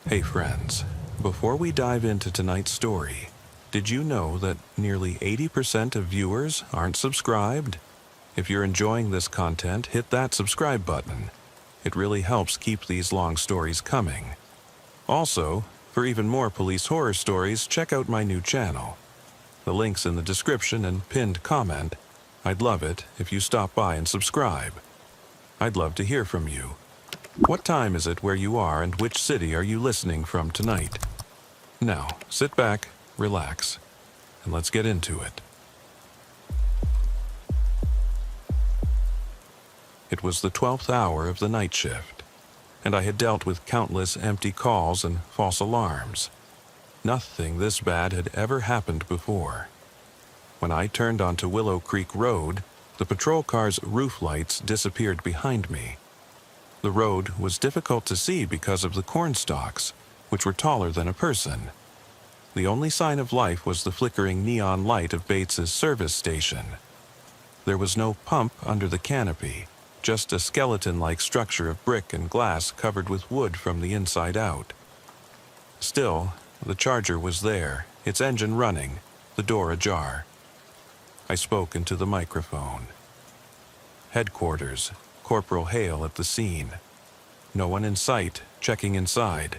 Hey friends, before we dive into tonight's story, did you know that nearly 80% of viewers aren't subscribed? If you're enjoying this content, hit that subscribe button. It really helps keep these long stories coming. Also, for even more police horror stories, check out my new channel. The link's in the description and pinned comment. I'd love it if you stop by and subscribe. I'd love to hear from you. What time is it where you are and which city are you listening from tonight? Now, sit back, relax, and let's get into it. It was the 12th hour of the night shift, and I had dealt with countless empty calls and false alarms. Nothing this bad had ever happened before. When I turned onto Willow Creek Road, the patrol car's roof lights disappeared behind me. The road was difficult to see because of the corn stalks, which were taller than a person. The only sign of life was the flickering neon light of Bates's service station. There was no pump under the canopy, just a skeleton-like structure of brick and glass covered with wood from the inside out. Still, the charger was there, its engine running, the door ajar. I spoke into the microphone. Headquarters, Corporal Hale at the scene. No one in sight, checking inside.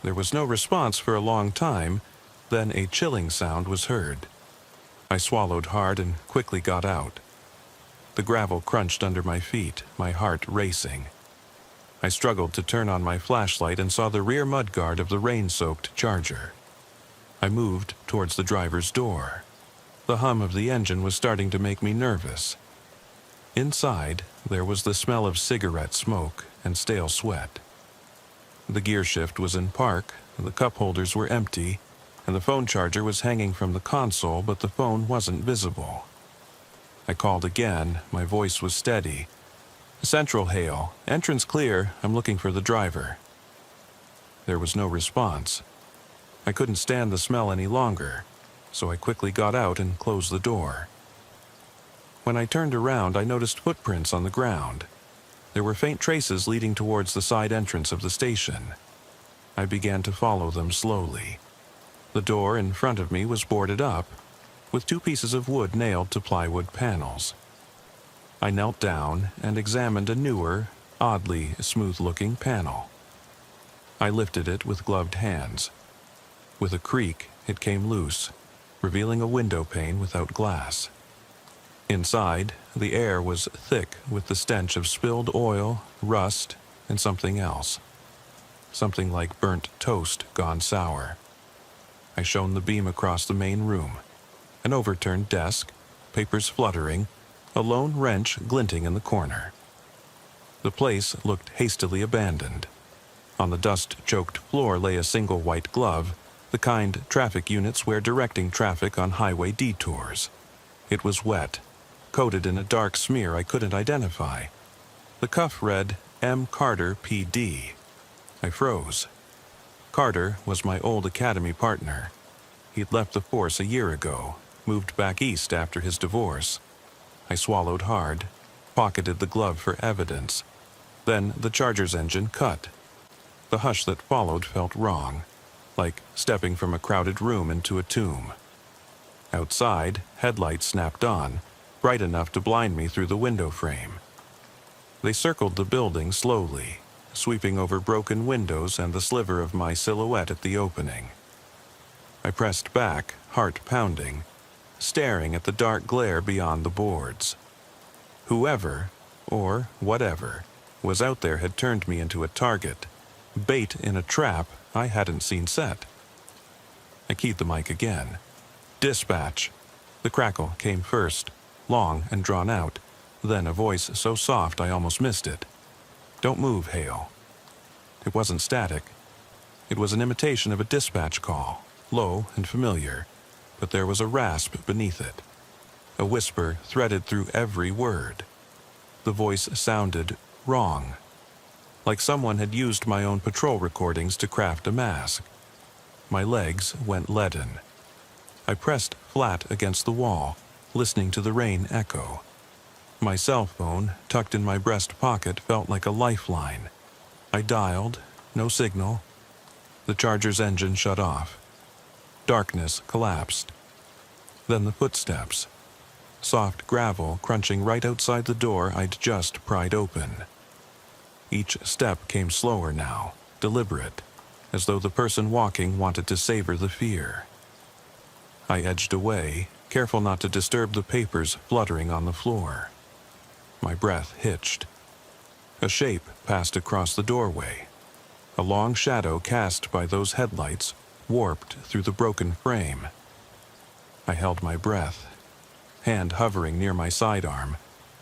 There was no response for a long time, then a chilling sound was heard. I swallowed hard and quickly got out. The gravel crunched under my feet, my heart racing. I struggled to turn on my flashlight and saw the rear mudguard of the rain-soaked Charger. I moved towards the driver's door. The hum of the engine was starting to make me nervous. Inside, there was the smell of cigarette smoke and stale sweat. The gear shift was in park, the cup holders were empty, and the phone charger was hanging from the console, but the phone wasn't visible. I called again, my voice was steady. "Central Hale, entrance clear, I'm looking for the driver." There was no response. I couldn't stand the smell any longer, so I quickly got out and closed the door. When I turned around, I noticed footprints on the ground. There were faint traces leading towards the side entrance of the station. I began to follow them slowly. The door in front of me was boarded up, with 2 pieces of wood nailed to plywood panels. I knelt down and examined a newer, oddly smooth-looking panel. I lifted it with gloved hands. With a creak, it came loose, revealing a window pane without glass. Inside, the air was thick with the stench of spilled oil, rust, and something else. Something like burnt toast gone sour. I shone the beam across the main room. An overturned desk, papers fluttering, a lone wrench glinting in the corner. The place looked hastily abandoned. On the dust-choked floor lay a single white glove, the kind traffic units wear directing traffic on highway detours. It was wet, coated in a dark smear I couldn't identify. The cuff read, M. Carter, P.D. I froze. Carter was my old academy partner. He'd left the force a year ago, moved back east after his divorce. I swallowed hard, pocketed the glove for evidence. Then the Charger's engine cut. The hush that followed felt wrong, like stepping from a crowded room into a tomb. Outside, headlights snapped on, bright enough to blind me through the window frame. They circled the building slowly, sweeping over broken windows and the sliver of my silhouette at the opening. I pressed back, heart pounding, staring at the dark glare beyond the boards. Whoever, or whatever, was out there had turned me into a target, bait in a trap I hadn't seen set. I keyed the mic again. "Dispatch." The crackle came first, long and drawn out, then a voice so soft I almost missed it. "Don't move, Hale." It wasn't static. It was an imitation of a dispatch call, low and familiar, but there was a rasp beneath it. A whisper threaded through every word. The voice sounded wrong, like someone had used my own patrol recordings to craft a mask. My legs went leaden. I pressed flat against the wall, listening to the rain echo. My cell phone, tucked in my breast pocket, felt like a lifeline. I dialed no signal. The Charger's engine shut off. Darkness collapsed. Then the footsteps. Soft gravel crunching right outside the door I'd just pried open. Each step came slower now, deliberate, as though the person walking wanted to savor the fear. I edged away, careful not to disturb the papers fluttering on the floor. My breath hitched. A shape passed across the doorway. A long shadow cast by those headlights warped through the broken frame. I held my breath, hand hovering near my sidearm,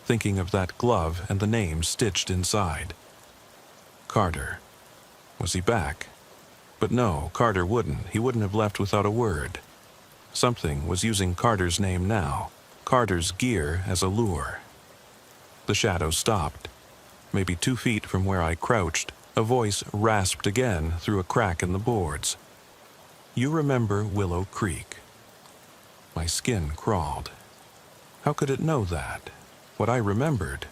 thinking of that glove and the name stitched inside. Carter. Was he back? But no, Carter wouldn't. He wouldn't have left without a word. Something was using Carter's name now, Carter's gear as a lure. The shadow stopped. Maybe 2 feet from where I crouched, a voice rasped again through a crack in the boards. You remember Willow Creek. My skin crawled. How could it know that? What I remembered?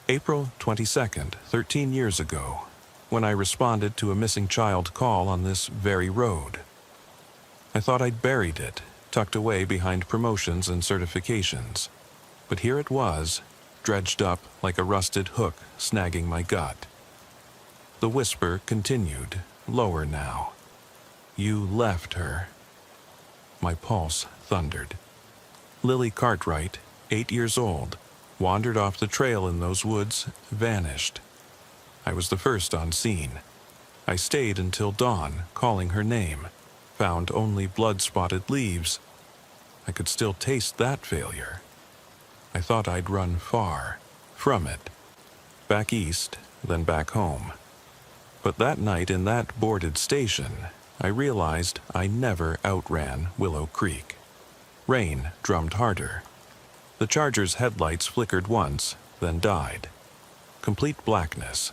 April 22nd, 13 years ago, when I responded to a missing child call on this very road. I thought I'd buried it, tucked away behind promotions and certifications. But here it was, dredged up like a rusted hook snagging my gut. The whisper continued, lower now. You left her. My pulse thundered. Lily Cartwright, 8 years old, wandered off the trail in those woods, vanished. I was the first on scene. I stayed until dawn, calling her name. Found only blood-spotted leaves. I could still taste that failure. I thought I'd run far from it. Back east, then back home. But that night in that boarded station, I realized I never outran Willow Creek. Rain drummed harder. The Charger's headlights flickered once, then died. Complete blackness.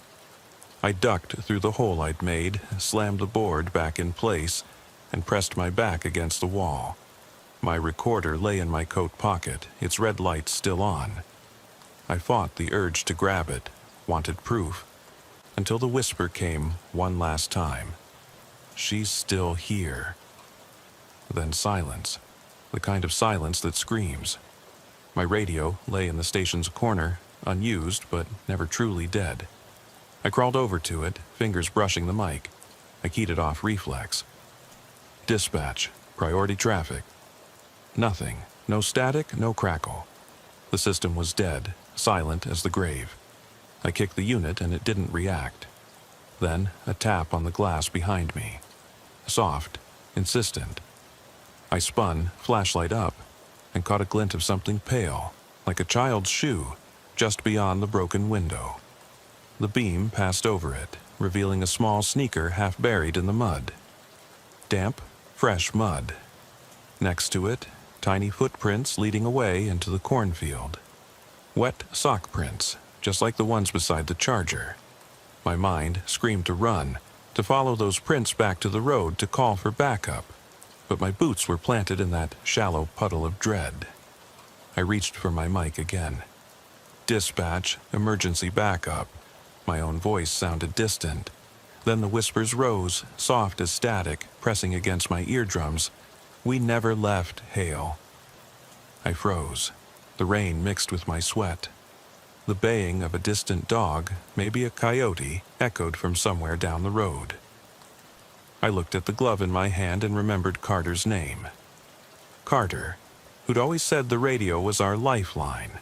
I ducked through the hole I'd made, slammed the board back in place, and pressed my back against the wall. My recorder lay in my coat pocket, its red light still on. I fought the urge to grab it, wanted proof, until the whisper came one last time. She's still here. Then silence, the kind of silence that screams. My radio lay in the station's corner, unused but never truly dead. I crawled over to it, fingers brushing the mic. I keyed it off reflex. Dispatch, priority traffic. Nothing, no static, no crackle. The system was dead, silent as the grave. I kicked the unit and it didn't react. Then a tap on the glass behind me. Soft, insistent. I spun, flashlight up, and caught a glint of something pale, like a child's shoe, just beyond the broken window. The beam passed over it, revealing a small sneaker half buried in the mud. Damp, fresh mud. Next to it, tiny footprints leading away into the cornfield. Wet sock prints, just like the ones beside the Charger. My mind screamed to run, to follow those prints back to the road to call for backup, but my boots were planted in that shallow puddle of dread. I reached for my mic again. Dispatch, emergency backup. My own voice sounded distant. Then the whispers rose, soft as static, pressing against my eardrums. We never left Hale. I froze. The rain mixed with my sweat. The baying of a distant dog, maybe a coyote, echoed from somewhere down the road. I looked at the glove in my hand and remembered Carter's name. Carter, who'd always said the radio was our lifeline.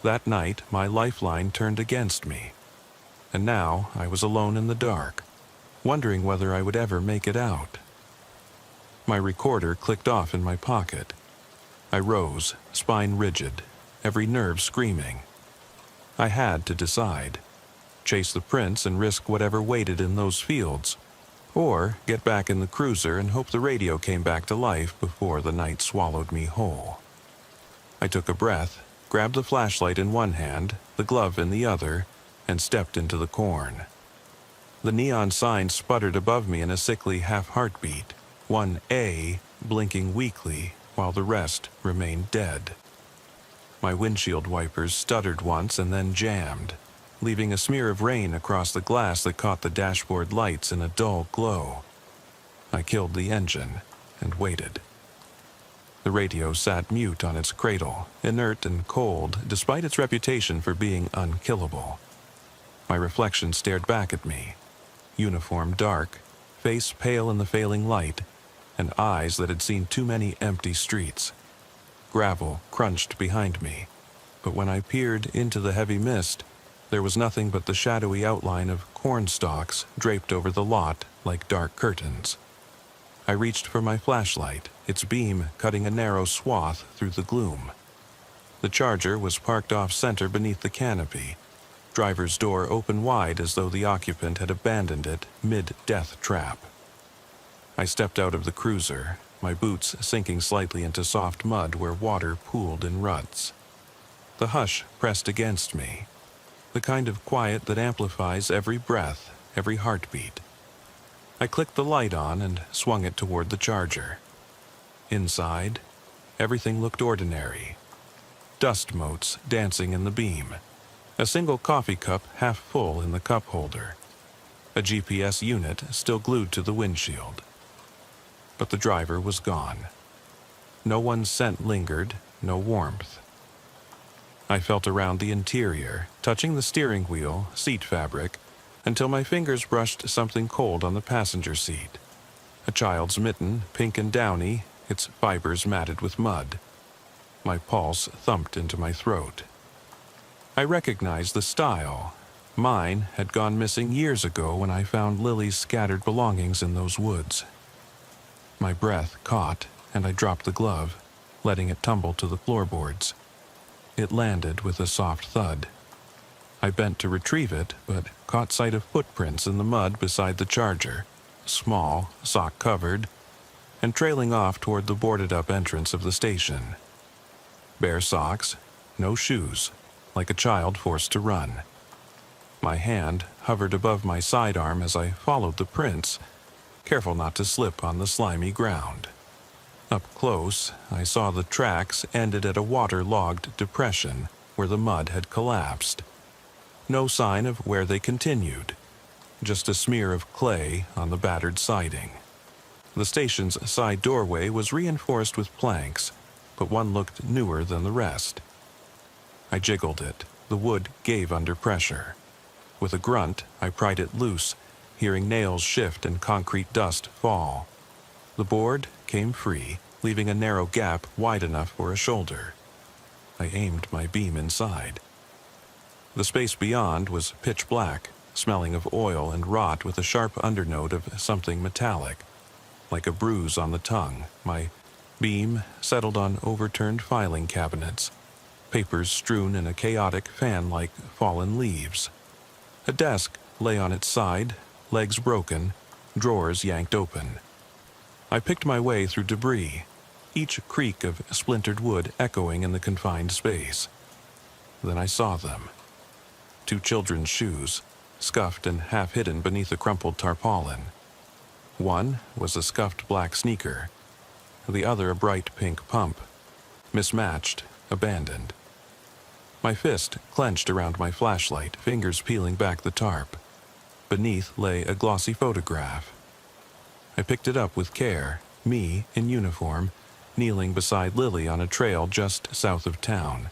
That night, my lifeline turned against me. And now I was alone in the dark, wondering whether I would ever make it out. My recorder clicked off in my pocket. I rose, spine rigid, every nerve screaming. I had to decide. Chase the prints and risk whatever waited in those fields, or get back in the cruiser and hope the radio came back to life before the night swallowed me whole. I took a breath, grabbed the flashlight in one hand, the glove in the other, and stepped into the corn. The neon sign sputtered above me in a sickly half-heartbeat, one A blinking weakly while the rest remained dead. My windshield wipers stuttered once and then jammed. leaving a smear of rain across the glass that caught the dashboard lights in a dull glow. I killed the engine and waited. The radio sat mute on its cradle, inert and cold, despite its reputation for being unkillable. My reflection stared back at me, uniform dark, face pale in the failing light, and eyes that had seen too many empty streets. Gravel crunched behind me, but when I peered into the heavy mist, there was nothing but the shadowy outline of corn stalks draped over the lot like dark curtains. I reached for my flashlight, its beam cutting a narrow swath through the gloom. The Charger was parked off-center beneath the canopy, driver's door open wide as though the occupant had abandoned it mid-death trap. I stepped out of the cruiser, my boots sinking slightly into soft mud where water pooled in ruts. The hush pressed against me, the kind of quiet that amplifies every breath, every heartbeat. I clicked the light on and swung it toward the Charger. Inside, everything looked ordinary. Dust motes dancing in the beam, a single coffee cup half full in the cup holder, a GPS unit still glued to the windshield. But the driver was gone. No one's scent lingered, no warmth. I felt around the interior, touching the steering wheel, seat fabric, until my fingers brushed something cold on the passenger seat. A child's mitten, pink and downy, its fibers matted with mud. My pulse thumped into my throat. I recognized the style. Mine had gone missing years ago when I found Lily's scattered belongings in those woods. My breath caught, and I dropped the glove, letting it tumble to the floorboards. It landed with a soft thud. I bent to retrieve it, but caught sight of footprints in the mud beside the Charger, small, sock-covered, and trailing off toward the boarded-up entrance of the station. Bare socks, no shoes, like a child forced to run. My hand hovered above my sidearm as I followed the prints, careful not to slip on the slimy ground. Up close, I saw the tracks ended at a water-logged depression where the mud had collapsed. No sign of where they continued, just a smear of clay on the battered siding. The station's side doorway was reinforced with planks, but one looked newer than the rest. I jiggled it. The wood gave under pressure. With a grunt, I pried it loose, hearing nails shift and concrete dust fall. The board came free, leaving a narrow gap wide enough for a shoulder. I aimed my beam inside. The space beyond was pitch black, smelling of oil and rot with a sharp undernote of something metallic, like a bruise on the tongue. My beam settled on overturned filing cabinets, papers strewn in a chaotic fan like fallen leaves. A desk lay on its side, legs broken, drawers yanked open. I picked my way through debris, each creak of splintered wood echoing in the confined space. Then I saw them. 2 children's shoes, scuffed and half hidden beneath a crumpled tarpaulin. One was a scuffed black sneaker, the other a bright pink pump, mismatched, abandoned. My fist clenched around my flashlight, fingers peeling back the tarp. Beneath lay a glossy photograph. I picked it up with care, me in uniform, kneeling beside Lily on a trail just south of town.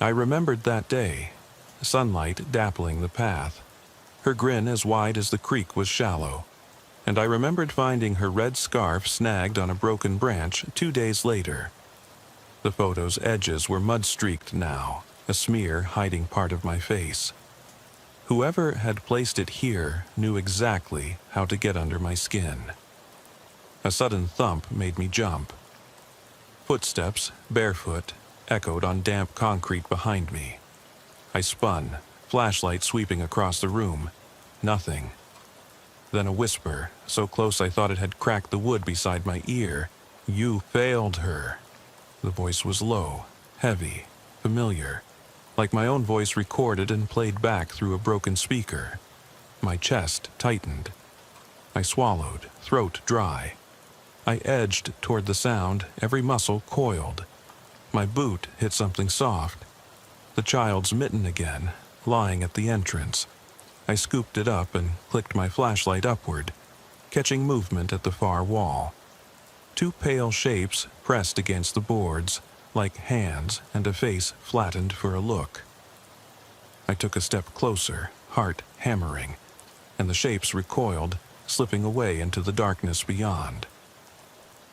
I remembered that day, sunlight dappling the path, her grin as wide as the creek was shallow, and I remembered finding her red scarf snagged on a broken branch 2 days later. The photo's edges were mud-streaked now, a smear hiding part of my face. Whoever had placed it here knew exactly how to get under my skin. A sudden thump made me jump. Footsteps, barefoot, echoed on damp concrete behind me. I spun, flashlight sweeping across the room. Nothing. Then a whisper, so close I thought it had cracked the wood beside my ear. "You failed her." The voice was low, heavy, familiar, like my own voice recorded and played back through a broken speaker. My chest tightened. I swallowed, throat dry. I edged toward the sound, every muscle coiled. My boot hit something soft. The child's mitten again, lying at the entrance. I scooped it up and clicked my flashlight upward, catching movement at the far wall. Two pale shapes pressed against the boards, like hands and a face flattened for a look. I took a step closer, heart hammering, and the shapes recoiled, slipping away into the darkness beyond.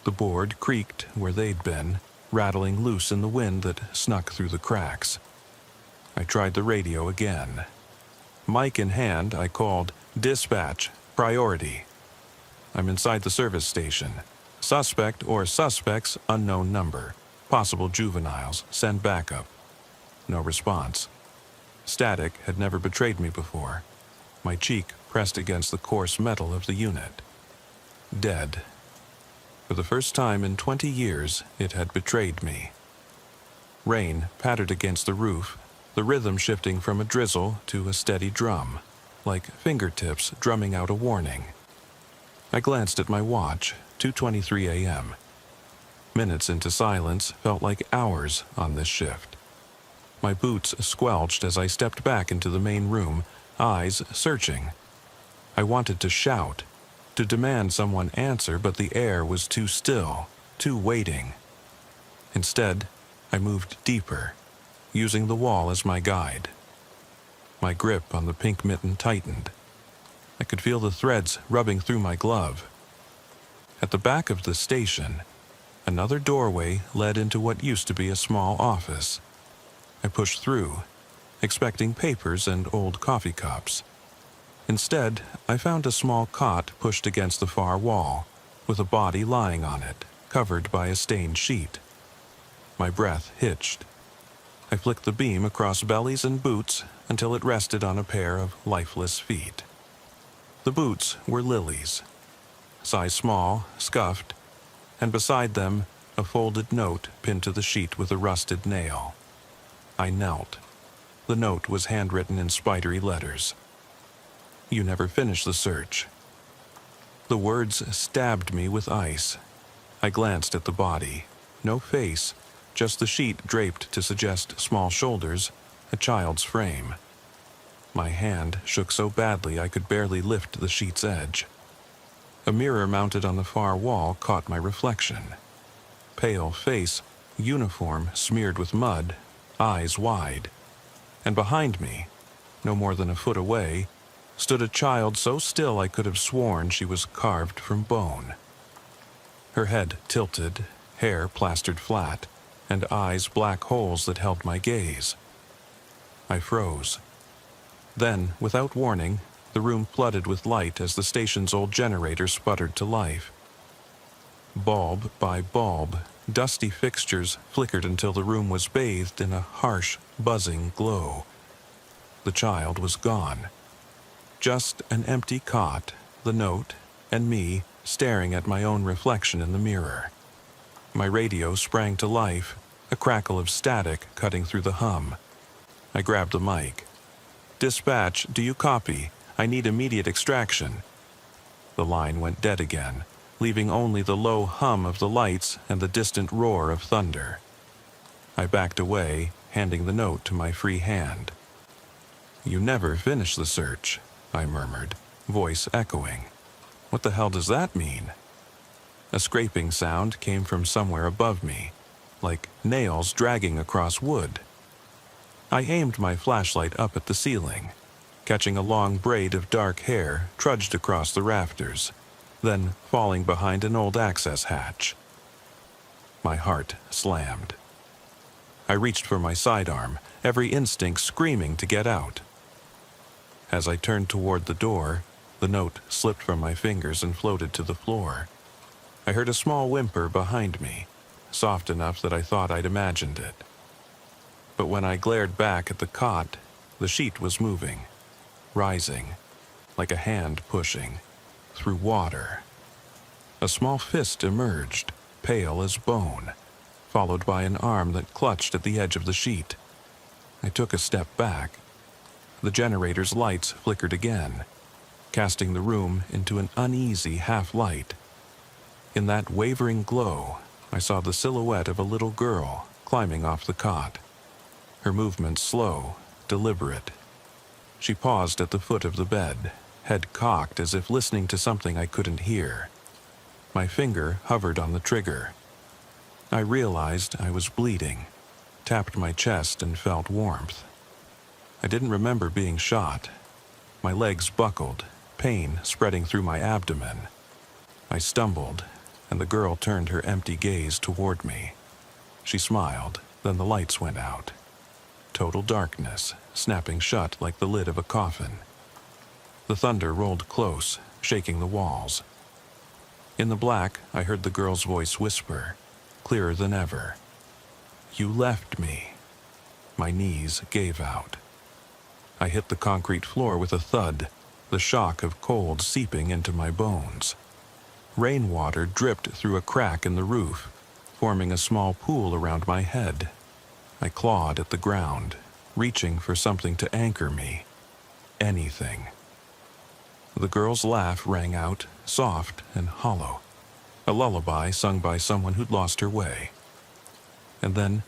The board creaked where they'd been, rattling loose in the wind that snuck through the cracks. I tried the radio again. Mic in hand, I called, "Dispatch, priority. I'm inside the service station. Suspect or suspects, unknown number. Possible juveniles, send backup." No response. Static had never betrayed me before. My cheek pressed against the coarse metal of the unit. Dead. For the first time in 20 years, it had betrayed me. Rain pattered against the roof, the rhythm shifting from a drizzle to a steady drum, like fingertips drumming out a warning. I glanced at my watch, 2:23 a.m. Minutes into silence felt like hours on this shift. My boots squelched as I stepped back into the main room, eyes searching. I wanted to shout, to demand someone answer, but the air was too still, too waiting. Instead, I moved deeper, using the wall as my guide. My grip on the pink mitten tightened. I could feel the threads rubbing through my glove. At the back of the station, another doorway led into what used to be a small office. I pushed through, expecting papers and old coffee cups. Instead, I found a small cot pushed against the far wall, with a body lying on it, covered by a stained sheet. My breath hitched. I flicked the beam across bellies and boots until it rested on a pair of lifeless feet. The boots were Lily's, size small, scuffed, and beside them a folded note pinned to the sheet with a rusted nail. I knelt. The note was handwritten in spidery letters. "You never finished the search." The words stabbed me with ice. I glanced at the body. No face, just the sheet draped to suggest small shoulders, a child's frame. My hand shook so badly I could barely lift the sheet's edge. A mirror mounted on the far wall caught my reflection. Pale face, uniform smeared with mud, eyes wide. And behind me, no more than a foot away, stood a child so still I could have sworn she was carved from bone. Her head tilted, hair plastered flat, and eyes black holes that held my gaze. I froze. Then, without warning, the room flooded with light as the station's old generator sputtered to life. Bulb by bulb, dusty fixtures flickered until the room was bathed in a harsh, buzzing glow. The child was gone. Just an empty cot, the note, and me staring at my own reflection in the mirror. My radio sprang to life, a crackle of static cutting through the hum. I grabbed the mic. "Dispatch, do you copy? I need immediate extraction." The line went dead again, leaving only the low hum of the lights and the distant roar of thunder. I backed away, handing the note to my free hand. "You never finished the search," I murmured, voice echoing. "What the hell does that mean?" A scraping sound came from somewhere above me, like nails dragging across wood. I aimed my flashlight up at the ceiling, catching a long braid of dark hair trudged across the rafters, then falling behind an old access hatch. My heart slammed. I reached for my sidearm, every instinct screaming to get out. As I turned toward the door, the note slipped from my fingers and floated to the floor. I heard a small whimper behind me, soft enough that I thought I'd imagined it. But when I glared back at the cot, the sheet was moving, rising, like a hand pushing, through water. A small fist emerged, pale as bone, followed by an arm that clutched at the edge of the sheet. I took a step back. The generator's lights flickered again, casting the room into an uneasy half-light. In that wavering glow, I saw the silhouette of a little girl climbing off the cot. Her movements slow, deliberate, She paused at the foot of the bed, head cocked as if listening to something I couldn't hear. My finger hovered on the trigger. I realized I was bleeding, tapped my chest and felt warmth. I didn't remember being shot. My legs buckled, pain spreading through my abdomen. I stumbled, and the girl turned her empty gaze toward me. She smiled, then the lights went out. Total darkness, snapping shut like the lid of a coffin. The thunder rolled close, shaking the walls. In the black, I heard the girl's voice whisper, clearer than ever. "You left me." My knees gave out. I hit the concrete floor with a thud, the shock of cold seeping into my bones. Rainwater dripped through a crack in the roof, forming a small pool around my head. I clawed at the ground, reaching for something to anchor me. Anything. The girl's laugh rang out, soft and hollow. A lullaby sung by someone who'd lost her way. And then,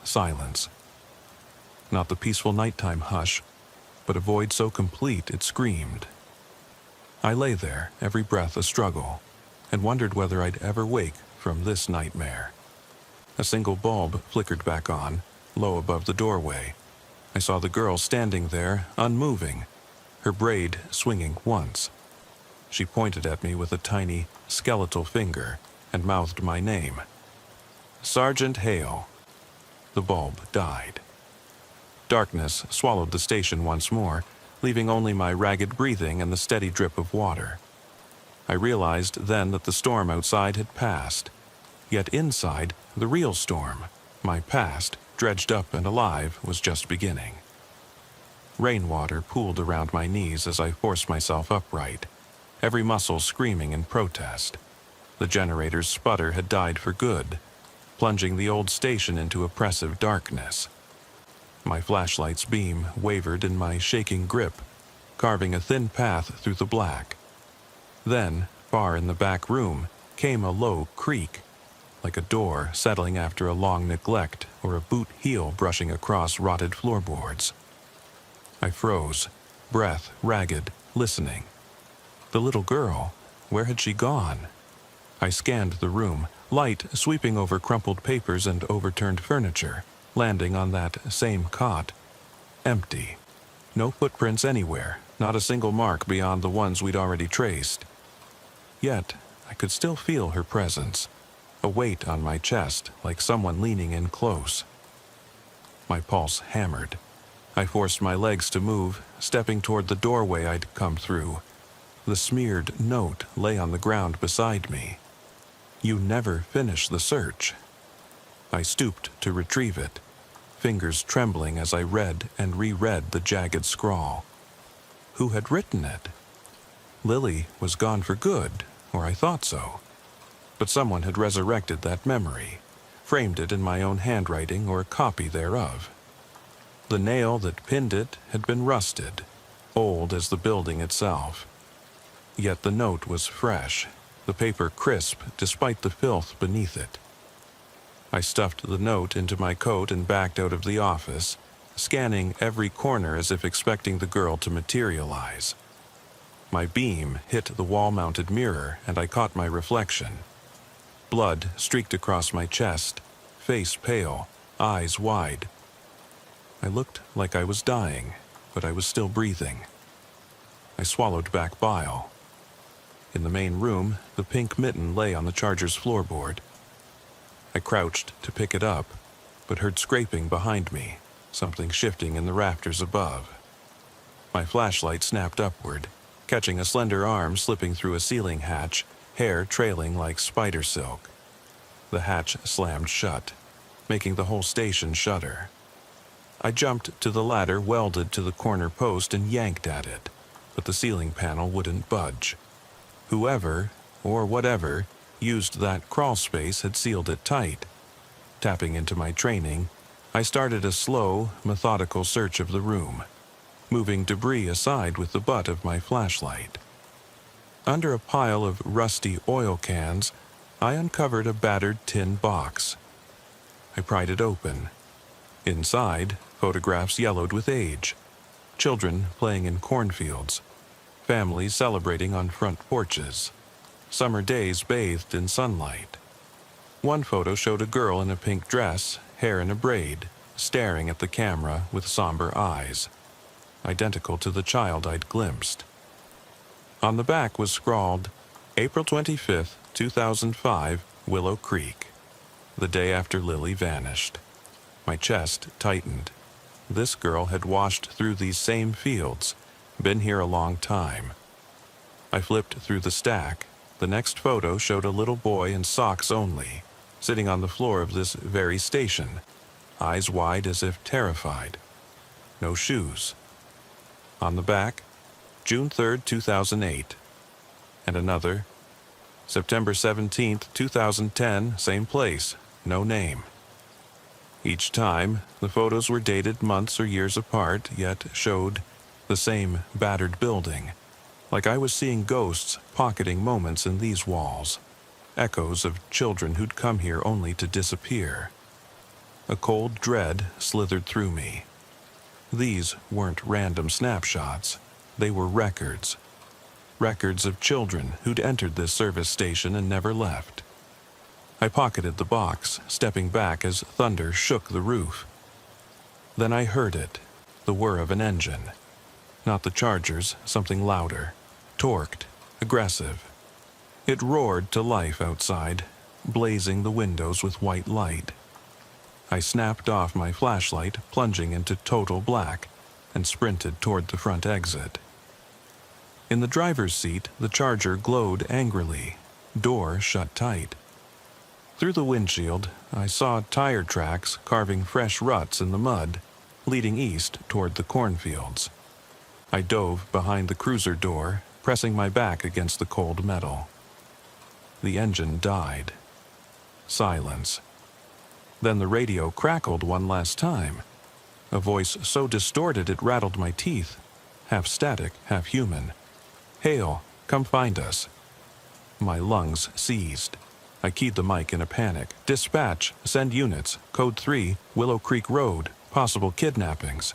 silence. Not the peaceful nighttime hush, but a void so complete it screamed. I lay there, every breath a struggle, and wondered whether I'd ever wake from this nightmare. A single bulb flickered back on, low above the doorway. I saw the girl standing there, unmoving, her braid swinging once. She pointed at me with a tiny, skeletal finger and mouthed my name. "Sergeant Hale." The bulb died. Darkness swallowed the station once more, leaving only my ragged breathing and the steady drip of water. I realized then that the storm outside had passed. Yet inside, the real storm, my past, dredged up and alive, was just beginning. Rainwater pooled around my knees as I forced myself upright, every muscle screaming in protest. The generator's sputter had died for good, plunging the old station into oppressive darkness. My flashlight's beam wavered in my shaking grip, carving a thin path through the black. Then, far in the back room, came a low creak, like a door settling after a long neglect or a boot heel brushing across rotted floorboards. I froze, breath ragged, listening. The little girl, where had she gone? I scanned the room, light sweeping over crumpled papers and overturned furniture, landing on that same cot. Empty. No footprints anywhere, not a single mark beyond the ones we'd already traced. Yet, I could still feel her presence, a weight on my chest like someone leaning in close. My pulse hammered. I forced my legs to move, stepping toward the doorway I'd come through. The smeared note lay on the ground beside me. "You never finish the search." I stooped to retrieve it, fingers trembling as I read and reread the jagged scrawl. Who had written it? Lily was gone for good, or I thought so. But someone had resurrected that memory, framed it in my own handwriting or a copy thereof. The nail that pinned it had been rusted, old as the building itself. Yet the note was fresh, the paper crisp despite the filth beneath it. I stuffed the note into my coat and backed out of the office, scanning every corner as if expecting the girl to materialize. My beam hit the wall-mounted mirror and I caught my reflection. Blood streaked across my chest, face pale, eyes wide. I looked like I was dying, but I was still breathing. I swallowed back bile. In the main room, the pink mitten lay on the charger's floorboard. I crouched to pick it up, but heard scraping behind me, something shifting in the rafters above. My flashlight snapped upward, catching a slender arm slipping through a ceiling hatch, hair trailing like spider silk. The hatch slammed shut, making the whole station shudder. I jumped to the ladder welded to the corner post and yanked at it, but the ceiling panel wouldn't budge. Whoever, or whatever, used that crawl space had sealed it tight. Tapping into my training, I started a slow, methodical search of the room, moving debris aside with the butt of my flashlight. Under a pile of rusty oil cans, I uncovered a battered tin box. I pried it open. Inside, photographs yellowed with age. children playing in cornfields, families celebrating on front porches, summer days bathed in sunlight. One photo showed a girl in a pink dress, hair in a braid, staring at the camera with somber eyes, identical to the child I'd glimpsed. On the back was scrawled, April 25th, 2005, Willow Creek, the day after Lily vanished. My chest tightened. This girl had washed through these same fields, been here a long time. I flipped through the stack. The next photo showed a little boy in socks only, sitting on the floor of this very station, eyes wide as if terrified. No shoes. On the back, June 3rd, 2008. And another, September 17th, 2010, same place, no name. Each time, the photos were dated months or years apart, yet showed the same battered building, like I was seeing ghosts pocketing moments in these walls, echoes of children who'd come here only to disappear. A cold dread slithered through me. These weren't random snapshots. They were records. Records of children who'd entered this service station and never left. I pocketed the box, stepping back as thunder shook the roof. Then I heard it, the whir of an engine. Not the Chargers, something louder, torqued, aggressive. It roared to life outside, blazing the windows with white light. I snapped off my flashlight, plunging into total black, and sprinted toward the front exit. In the driver's seat, the Charger glowed angrily, door shut tight. Through the windshield, I saw tire tracks carving fresh ruts in the mud, leading east toward the cornfields. I dove behind the cruiser door, pressing my back against the cold metal. The engine died. Silence. Then the radio crackled one last time. A voice so distorted it rattled my teeth, half static, half human. "Hale, come find us." My lungs seized. I keyed the mic in a panic. "Dispatch, send units, code 3, Willow Creek Road, possible kidnappings."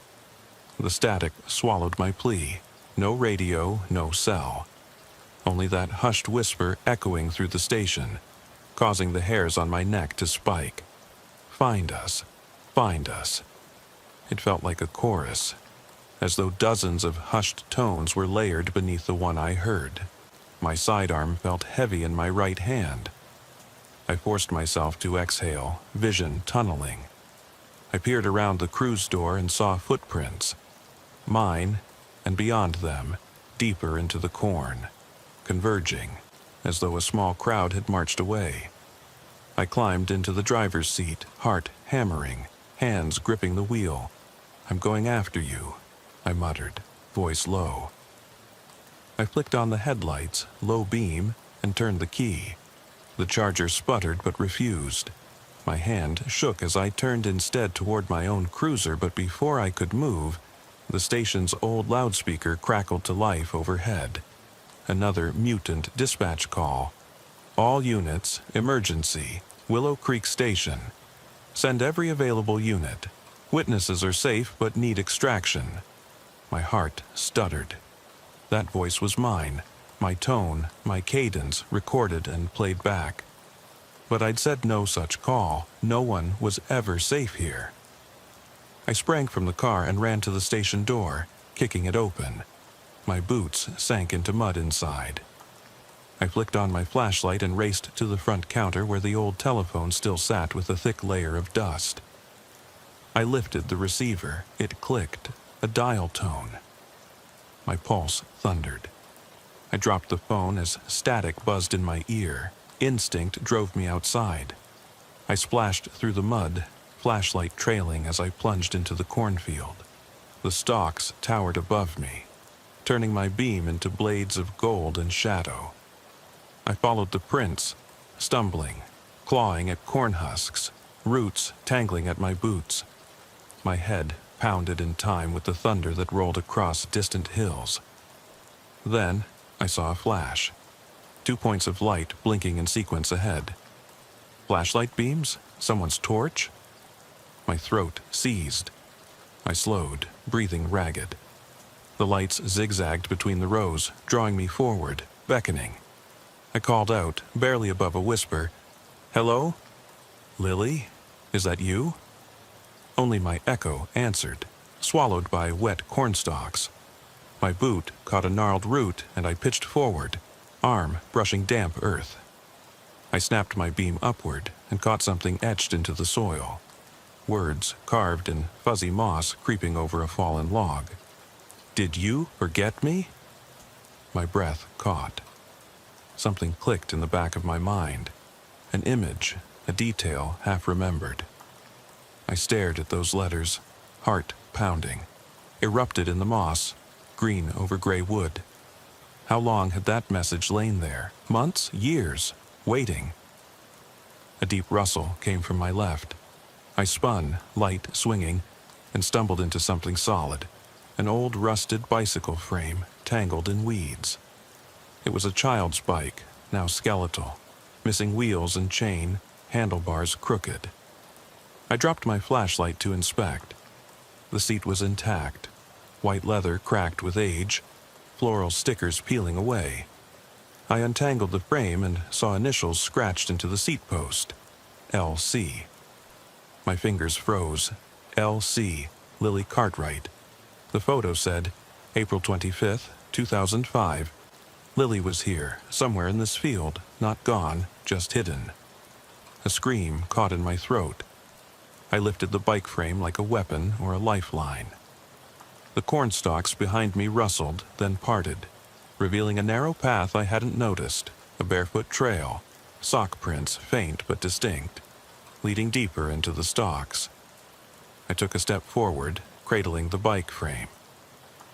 The static swallowed my plea. No radio, no cell. Only that hushed whisper echoing through the station, causing the hairs on my neck to spike. "Find us. Find us." It felt like a chorus, as though dozens of hushed tones were layered beneath the one I heard. My sidearm felt heavy in my right hand. I forced myself to exhale, vision tunneling. I peered around the cruise door and saw footprints. Mine, and beyond them, deeper into the corn, converging, as though a small crowd had marched away. I climbed into the driver's seat, heart hammering, hands gripping the wheel. "I'm going after you," I muttered, voice low. I flicked on the headlights, low beam, and turned the key. The Charger sputtered but refused. My hand shook as I turned instead toward my own cruiser, but before I could move, the station's old loudspeaker crackled to life overhead. Another mutant dispatch call. "All units, emergency, Willow Creek Station. Send every available unit. Witnesses are safe but need extraction." My heart stuttered. That voice was mine, my tone, my cadence recorded and played back. But I'd said no such call. No one was ever safe here. I sprang from the car and ran to the station door, kicking it open. My boots sank into mud inside. I flicked on my flashlight and raced to the front counter where the old telephone still sat with a thick layer of dust. I lifted the receiver. It clicked, a dial tone. My pulse thundered. I dropped the phone as static buzzed in my ear. Instinct drove me outside. I splashed through the mud, flashlight trailing as I plunged into the cornfield. The stalks towered above me, turning my beam into blades of gold and shadow. I followed the prints, stumbling, clawing at corn husks, roots tangling at my boots. My head pounded in time with the thunder that rolled across distant hills. Then I saw a flash. 2 points of light blinking in sequence ahead. Flashlight beams? Someone's torch? My throat seized. I slowed, breathing ragged. The lights zigzagged between the rows, drawing me forward, beckoning. I called out, barely above a whisper, "Hello? Lily? Is that you?" Only my echo answered, swallowed by wet cornstalks. My boot caught a gnarled root and I pitched forward, arm brushing damp earth. I snapped my beam upward and caught something etched into the soil. Words carved in fuzzy moss creeping over a fallen log. "Did you forget me?" My breath caught. Something clicked in the back of my mind. An image, a detail half remembered. I stared at those letters, heart pounding, erupted in the moss, green over gray wood. How long had that message lain there? Months? Years? Waiting. A deep rustle came from my left. I spun, light swinging, and stumbled into something solid, an old rusted bicycle frame tangled in weeds. It was a child's bike, now skeletal, missing wheels and chain, handlebars crooked. I dropped my flashlight to inspect. The seat was intact, white leather cracked with age, floral stickers peeling away. I untangled the frame and saw initials scratched into the seat post. L.C. My fingers froze. L.C. Lily Cartwright. The photo said, April 25th, 2005. Lily was here, somewhere in this field, not gone, just hidden. A scream caught in my throat. I lifted the bike frame like a weapon or a lifeline. The cornstalks behind me rustled, then parted, revealing a narrow path I hadn't noticed, a barefoot trail, sock prints faint but distinct, leading deeper into the stalks. I took a step forward, cradling the bike frame.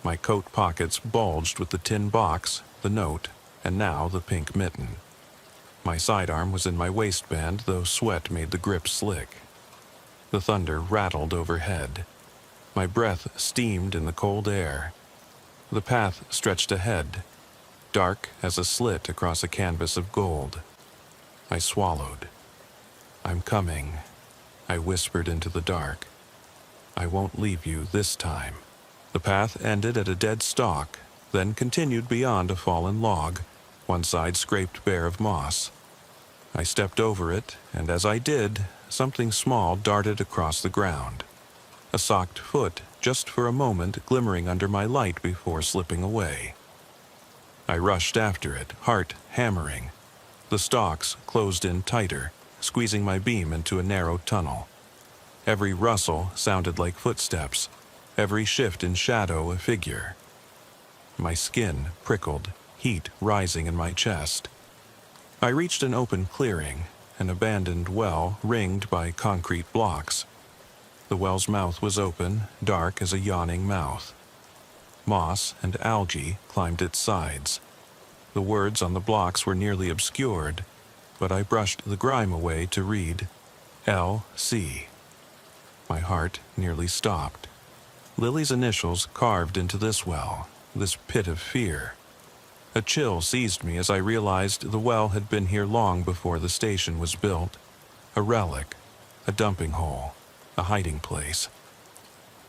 My coat pockets bulged with the tin box, the note, and now the pink mitten. My sidearm was in my waistband, though sweat made the grip slick. The thunder rattled overhead. My breath steamed in the cold air. The path stretched ahead, dark as a slit across a canvas of gold. I swallowed. "I'm coming," I whispered into the dark. "I won't leave you this time." The path ended at a dead stalk, then continued beyond a fallen log, one side scraped bare of moss. I stepped over it, and as I did, something small darted across the ground. A socked foot, just for a moment glimmering under my light before slipping away. I rushed after it, heart hammering. The stalks closed in tighter, squeezing my beam into a narrow tunnel. Every rustle sounded like footsteps, every shift in shadow a figure. My skin prickled, heat rising in my chest. I reached an open clearing, an abandoned well ringed by concrete blocks. The well's mouth was open, dark as a yawning mouth. Moss and algae climbed its sides. The words on the blocks were nearly obscured, but I brushed the grime away to read L.C. My heart nearly stopped. Lily's initials carved into this well, this pit of fear. A chill seized me as I realized the well had been here long before the station was built. A relic, a dumping hole, a hiding place.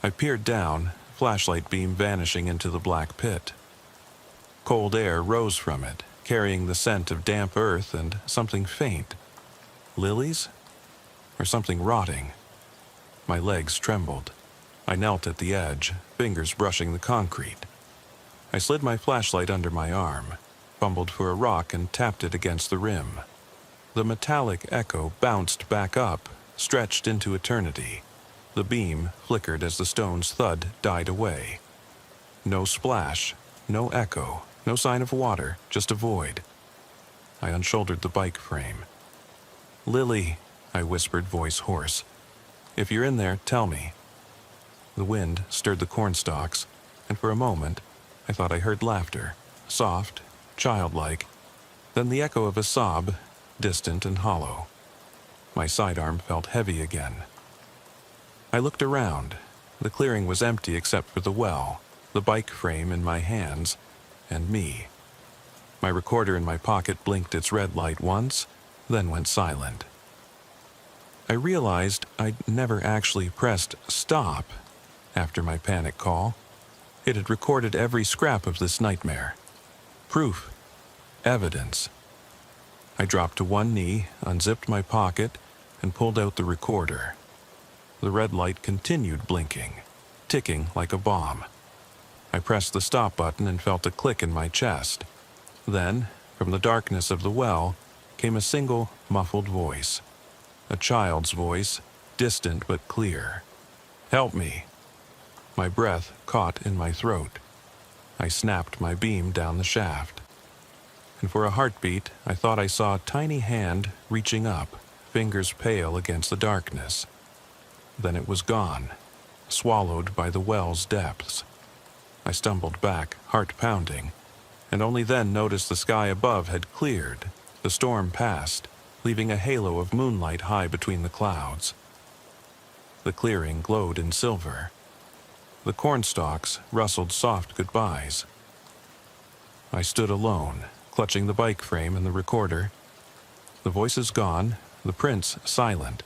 I peered down, flashlight beam vanishing into the black pit. Cold air rose from it, carrying the scent of damp earth and something faint. Lilies? Or something rotting? My legs trembled. I knelt at the edge, fingers brushing the concrete. I slid my flashlight under my arm, fumbled for a rock and tapped it against the rim. The metallic echo bounced back up, stretched into eternity. The beam flickered as the stone's thud died away. No splash, no echo, no sign of water, just a void. I unshouldered the bike frame. "Lily," I whispered, voice hoarse. "If you're in there, tell me." The wind stirred the cornstalks, and for a moment, I thought I heard laughter, soft, childlike, then the echo of a sob, distant and hollow. My sidearm felt heavy again. I looked around. The clearing was empty except for the well, the bike frame in my hands, and me. My recorder in my pocket blinked its red light once, then went silent. I realized I'd never actually pressed stop after my panic call. It had recorded every scrap of this nightmare. Proof. Evidence. I dropped to one knee, unzipped my pocket, and pulled out the recorder. The red light continued blinking, ticking like a bomb. I pressed the stop button and felt a click in my chest. Then, from the darkness of the well, came a single, muffled voice. A child's voice, distant but clear. "Help me." My breath caught in my throat. I snapped my beam down the shaft. And for a heartbeat, I thought I saw a tiny hand reaching up, fingers pale against the darkness. Then it was gone, swallowed by the well's depths. I stumbled back, heart pounding, and only then noticed the sky above had cleared. The storm passed, leaving a halo of moonlight high between the clouds. The clearing glowed in silver. The cornstalks rustled soft goodbyes. I stood alone, clutching the bike frame and the recorder. The voices gone, the prints silent.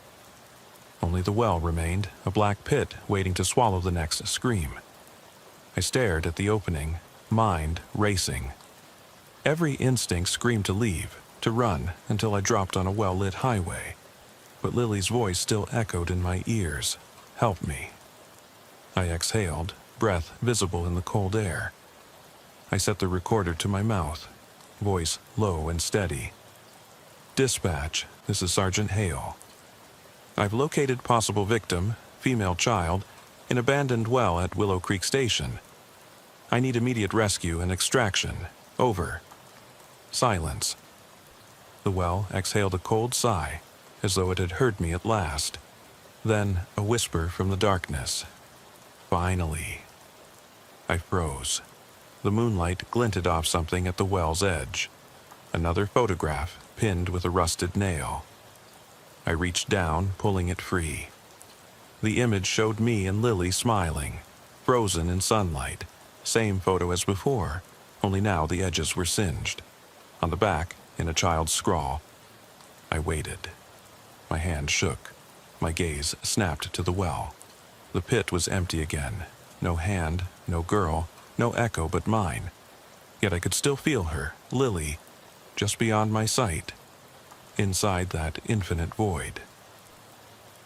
Only the well remained, a black pit waiting to swallow the next scream. I stared at the opening, mind racing. Every instinct screamed to leave, to run, until I dropped on a well-lit highway. But Lily's voice still echoed in my ears. "Help me." I exhaled, breath visible in the cold air. I set the recorder to my mouth, voice low and steady. "Dispatch, this is Sergeant Hale. I've located possible victim, female child, in abandoned well at Willow Creek Station. I need immediate rescue and extraction. Over." Silence. The well exhaled a cold sigh, as though it had heard me at last. Then a whisper from the darkness. "Finally." I froze. The moonlight glinted off something at the well's edge. Another photograph, pinned with a rusted nail. I reached down, pulling it free. The image showed me and Lily smiling, frozen in sunlight. Same photo as before, only now the edges were singed. On the back, in a child's scrawl. I waited. My hand shook. My gaze snapped to the well. The pit was empty again. No hand, no girl, no echo but mine. Yet I could still feel her, Lily, just beyond my sight, inside that infinite void.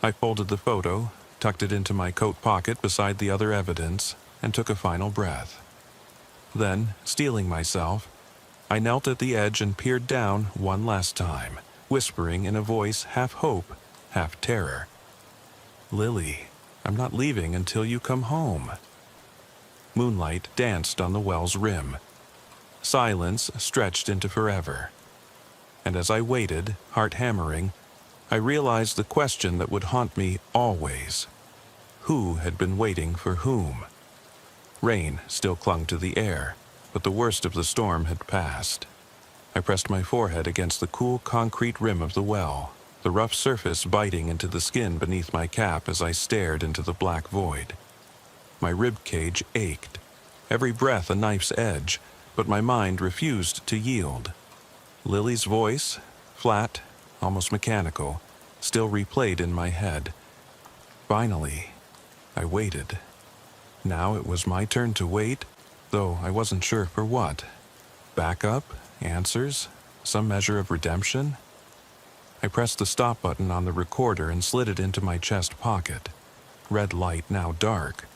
I folded the photo, tucked it into my coat pocket beside the other evidence, and took a final breath. Then, steeling myself, I knelt at the edge and peered down one last time, whispering in a voice half hope, half terror. "Lily, I'm not leaving until you come home." Moonlight danced on the well's rim. Silence stretched into forever. And as I waited, heart hammering, I realized the question that would haunt me always. Who had been waiting for whom? Rain still clung to the air, but the worst of the storm had passed. I pressed my forehead against the cool concrete rim of the well, the rough surface biting into the skin beneath my cap as I stared into the black void. My rib cage ached, every breath a knife's edge, but my mind refused to yield. Lily's voice, flat, almost mechanical, still replayed in my head. Finally, I waited. Now it was my turn to wait, though I wasn't sure for what. Backup, answers, some measure of redemption? I pressed the stop button on the recorder and slid it into my chest pocket. Red light now dark,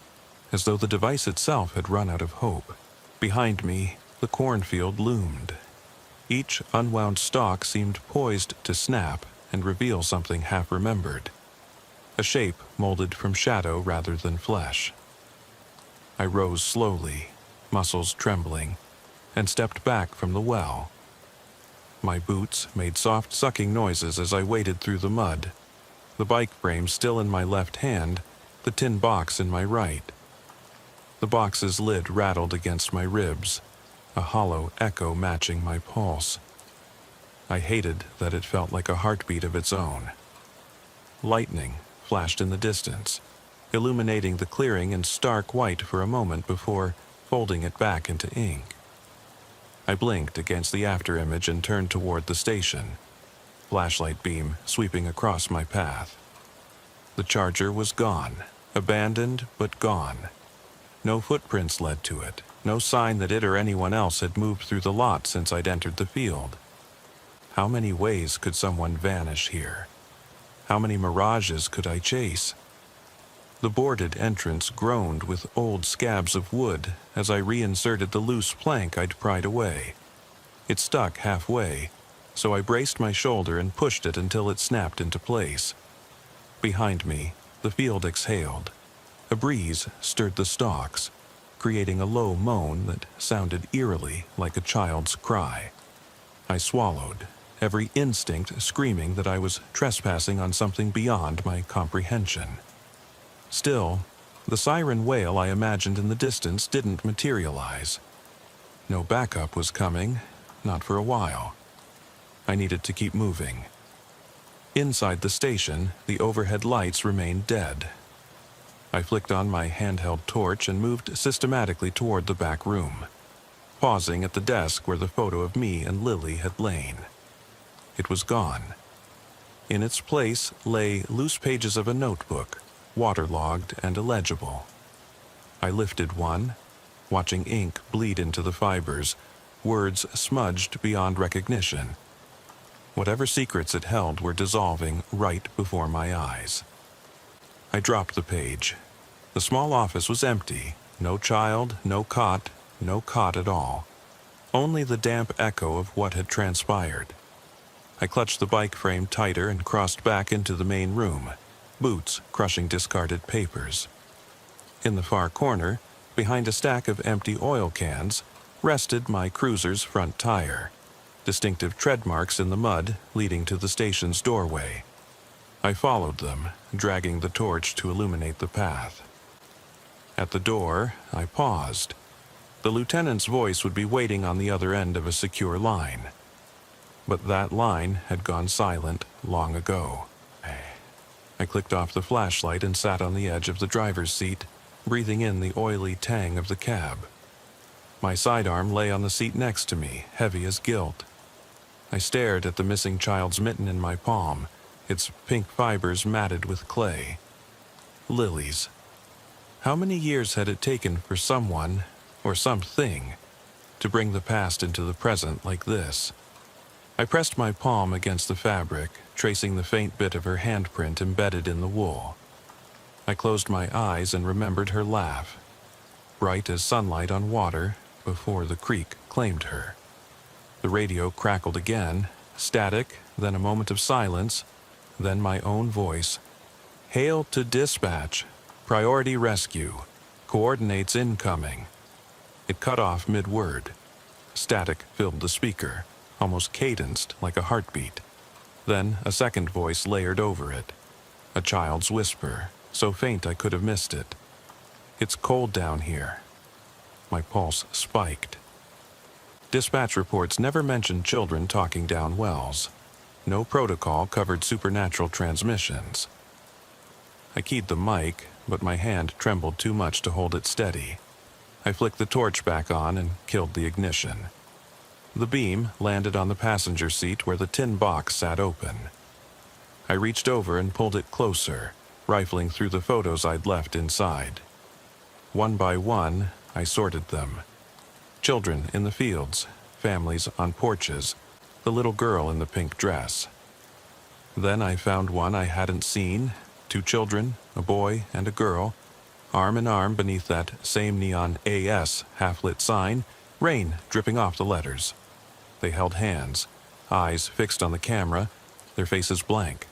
as though the device itself had run out of hope. Behind me, the cornfield loomed. Each unwound stalk seemed poised to snap and reveal something half-remembered. A shape molded from shadow rather than flesh. I rose slowly, muscles trembling, and stepped back from the well. My boots made soft sucking noises as I waded through the mud, the bike frame still in my left hand, the tin box in my right. The box's lid rattled against my ribs, a hollow echo matching my pulse. I hated that it felt like a heartbeat of its own. Lightning flashed in the distance, illuminating the clearing in stark white for a moment before folding it back into ink. I blinked against the afterimage and turned toward the station, flashlight beam sweeping across my path. The charger was gone, abandoned but gone. No footprints led to it, no sign that it or anyone else had moved through the lot since I'd entered the field. How many ways could someone vanish here? How many mirages could I chase? The boarded entrance groaned with old scabs of wood as I reinserted the loose plank I'd pried away. It stuck halfway, so I braced my shoulder and pushed it until it snapped into place. Behind me, the field exhaled. A breeze stirred the stalks, creating a low moan that sounded eerily like a child's cry. I swallowed, every instinct screaming that I was trespassing on something beyond my comprehension. Still, the siren wail I imagined in the distance didn't materialize. No backup was coming, not for a while. I needed to keep moving. Inside the station, the overhead lights remained dead. I flicked on my handheld torch and moved systematically toward the back room, pausing at the desk where the photo of me and Lily had lain. It was gone. In its place lay loose pages of a notebook, waterlogged and illegible. I lifted one, watching ink bleed into the fibers, words smudged beyond recognition. Whatever secrets it held were dissolving right before my eyes. I dropped the page. The small office was empty. No child, no cot at all. Only the damp echo of what had transpired. I clutched the bike frame tighter and crossed back into the main room, boots crushing discarded papers. In the far corner, behind a stack of empty oil cans, rested my cruiser's front tire, distinctive tread marks in the mud leading to the station's doorway. I followed them, dragging the torch to illuminate the path. At the door, I paused. The lieutenant's voice would be waiting on the other end of a secure line. But that line had gone silent long ago. I clicked off the flashlight and sat on the edge of the driver's seat, breathing in the oily tang of the cab. My sidearm lay on the seat next to me, heavy as guilt. I stared at the missing child's mitten in my palm, its pink fibers matted with clay. Lily's. How many years had it taken for someone, or something, to bring the past into the present like this? I pressed my palm against the fabric, tracing the faint bit of her handprint embedded in the wool. I closed my eyes and remembered her laugh, bright as sunlight on water before the creek claimed her. The radio crackled again, static, then a moment of silence, then my own voice. "Hail to dispatch. Priority rescue. Coordinates incoming." It cut off mid-word. Static filled the speaker, almost cadenced like a heartbeat. Then a second voice layered over it. A child's whisper, so faint I could have missed it. "It's cold down here." My pulse spiked. Dispatch reports never mentioned children talking down wells. No protocol covered supernatural transmissions. I keyed the mic, but my hand trembled too much to hold it steady. I flicked the torch back on and killed the ignition. The beam landed on the passenger seat where the tin box sat open. I reached over and pulled it closer, rifling through the photos I'd left inside. One by one, I sorted them. Children in the fields, families on porches, the little girl in the pink dress. Then I found one I hadn't seen, 2 children, a boy and a girl, arm in arm beneath that same neon AS half-lit sign, rain dripping off the letters. They held hands, eyes fixed on the camera, their faces blank.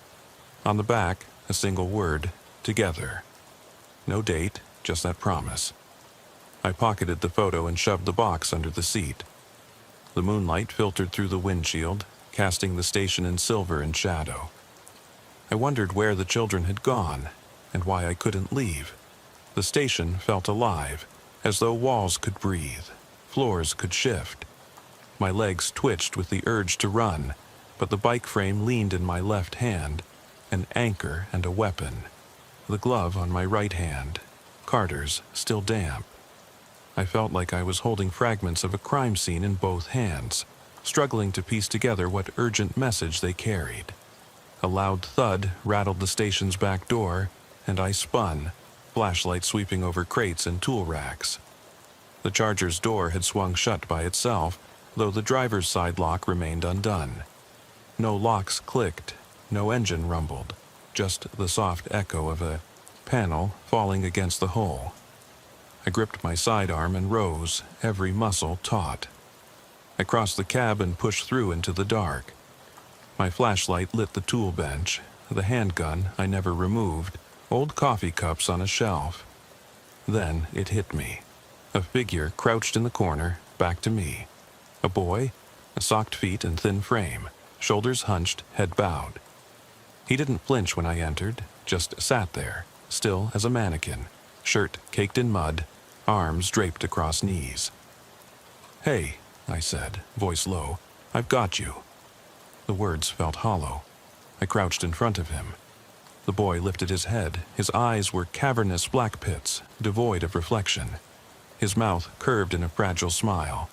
On the back, a single word, together. No date, just that promise. I pocketed the photo and shoved the box under the seat. The moonlight filtered through the windshield, casting the station in silver and shadow. I wondered where the children had gone, and why I couldn't leave. The station felt alive, as though walls could breathe, floors could shift. My legs twitched with the urge to run, but the bike frame leaned in my left hand, an anchor and a weapon. The glove on my right hand, Carter's, still damp. I felt like I was holding fragments of a crime scene in both hands, struggling to piece together what urgent message they carried. A loud thud rattled the station's back door, and I spun, flashlight sweeping over crates and tool racks. The Charger's door had swung shut by itself, though the driver's side lock remained undone. No locks clicked, no engine rumbled, just the soft echo of a panel falling against the hull. I gripped my sidearm and rose, every muscle taut. I crossed the cab and pushed through into the dark. My flashlight lit the tool bench, the handgun I never removed, old coffee cups on a shelf. Then it hit me. A figure crouched in the corner, back to me. A boy, socked feet and thin frame, shoulders hunched, head bowed. He didn't flinch when I entered, just sat there, still as a mannequin, shirt caked in mud, arms draped across knees. "Hey," I said, voice low, "I've got you." The words felt hollow. I crouched in front of him. The boy lifted his head. His eyes were cavernous black pits, devoid of reflection. His mouth curved in a fragile smile.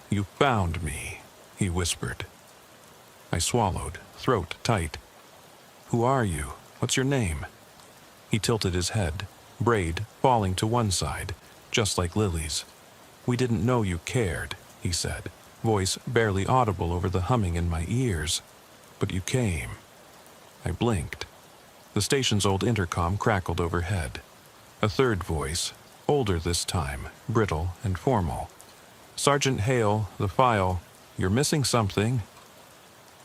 "You found me," he whispered. I swallowed, throat tight. "Who are you? What's your name?" He tilted his head, braid falling to one side, just like Lily's. "We didn't know you cared," he said, voice barely audible over the humming in my ears. "But you came." I blinked. The station's old intercom crackled overhead. A third voice, older this time, brittle and formal. "Sergeant Hale, the file. You're missing something."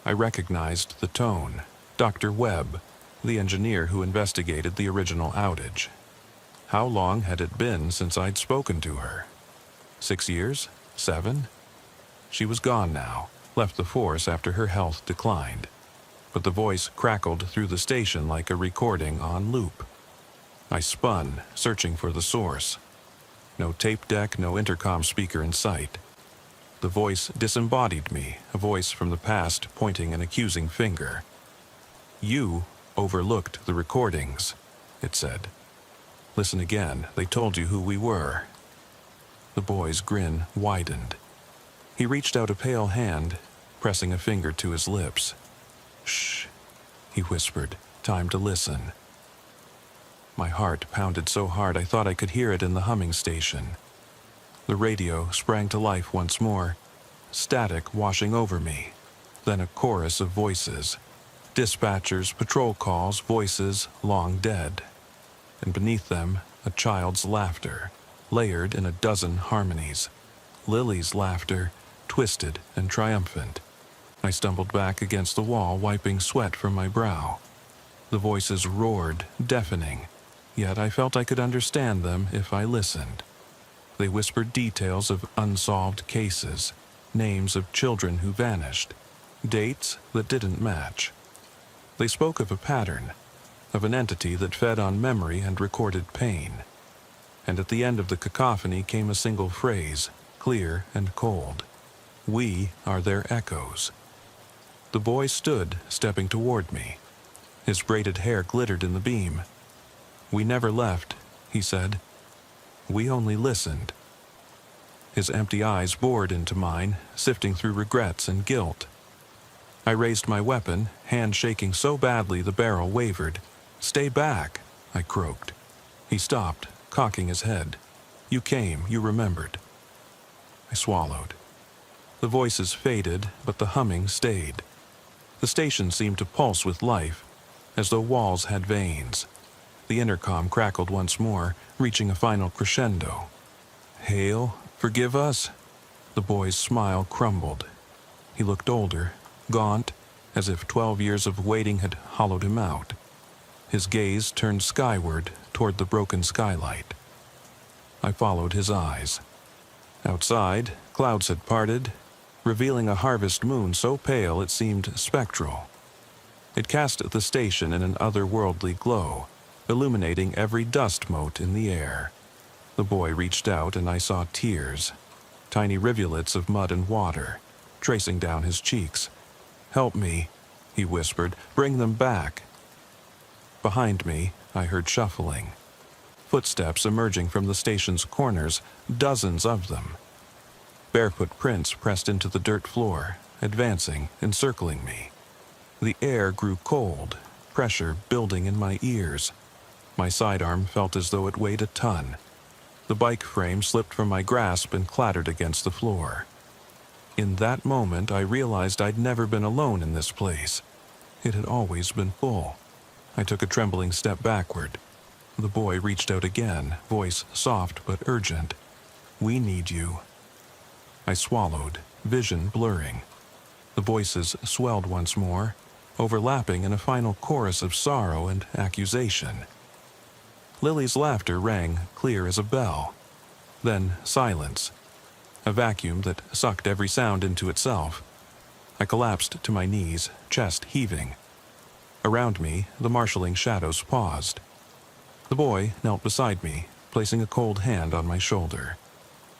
I recognized the tone. Dr. Webb, the engineer who investigated the original outage. How long had it been since I'd spoken to her? 6 years? 7? She was gone now, left the force after her health declined. But the voice crackled through the station like a recording on loop. I spun, searching for the source. No tape deck, no intercom speaker in sight. The voice disembodied me, a voice from the past pointing an accusing finger. "You overlooked the recordings," it said. "Listen again, they told you who we were." The boy's grin widened. He reached out a pale hand, pressing a finger to his lips. "Shh," he whispered, "time to listen." My heart pounded so hard I thought I could hear it in the humming station. The radio sprang to life once more, static washing over me, then a chorus of voices. Dispatchers, patrol calls, voices long dead. And beneath them, a child's laughter, layered in a dozen harmonies. Lily's laughter, twisted and triumphant. I stumbled back against the wall, wiping sweat from my brow. The voices roared, deafening, yet I felt I could understand them if I listened. They whispered details of unsolved cases, names of children who vanished, dates that didn't match. They spoke of a pattern, of an entity that fed on memory and recorded pain. And at the end of the cacophony came a single phrase, clear and cold. "We are their echoes." The boy stood, stepping toward me. His braided hair glittered in the beam. "We never left," he said. "We only listened." His empty eyes bored into mine, sifting through regrets and guilt. I raised my weapon, hand shaking so badly the barrel wavered. "Stay back," I croaked. He stopped, cocking his head. "You came, you remembered." I swallowed. The voices faded, but the humming stayed. The station seemed to pulse with life, as though walls had veins. The intercom crackled once more, reaching a final crescendo. "Hale, forgive us?" The boy's smile crumbled. He looked older, gaunt, as if 12 years of waiting had hollowed him out. His gaze turned skyward toward the broken skylight. I followed his eyes. Outside, clouds had parted, revealing a harvest moon so pale it seemed spectral. It cast the station in an otherworldly glow, illuminating every dust mote in the air. The boy reached out and I saw tears, tiny rivulets of mud and water, tracing down his cheeks. "Help me," he whispered. "Bring them back." Behind me, I heard shuffling. Footsteps emerging from the station's corners, dozens of them. Barefoot prints pressed into the dirt floor, advancing, encircling me. The air grew cold, pressure building in my ears. My sidearm felt as though it weighed a ton. The bike frame slipped from my grasp and clattered against the floor. In that moment, I realized I'd never been alone in this place. It had always been full. I took a trembling step backward. The boy reached out again, voice soft but urgent. "We need you." I swallowed, vision blurring. The voices swelled once more, overlapping in a final chorus of sorrow and accusation. Lily's laughter rang clear as a bell. Then silence. A vacuum that sucked every sound into itself. I collapsed to my knees, chest heaving. Around me, the marshalling shadows paused. The boy knelt beside me, placing a cold hand on my shoulder.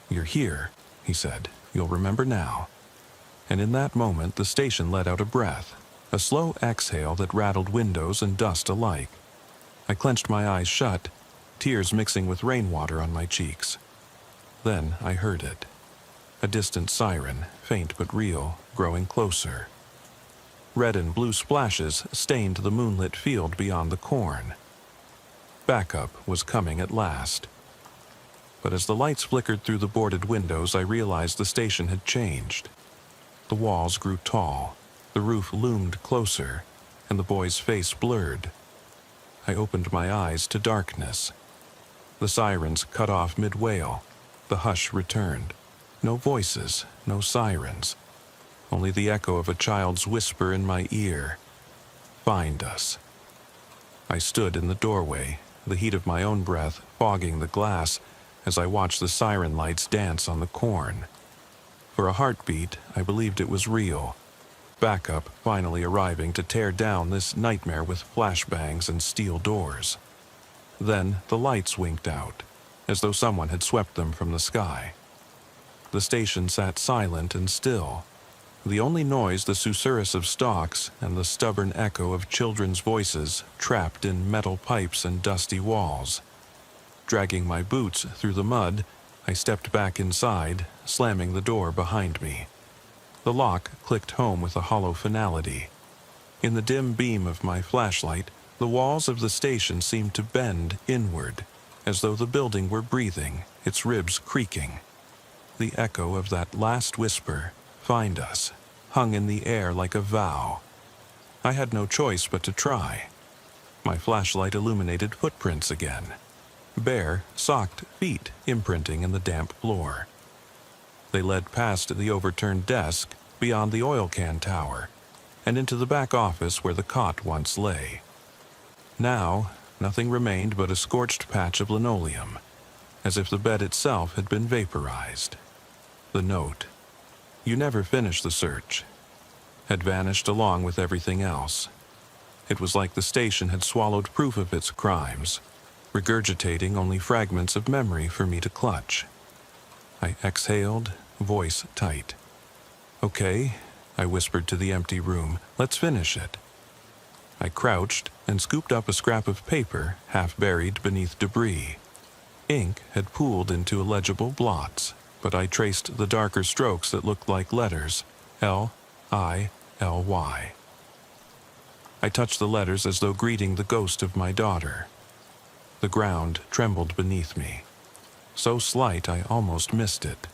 "You're here," he said. "You'll remember now." And in that moment, the station let out a breath, a slow exhale that rattled windows and dust alike. I clenched my eyes shut, tears mixing with rainwater on my cheeks. Then I heard it. A distant siren, faint but real, growing closer. Red and blue splashes stained the moonlit field beyond the corn. Backup was coming at last. But as the lights flickered through the boarded windows, I realized the station had changed. The walls grew tall, the roof loomed closer, and the boy's face blurred. I opened my eyes to darkness. The sirens cut off mid-wail. The hush returned. No voices, no sirens. Only the echo of a child's whisper in my ear. "Find us." I stood in the doorway, the heat of my own breath fogging the glass as I watched the siren lights dance on the corn. For a heartbeat, I believed it was real. Backup finally arriving to tear down this nightmare with flashbangs and steel doors. Then the lights winked out, as though someone had swept them from the sky. The station sat silent and still. The only noise the susurrus of stalks and the stubborn echo of children's voices trapped in metal pipes and dusty walls. Dragging my boots through the mud, I stepped back inside, slamming the door behind me. The lock clicked home with a hollow finality. In the dim beam of my flashlight, the walls of the station seemed to bend inward, as though the building were breathing, its ribs creaking. The echo of that last whisper, "Find us," hung in the air like a vow. I had no choice but to try. My flashlight illuminated footprints again. Bare, socked feet imprinting in the damp floor. They led past the overturned desk, beyond the oil can tower, and into the back office where the cot once lay. Now, nothing remained but a scorched patch of linoleum, as if the bed itself had been vaporized. The note, "You never finished the search," had vanished along with everything else. It was like the station had swallowed proof of its crimes, regurgitating only fragments of memory for me to clutch. I exhaled, voice tight. "Okay," I whispered to the empty room, "let's finish it." I crouched and scooped up a scrap of paper half buried beneath debris. Ink had pooled into illegible blots, but I traced the darker strokes that looked like letters, L-I-L-Y. I touched the letters as though greeting the ghost of my daughter. The ground trembled beneath me, so slight I almost missed it.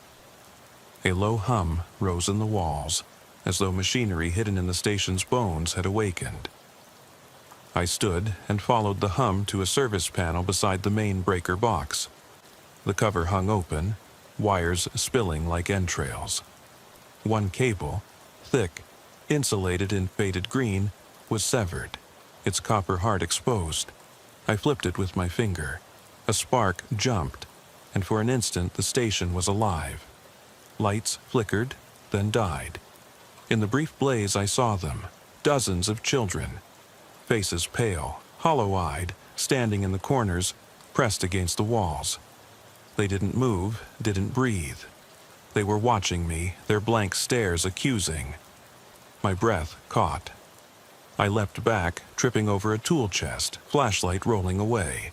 A low hum rose in the walls, as though machinery hidden in the station's bones had awakened. I stood and followed the hum to a service panel beside the main breaker box. The cover hung open, wires spilling like entrails. One cable, thick, insulated in faded green, was severed, its copper heart exposed. I flipped it with my finger. A spark jumped, and for an instant the station was alive. Lights flickered, then died. In the brief blaze I saw them, dozens of children, faces pale, hollow-eyed, standing in the corners, pressed against the walls. They didn't move, didn't breathe. They were watching me, their blank stares accusing. My breath caught. I leapt back, tripping over a tool chest, flashlight rolling away.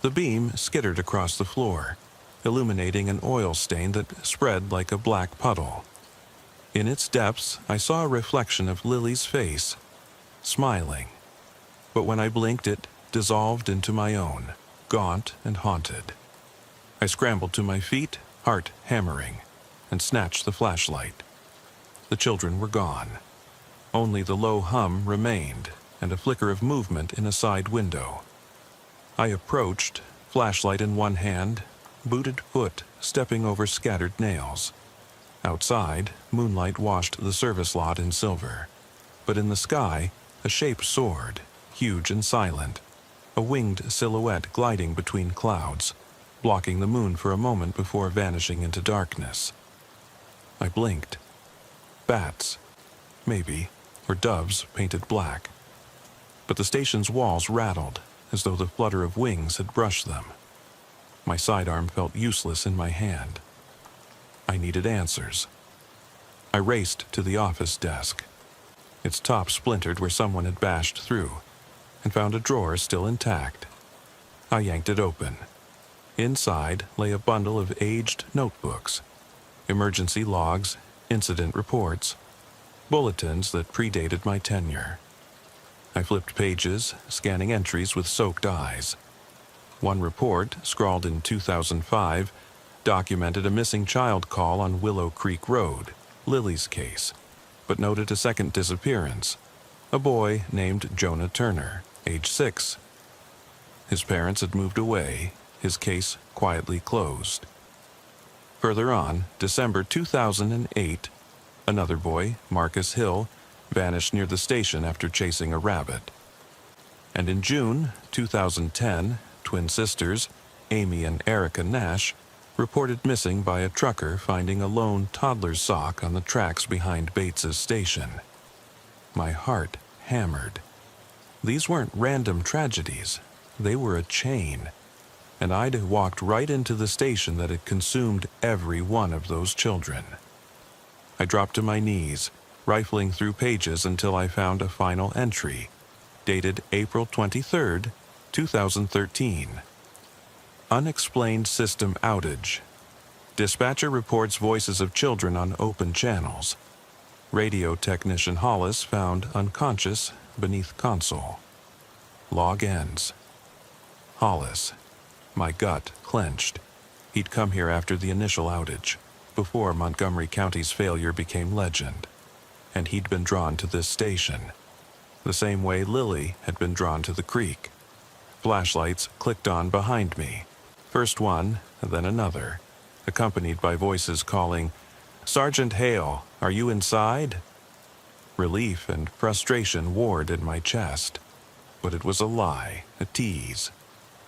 The beam skittered across the floor, illuminating an oil stain that spread like a black puddle. In its depths, I saw a reflection of Lily's face, smiling. But when I blinked, it dissolved into my own, gaunt and haunted. I scrambled to my feet, heart hammering, and snatched the flashlight. The children were gone. Only the low hum remained, and a flicker of movement in a side window. I approached, flashlight in one hand, booted foot stepping over scattered nails. Outside, moonlight washed the service lot in silver. But in the sky, a shape soared, huge and silent, a winged silhouette gliding between clouds, blocking the moon for a moment before vanishing into darkness. I blinked. Bats, maybe, or doves painted black. But the station's walls rattled, as though the flutter of wings had brushed them. My sidearm felt useless in my hand. I needed answers. I raced to the office desk. Its top splintered where someone had bashed through, and found a drawer still intact. I yanked it open. Inside lay a bundle of aged notebooks, emergency logs, incident reports, bulletins that predated my tenure. I flipped pages, scanning entries with soaked eyes. One report, scrawled in 2005, documented a missing child call on Willow Creek Road, Lily's case, but noted a second disappearance, a boy named Jonah Turner, age 6. His parents had moved away, his case quietly closed. Further on, December 2008, another boy, Marcus Hill, vanished near the station after chasing a rabbit. And in June 2010, twin sisters, Amy and Erica Nash, reported missing by a trucker finding a lone toddler's sock on the tracks behind Bates's station. My heart hammered. These weren't random tragedies. They were a chain. And I'd walked right into the station that had consumed every one of those children. I dropped to my knees, rifling through pages until I found a final entry, dated April 23, 2013. Unexplained system outage. Dispatcher reports voices of children on open channels. Radio technician Hollis found unconscious beneath console. Log ends. Hollis. My gut clenched. He'd come here after the initial outage, before Montgomery County's failure became legend. And he'd been drawn to this station, the same way Lily had been drawn to the creek. Flashlights clicked on behind me, first one, then another, accompanied by voices calling, "Sergeant Hale, are you inside?" Relief and frustration warred in my chest, but it was a lie, a tease.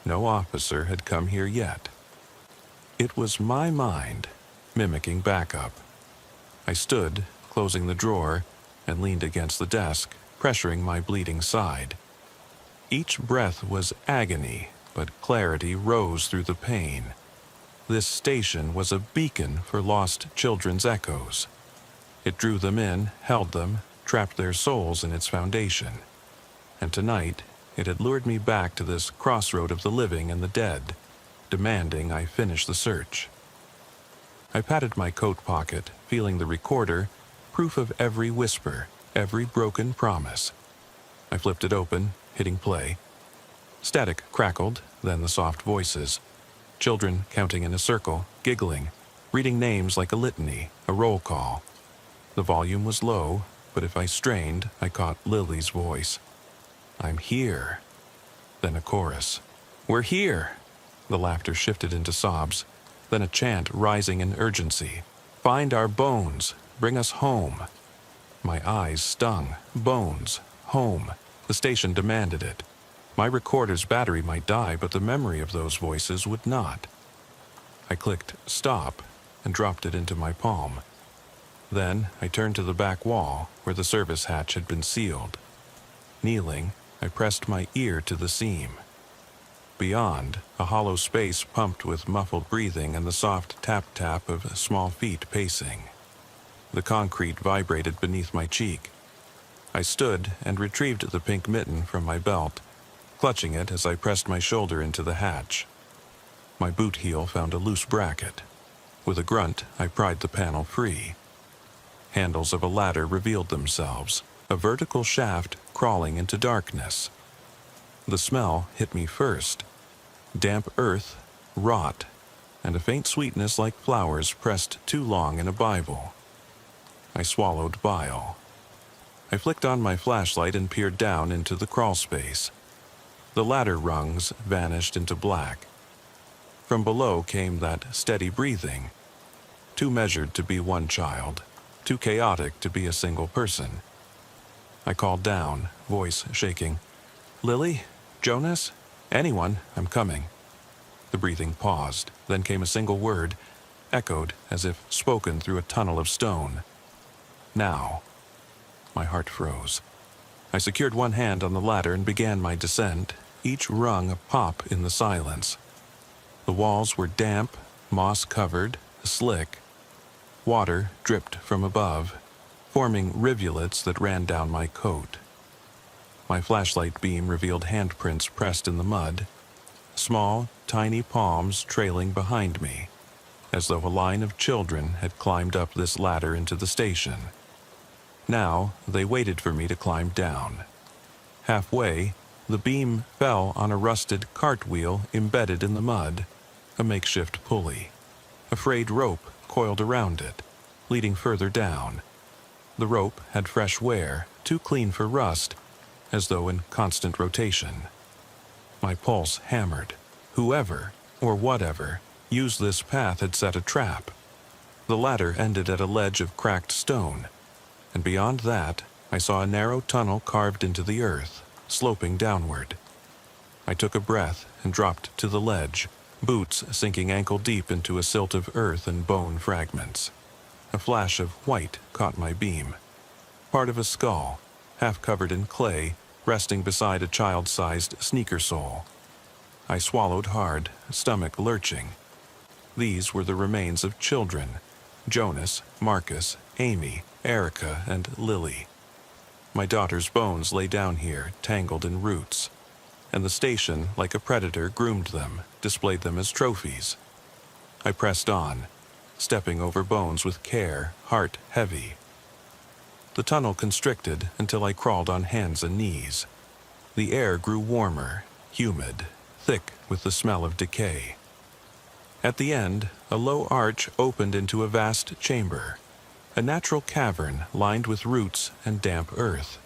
No officer had come here yet. It was my mind, mimicking backup. I stood, closing the drawer, and leaned against the desk, pressuring my bleeding side. Each breath was agony, but clarity rose through the pain. This station was a beacon for lost children's echoes. It drew them in, held them, trapped their souls in its foundation. And tonight, it had lured me back to this crossroad of the living and the dead, demanding I finish the search. I patted my coat pocket, feeling the recorder, proof of every whisper, every broken promise. I flipped it open, hitting play. Static crackled, then the soft voices. Children counting in a circle, giggling, reading names like a litany, a roll call. The volume was low, but if I strained, I caught Lily's voice. "I'm here." Then a chorus. "We're here." The laughter shifted into sobs, then a chant rising in urgency. "Find our bones. Bring us home." My eyes stung. Bones. Home. The station demanded it. My recorder's battery might die, but the memory of those voices would not. I clicked stop and dropped it into my palm. Then I turned to the back wall where the service hatch had been sealed. Kneeling, I pressed my ear to the seam. Beyond, a hollow space pumped with muffled breathing and the soft tap-tap of small feet pacing. The concrete vibrated beneath my cheek. I stood and retrieved the pink mitten from my belt, clutching it as I pressed my shoulder into the hatch. My boot heel found a loose bracket. With a grunt, I pried the panel free. Handles of a ladder revealed themselves, a vertical shaft crawling into darkness. The smell hit me first. Damp earth, rot, and a faint sweetness like flowers pressed too long in a Bible. I swallowed bile. I flicked on my flashlight and peered down into the crawl space. The ladder rungs vanished into black. From below came that steady breathing, too measured to be one child, too chaotic to be a single person. I called down, voice shaking. "Lily? Jonas? Anyone, I'm coming." The breathing paused, then came a single word, echoed as if spoken through a tunnel of stone. "Now." My heart froze. I secured one hand on the ladder and began my descent, each rung a pop in the silence. The walls were damp, moss-covered, slick. Water dripped from above, forming rivulets that ran down my coat. My flashlight beam revealed handprints pressed in the mud, small, tiny palms trailing behind me, as though a line of children had climbed up this ladder into the station. Now they waited for me to climb down. Halfway, the beam fell on a rusted cartwheel embedded in the mud, a makeshift pulley. A frayed rope coiled around it, leading further down. The rope had fresh wear, too clean for rust, as though in constant rotation. My pulse hammered. Whoever, or whatever, used this path had set a trap. The ladder ended at a ledge of cracked stone, and beyond that, I saw a narrow tunnel carved into the earth, sloping downward. I took a breath and dropped to the ledge, boots sinking ankle-deep into a silt of earth and bone fragments. A flash of white caught my beam. Part of a skull, half covered in clay, resting beside a child-sized sneaker sole. I swallowed hard, stomach lurching. These were the remains of children: Jonas, Marcus, Amy, Erica, and Lily. My daughter's bones lay down here, tangled in roots, and the station, like a predator, groomed them, displayed them as trophies. I pressed on, stepping over bones with care, heart heavy. The tunnel constricted until I crawled on hands and knees. The air grew warmer, humid, thick with the smell of decay. At the end, a low arch opened into a vast chamber, a natural cavern lined with roots and damp earth,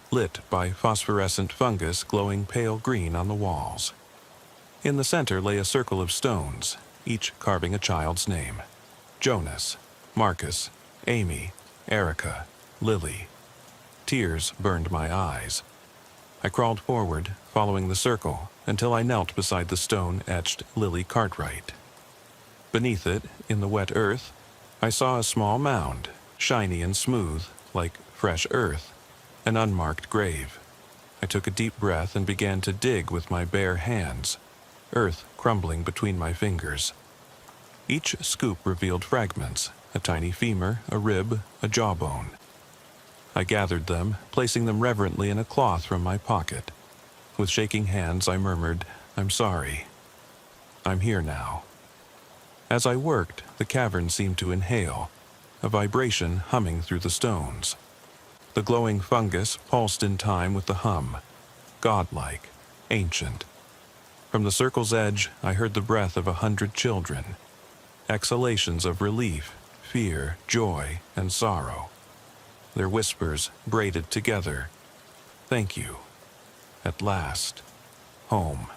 lit by phosphorescent fungus glowing pale green on the walls. In the center lay a circle of stones, each carving a child's name: Jonas, Marcus, Amy, Erica, Lily. Tears burned my eyes. I crawled forward, following the circle, until I knelt beside the stone-etched Lily Cartwright. Beneath it, in the wet earth, I saw a small mound, shiny and smooth, like fresh earth, an unmarked grave. I took a deep breath and began to dig with my bare hands, earth crumbling between my fingers. Each scoop revealed fragments: a tiny femur, a rib, a jawbone. I gathered them, placing them reverently in a cloth from my pocket. With shaking hands, I murmured, "I'm sorry. I'm here now." As I worked, the cavern seemed to inhale, a vibration humming through the stones. The glowing fungus pulsed in time with the hum, godlike, ancient. From the circle's edge, I heard the breath of 100 children, exhalations of relief, fear, joy, and sorrow. Their whispers braided together. "Thank you. At last. Home."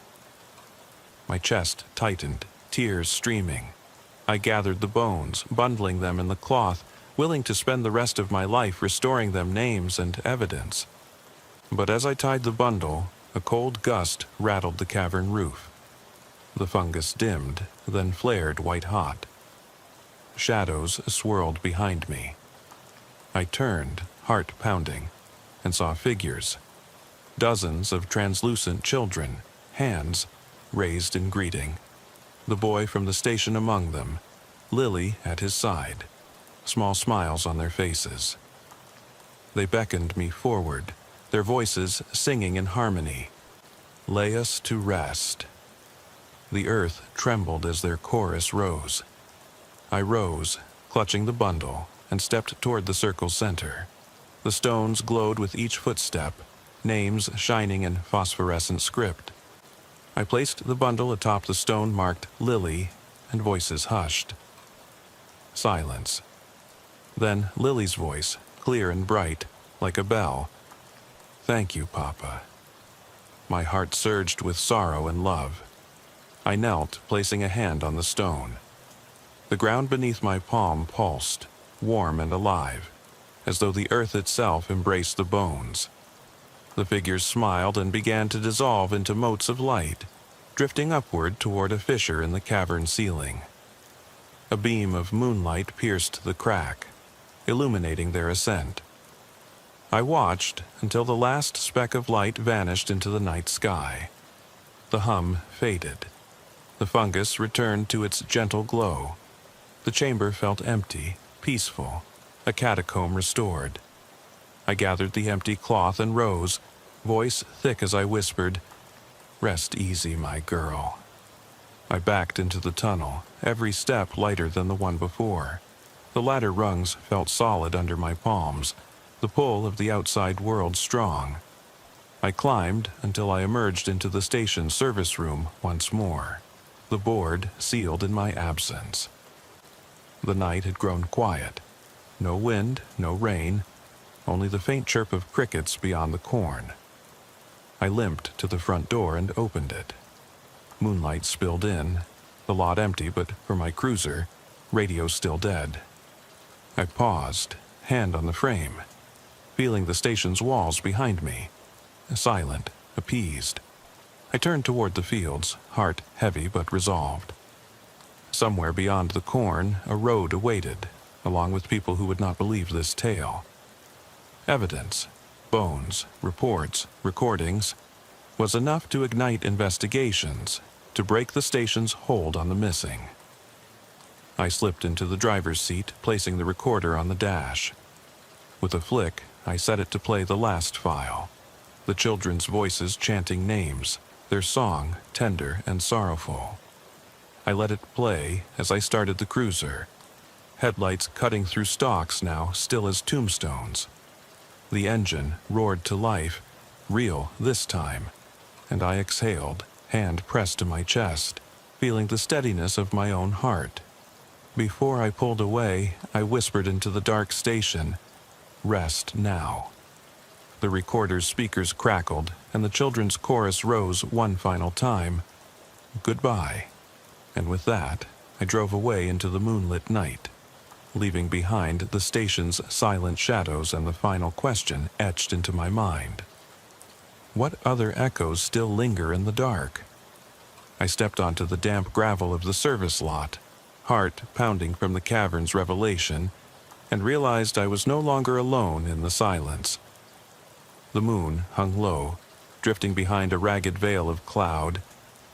My chest tightened, tears streaming. I gathered the bones, bundling them in the cloth, willing to spend the rest of my life restoring them names and evidence. But as I tied the bundle, a cold gust rattled the cavern roof. The fungus dimmed, then flared white-hot. Shadows swirled behind me. I turned, heart pounding, and saw figures. Dozens of translucent children, hands raised in greeting. The boy from the station among them, Lily at his side, small smiles on their faces. They beckoned me forward, their voices singing in harmony. "Lay us to rest." The earth trembled as their chorus rose. I rose, clutching the bundle, and stepped toward the circle's center. The stones glowed with each footstep, names shining in phosphorescent script. I placed the bundle atop the stone marked Lily, and voices hushed. Silence. Then Lily's voice, clear and bright, like a bell. "Thank you, Papa." My heart surged with sorrow and love. I knelt, placing a hand on the stone. The ground beneath my palm pulsed, warm and alive, as though the earth itself embraced the bones. The figures smiled and began to dissolve into motes of light, drifting upward toward a fissure in the cavern ceiling. A beam of moonlight pierced the crack, illuminating their ascent. I watched until the last speck of light vanished into the night sky. The hum faded. The fungus returned to its gentle glow. The chamber felt empty, peaceful, a catacomb restored. I gathered the empty cloth and rose, voice thick as I whispered, "Rest easy, my girl." I backed into the tunnel, every step lighter than the one before. The ladder rungs felt solid under my palms, the pull of the outside world strong. I climbed until I emerged into the station service room once more, the board sealed in my absence. The night had grown quiet. No wind, no rain, only the faint chirp of crickets beyond the corn. I limped to the front door and opened it. Moonlight spilled in, the lot empty, but for my cruiser, radio still dead. I paused, hand on the frame, feeling the station's walls behind me, silent, appeased. I turned toward the fields, heart heavy but resolved. Somewhere beyond the corn, a road awaited, along with people who would not believe this tale. Evidence, bones, reports, recordings, was enough to ignite investigations, to break the station's hold on the missing. I slipped into the driver's seat, placing the recorder on the dash. With a flick, I set it to play the last file, the children's voices chanting names, their song tender and sorrowful. I let it play as I started the cruiser, headlights cutting through stalks now still as tombstones. The engine roared to life, real this time, and I exhaled, hand pressed to my chest, feeling the steadiness of my own heart. Before I pulled away, I whispered into the dark station, "Rest now." The recorder's speakers crackled, and the children's chorus rose one final time, "Goodbye." And with that, I drove away into the moonlit night, leaving behind the station's silent shadows and the final question etched into my mind. What other echoes still linger in the dark? I stepped onto the damp gravel of the service lot, heart pounding from the cavern's revelation, and realized I was no longer alone in the silence. The moon hung low, drifting behind a ragged veil of cloud,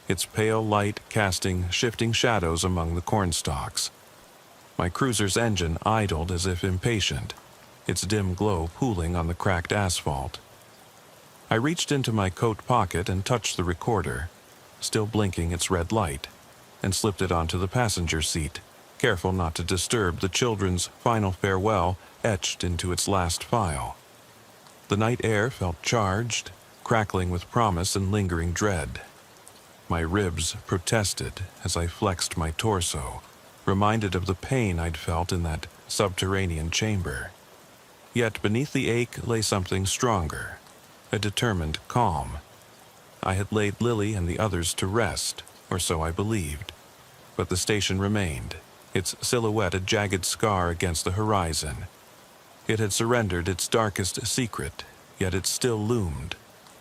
its pale light casting shifting shadows among the cornstalks. My cruiser's engine idled as if impatient, its dim glow pooling on the cracked asphalt. I reached into my coat pocket and touched the recorder, still blinking its red light, and slipped it onto the passenger seat, careful not to disturb the children's final farewell etched into its last file. The night air felt charged, crackling with promise and lingering dread. My ribs protested as I flexed my torso, reminded of the pain I'd felt in that subterranean chamber. Yet beneath the ache lay something stronger, a determined calm. I had laid Lily and the others to rest, or so I believed, but the station remained, its silhouette a jagged scar against the horizon. It had surrendered its darkest secret, yet it still loomed,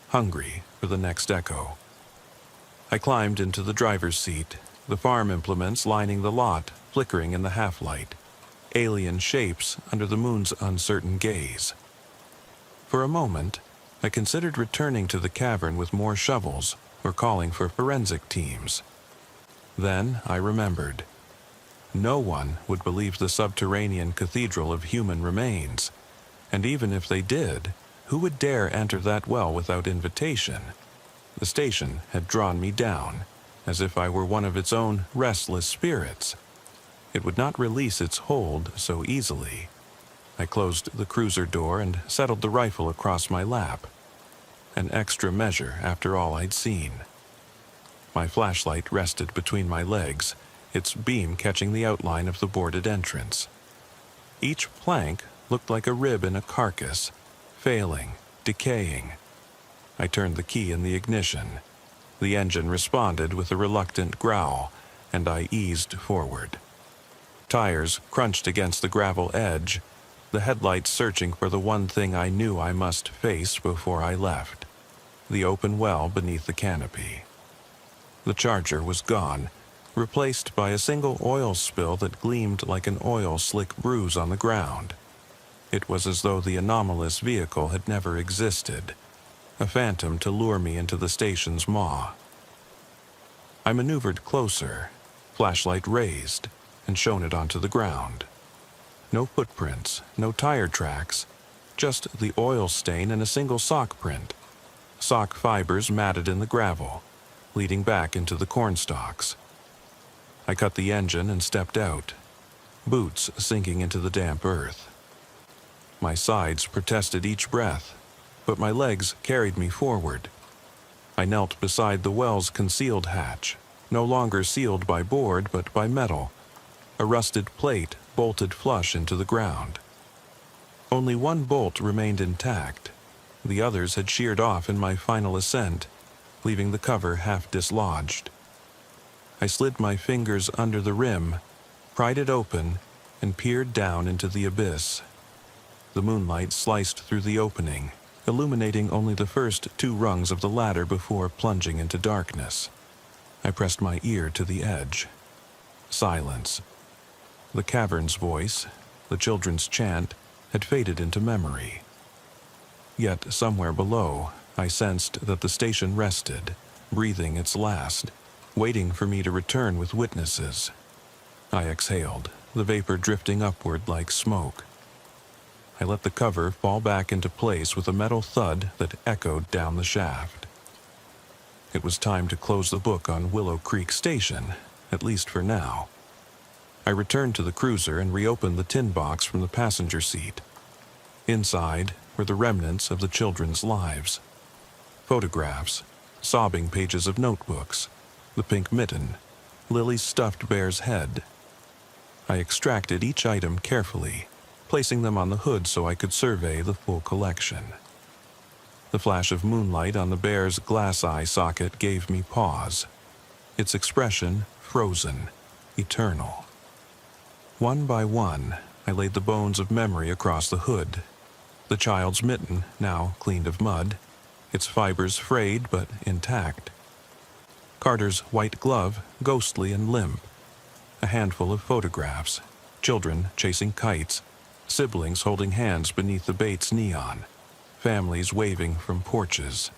hungry for the next echo. I climbed into the driver's seat, the farm implements lining the lot, flickering in the half-light, alien shapes under the moon's uncertain gaze. For a moment, I considered returning to the cavern with more shovels or calling for forensic teams. Then I remembered. No one would believe the subterranean cathedral of human remains, and even if they did, who would dare enter that well without invitation? The station had drawn me down, as if I were one of its own restless spirits. It would not release its hold so easily. I closed the cruiser door and settled the rifle across my lap. an extra measure after all I'd seen. My flashlight rested between my legs, its beam catching the outline of the boarded entrance. Each plank looked like a rib in a carcass, failing, decaying. I turned the key in the ignition. The engine responded with a reluctant growl, and I eased forward. Tires crunched against the gravel edge, the headlights searching for the one thing I knew I must face before I left: the open well beneath the canopy. The charger was gone, replaced by a single oil spill that gleamed like an oil slick bruise on the ground. It was as though the anomalous vehicle had never existed, a phantom to lure me into the station's maw. I maneuvered closer, flashlight raised, and shone it onto the ground. No footprints, no tire tracks, just the oil stain and a single sock print. Sock fibers matted in the gravel, leading back into the cornstalks. I cut the engine and stepped out, boots sinking into the damp earth. My sides protested each breath, but my legs carried me forward. I knelt beside the well's concealed hatch, no longer sealed by board but by metal, a rusted plate bolted flush into the ground. Only one bolt remained intact. The others had sheared off in my final ascent, leaving the cover half dislodged. I slid my fingers under the rim, pried it open, and peered down into the abyss. The moonlight sliced through the opening, illuminating only the first 2 rungs of the ladder before plunging into darkness. I pressed my ear to the edge. Silence. The cavern's voice, the children's chant, had faded into memory. Yet somewhere below, I sensed that the station rested, breathing its last, waiting for me to return with witnesses. I exhaled, the vapor drifting upward like smoke. I let the cover fall back into place with a metal thud that echoed down the shaft. It was time to close the book on Willow Creek Station, at least for now. I returned to the cruiser and reopened the tin box from the passenger seat. Inside were the remnants of the children's lives. Photographs, sobbing pages of notebooks, the pink mitten, Lily's stuffed bear's head. I extracted each item carefully, placing them on the hood so I could survey the full collection. The flash of moonlight on the bear's glass eye socket gave me pause, its expression frozen, eternal. One by one, I laid the bones of memory across the hood. The child's mitten, now cleaned of mud, its fibers frayed but intact. Carter's white glove, ghostly and limp. A handful of photographs, children chasing kites, siblings holding hands beneath the Bates neon, families waving from porches.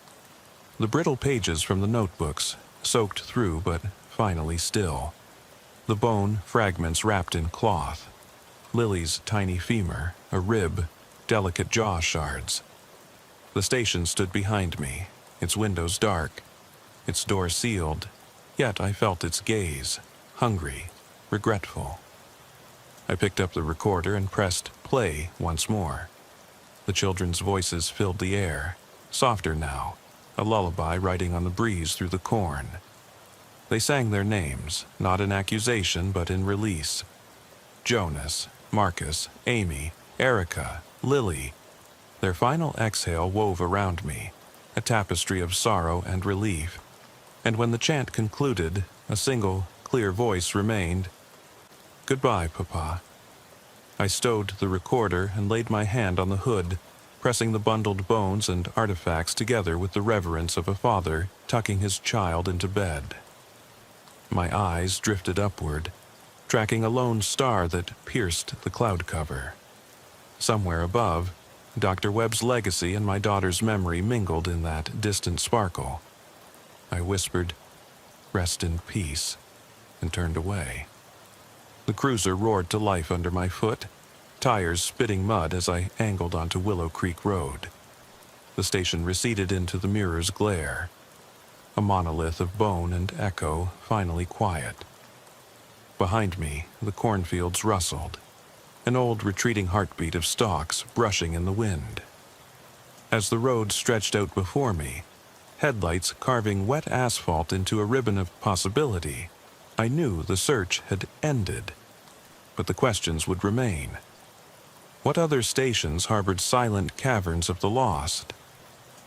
The brittle pages from the notebooks, soaked through but finally still. The bone fragments wrapped in cloth. Lily's tiny femur, a rib, delicate jaw shards. The station stood behind me, its windows dark, its door sealed, yet I felt its gaze, hungry, regretful. I picked up the recorder and pressed play once more. The children's voices filled the air, softer now, a lullaby riding on the breeze through the corn. They sang their names, not in accusation but in release. Jonas, Marcus, Amy, Erica, Lily. Their final exhale wove around me, a tapestry of sorrow and relief. And when the chant concluded, a single, clear voice remained. "Goodbye, Papa." I stowed the recorder and laid my hand on the hood, pressing the bundled bones and artifacts together with the reverence of a father tucking his child into bed. My eyes drifted upward, tracking a lone star that pierced the cloud cover. Somewhere above, Dr. Webb's legacy and my daughter's memory mingled in that distant sparkle. I whispered, "Rest in peace," and turned away. The cruiser roared to life under my foot, tires spitting mud as I angled onto Willow Creek Road. The station receded into the mirror's glare, a monolith of bone and echo, finally quiet. Behind me, the cornfields rustled, an old retreating heartbeat of stalks brushing in the wind. As the road stretched out before me, headlights carving wet asphalt into a ribbon of possibility, I knew the search had ended. But the questions would remain. What other stations harbored silent caverns of the lost?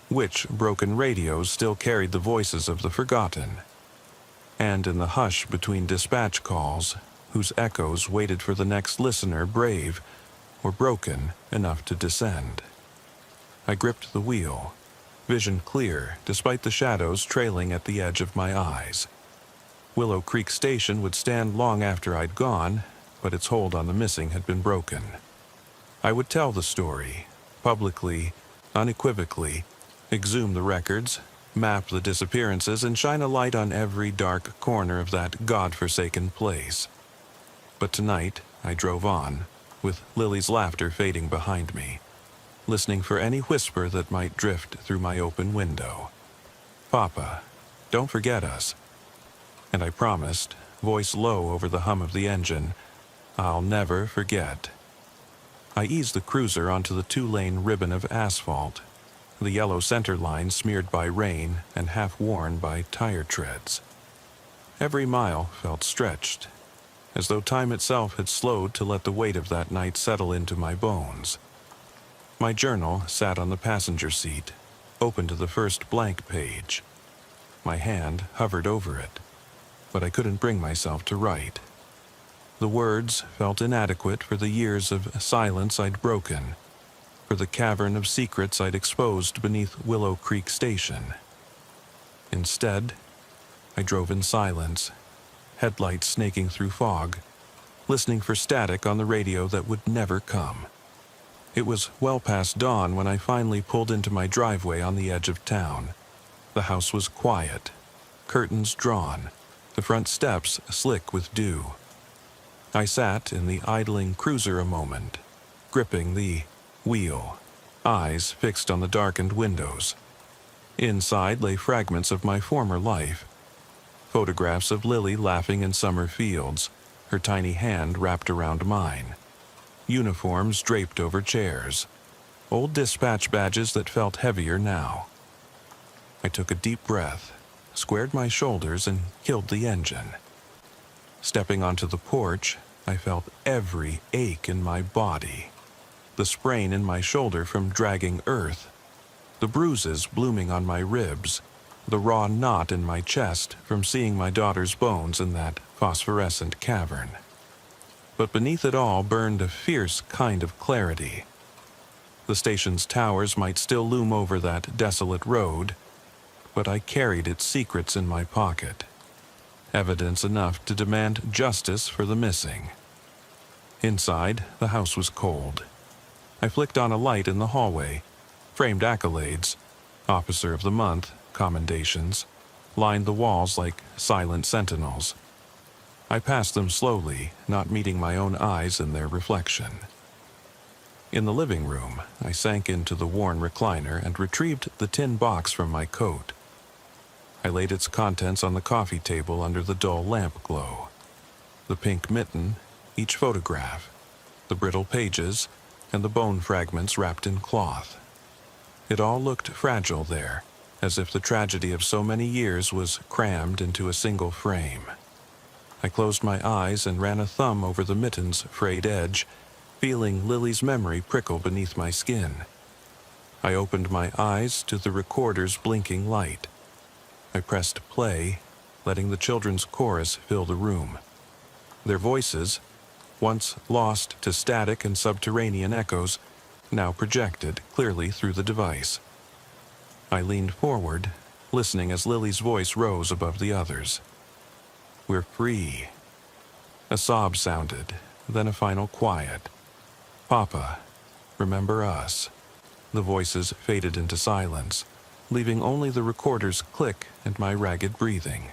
Which broken radios still carried the voices of the forgotten? And in the hush between dispatch calls, whose echoes waited for the next listener brave or broken enough to descend? I gripped the wheel, vision clear despite the shadows trailing at the edge of my eyes. Willow Creek Station would stand long after I'd gone, but its hold on the missing had been broken. I would tell the story, publicly, unequivocally, exhume the records, map the disappearances, and shine a light on every dark corner of that God-forsaken place. But tonight, I drove on, with Lily's laughter fading behind me, listening for any whisper that might drift through my open window. "Papa, don't forget us." And I promised, voice low over the hum of the engine, "I'll never forget." I eased the cruiser onto the two-lane ribbon of asphalt, the yellow center line smeared by rain and half-worn by tire treads. Every mile felt stretched, as though time itself had slowed to let the weight of that night settle into my bones. My journal sat on the passenger seat, open to the first blank page. My hand hovered over it, but I couldn't bring myself to write. The words felt inadequate for the years of silence I'd broken, for the cavern of secrets I'd exposed beneath Willow Creek Station. Instead, I drove in silence, headlights snaking through fog, listening for static on the radio that would never come. It was well past dawn when I finally pulled into my driveway on the edge of town. The house was quiet, curtains drawn, the front steps slick with dew. I sat in the idling cruiser a moment, gripping the wheel, eyes fixed on the darkened windows. Inside lay fragments of my former life. Photographs of Lily laughing in summer fields, her tiny hand wrapped around mine. Uniforms draped over chairs. Old dispatch badges that felt heavier now. I took a deep breath, squared my shoulders, and killed the engine. Stepping onto the porch, I felt every ache in my body. The sprain in my shoulder from dragging earth, the bruises blooming on my ribs, the raw knot in my chest from seeing my daughter's bones in that phosphorescent cavern. But beneath it all burned a fierce kind of clarity. The station's towers might still loom over that desolate road, but I carried its secrets in my pocket. Evidence enough to demand justice for the missing. Inside, the house was cold. I flicked on a light in the hallway. Framed accolades, Officer of the Month, commendations, lined the walls like silent sentinels. I passed them slowly, not meeting my own eyes in their reflection. In the living room, I sank into the worn recliner and retrieved the tin box from my coat. I laid its contents on the coffee table under the dull lamp glow. The pink mitten, each photograph, the brittle pages, and the bone fragments wrapped in cloth. It all looked fragile there, as if the tragedy of so many years was crammed into a single frame. I closed my eyes and ran a thumb over the mitten's frayed edge, feeling Lily's memory prickle beneath my skin. I opened my eyes to the recorder's blinking light. I pressed play, letting the children's chorus fill the room. Their voices, once lost to static and subterranean echoes, now projected clearly through the device. I leaned forward, listening as Lily's voice rose above the others. "We're free." A sob sounded, then a final quiet. "Papa, remember us." The voices faded into silence, leaving only the recorder's click and my ragged breathing.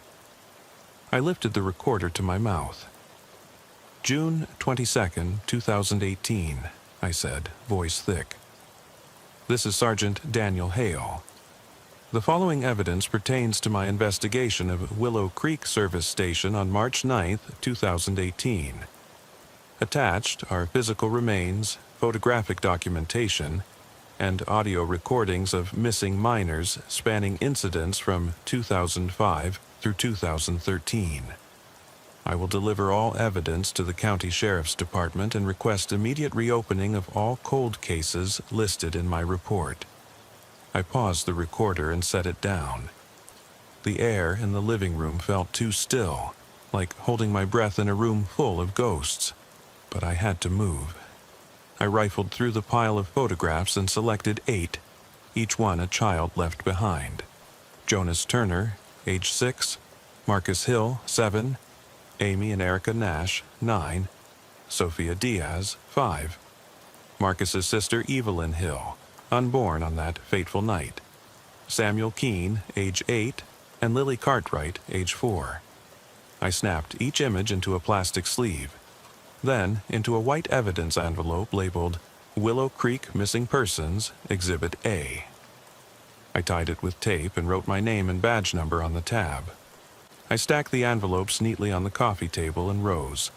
I lifted the recorder to my mouth. "June 22nd, 2018, I said, voice thick. "This is Sergeant Daniel Hale. The following evidence pertains to my investigation of Willow Creek Service Station on March 9th, 2018. Attached are physical remains, photographic documentation, and audio recordings of missing minors spanning incidents from 2005 through 2013. I will deliver all evidence to the County Sheriff's Department and request immediate reopening of all cold cases listed in my report. I paused the recorder and set it down. The air in the living room felt too still, like holding my breath in a room full of ghosts. But I had to move. I rifled through the pile of photographs and selected 8, each one a child left behind. Jonas Turner, age 6, Marcus Hill, 7, Amy and Erica Nash, 9, Sophia Diaz, 5, Marcus's sister Evelyn Hill, unborn on that fateful night, Samuel Keene, age 8, and Lily Cartwright, age 4. I snapped each image into a plastic sleeve, then into a white evidence envelope labeled Willow Creek Missing Persons, Exhibit A. I tied it with tape and wrote my name and badge number on the tab. I stacked the envelopes neatly on the coffee table and rose,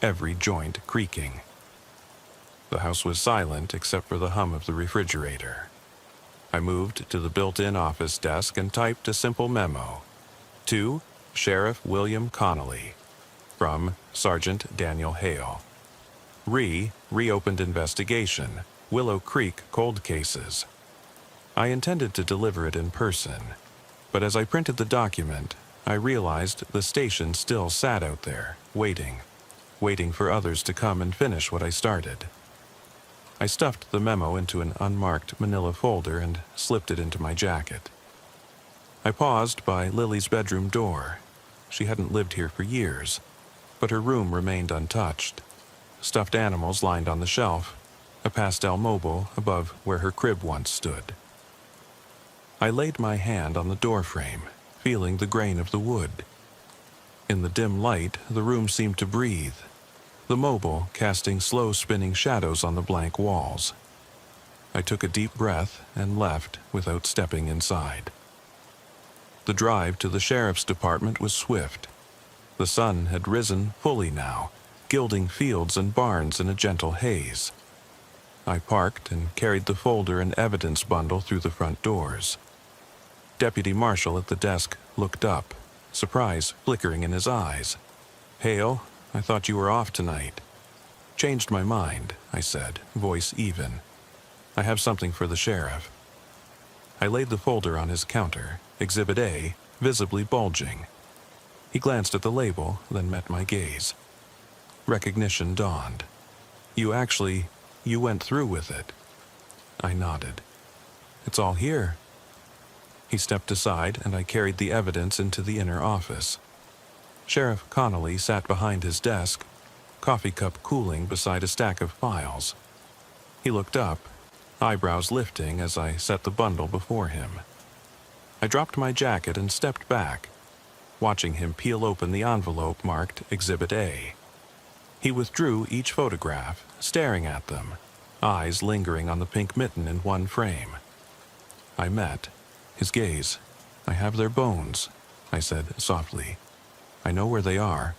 every joint creaking. The house was silent except for the hum of the refrigerator. I moved to the built-in office desk and typed a simple memo. To Sheriff William Connolly. From Sergeant Daniel Hale. Reopened investigation. Willow Creek cold cases. I intended to deliver it in person, but as I printed the document, I realized the station still sat out there, waiting for others to come and finish what I started. I stuffed the memo into an unmarked manila folder and slipped it into my jacket. I paused by Lily's bedroom door. She hadn't lived here for years, but her room remained untouched. Stuffed animals lined on the shelf, a pastel mobile above where her crib once stood. I laid my hand on the doorframe, feeling the grain of the wood. In the dim light, the room seemed to breathe, the mobile casting slow spinning shadows on the blank walls. I took a deep breath and left without stepping inside. The drive to the sheriff's department was swift. The sun had risen fully now, gilding fields and barns in a gentle haze. I parked and carried the folder and evidence bundle through the front doors. Deputy Marshal at the desk looked up, surprise flickering in his eyes. "Hale, I thought you were off tonight." "Changed my mind," I said, voice even. "I have something for the sheriff." I laid the folder on his counter, Exhibit A, visibly bulging. He glanced at the label, then met my gaze. Recognition dawned. You went through with it." I nodded. "It's all here." He stepped aside, and I carried the evidence into the inner office. Sheriff Connolly sat behind his desk, coffee cup cooling beside a stack of files. He looked up, eyebrows lifting as I set the bundle before him. I dropped my jacket and stepped back, watching him peel open the envelope marked Exhibit A. He withdrew each photograph, staring at them, eyes lingering on the pink mitten in one frame. I met his gaze. "I have their bones," I said softly. "I know where they are."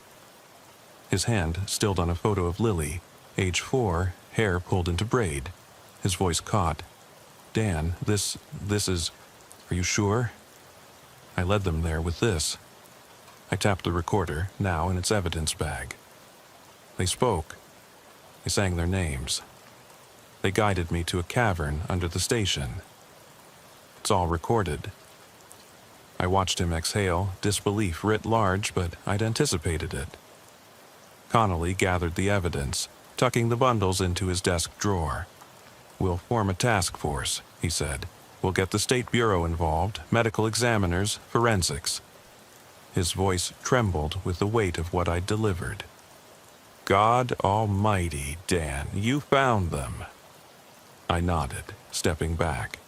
His hand stilled on a photo of Lily, age 4, hair pulled into braid. His voice caught. "Dan, this is... Are you sure?" I led them there with this. I tapped the recorder, now in its evidence bag. They spoke. They sang their names. They guided me to a cavern under the station. It's all recorded. I watched him exhale, disbelief writ large, but I'd anticipated it. Connolly gathered the evidence, tucking the bundles into his desk drawer. "We'll form a task force," he said. "We'll get the State Bureau involved, medical examiners, forensics." His voice trembled with the weight of what I'd delivered. "God Almighty, Dan, you found them." I nodded, stepping back.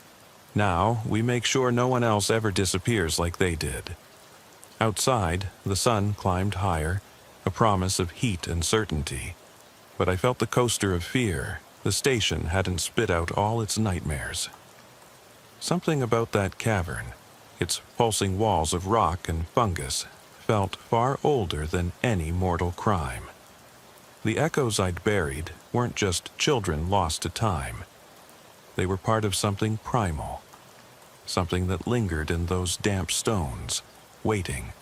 "Now, we make sure no one else ever disappears like they did." Outside, the sun climbed higher, a promise of heat and certainty. But I felt the coaster of fear. The station hadn't spit out all its nightmares. Something about that cavern, its pulsing walls of rock and fungus, felt far older than any mortal crime. The echoes I'd buried weren't just children lost to time. They were part of something primal, something that lingered in those damp stones, waiting.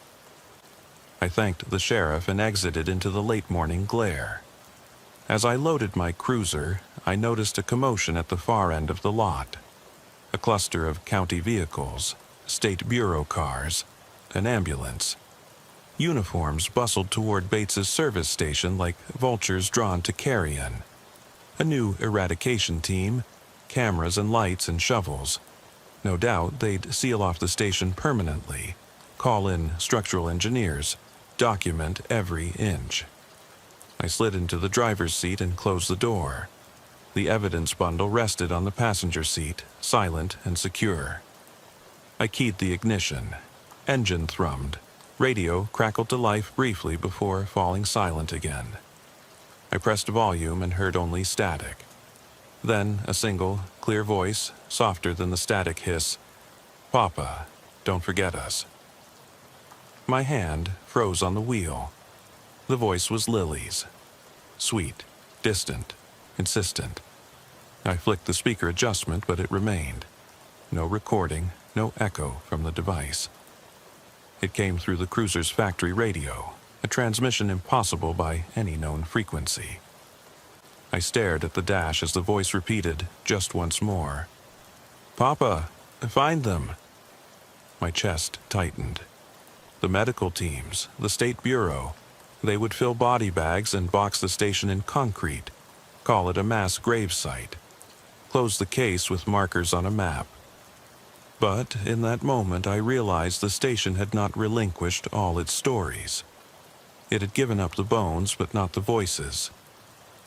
I thanked the sheriff and exited into the late morning glare. As I loaded my cruiser, I noticed a commotion at the far end of the lot. A cluster of county vehicles, state bureau cars, an ambulance. Uniforms bustled toward Bates's service station like vultures drawn to carrion. A new eradication team, cameras and lights and shovels. No doubt they'd seal off the station permanently, call in structural engineers, document every inch. I slid into the driver's seat and closed the door. The evidence bundle rested on the passenger seat, silent and secure. I keyed the ignition. Engine thrummed. Radio crackled to life briefly before falling silent again. I pressed volume and heard only static. Then a single, clear voice, softer than the static hiss, "Papa, don't forget us." My hand froze on the wheel. The voice was Lily's. Sweet, distant, insistent. I flicked the speaker adjustment, but it remained. No recording, no echo from the device. It came through the cruiser's factory radio, a transmission impossible by any known frequency. I stared at the dash as the voice repeated, just once more, "Papa, find them." My chest tightened. The medical teams, the State Bureau, they would fill body bags and box the station in concrete, call it a mass grave site, close the case with markers on a map. But in that moment I realized the station had not relinquished all its stories. It had given up the bones, but not the voices.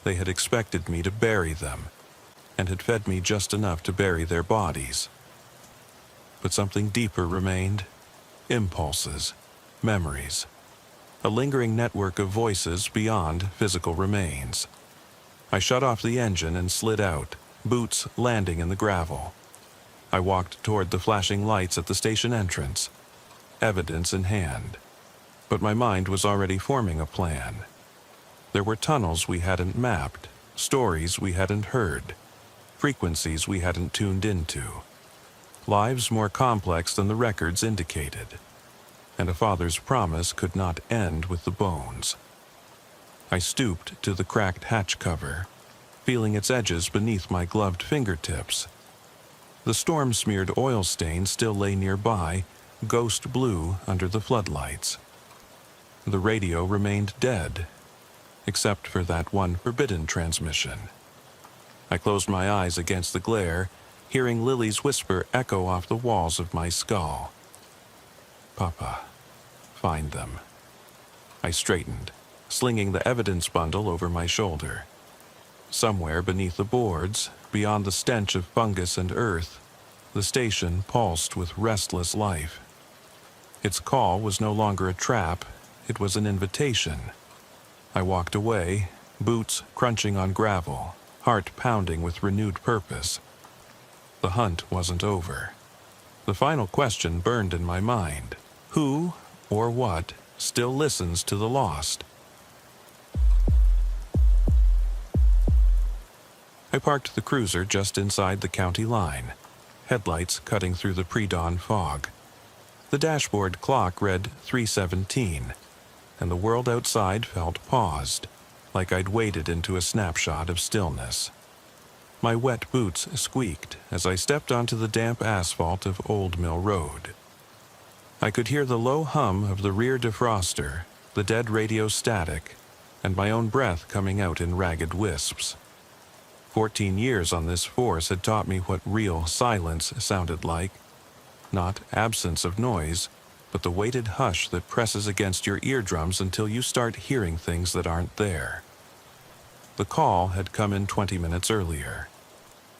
They had expected me to bury them, and had fed me just enough to bury their bodies. But something deeper remained. Impulses, memories, a lingering network of voices beyond physical remains. I shut off the engine and slid out, boots landing in the gravel. I walked toward the flashing lights at the station entrance, evidence in hand. But my mind was already forming a plan. There were tunnels we hadn't mapped, stories we hadn't heard, frequencies we hadn't tuned into, lives more complex than the records indicated. And a father's promise could not end with the bones. I stooped to the cracked hatch cover, feeling its edges beneath my gloved fingertips. The storm-smeared oil stain still lay nearby, ghost blue under the floodlights. The radio remained dead, except for that one forbidden transmission. I closed my eyes against the glare, hearing Lily's whisper echo off the walls of my skull. "Papa, find them." I straightened, slinging the evidence bundle over my shoulder. Somewhere beneath the boards, beyond the stench of fungus and earth, the station pulsed with restless life. Its call was no longer a trap, it was an invitation. I walked away, boots crunching on gravel, heart pounding with renewed purpose. The hunt wasn't over. The final question burned in my mind. Who, or what, still listens to the lost? I parked the cruiser just inside the county line, headlights cutting through the pre-dawn fog. The dashboard clock read 3:17, and the world outside felt paused, like I'd waded into a snapshot of stillness. My wet boots squeaked as I stepped onto the damp asphalt of Old Mill Road. I could hear the low hum of the rear defroster, the dead radio static, and my own breath coming out in ragged wisps. 14 years on this force had taught me what real silence sounded like. Not absence of noise, but the weighted hush that presses against your eardrums until you start hearing things that aren't there. The call had come in 20 minutes earlier.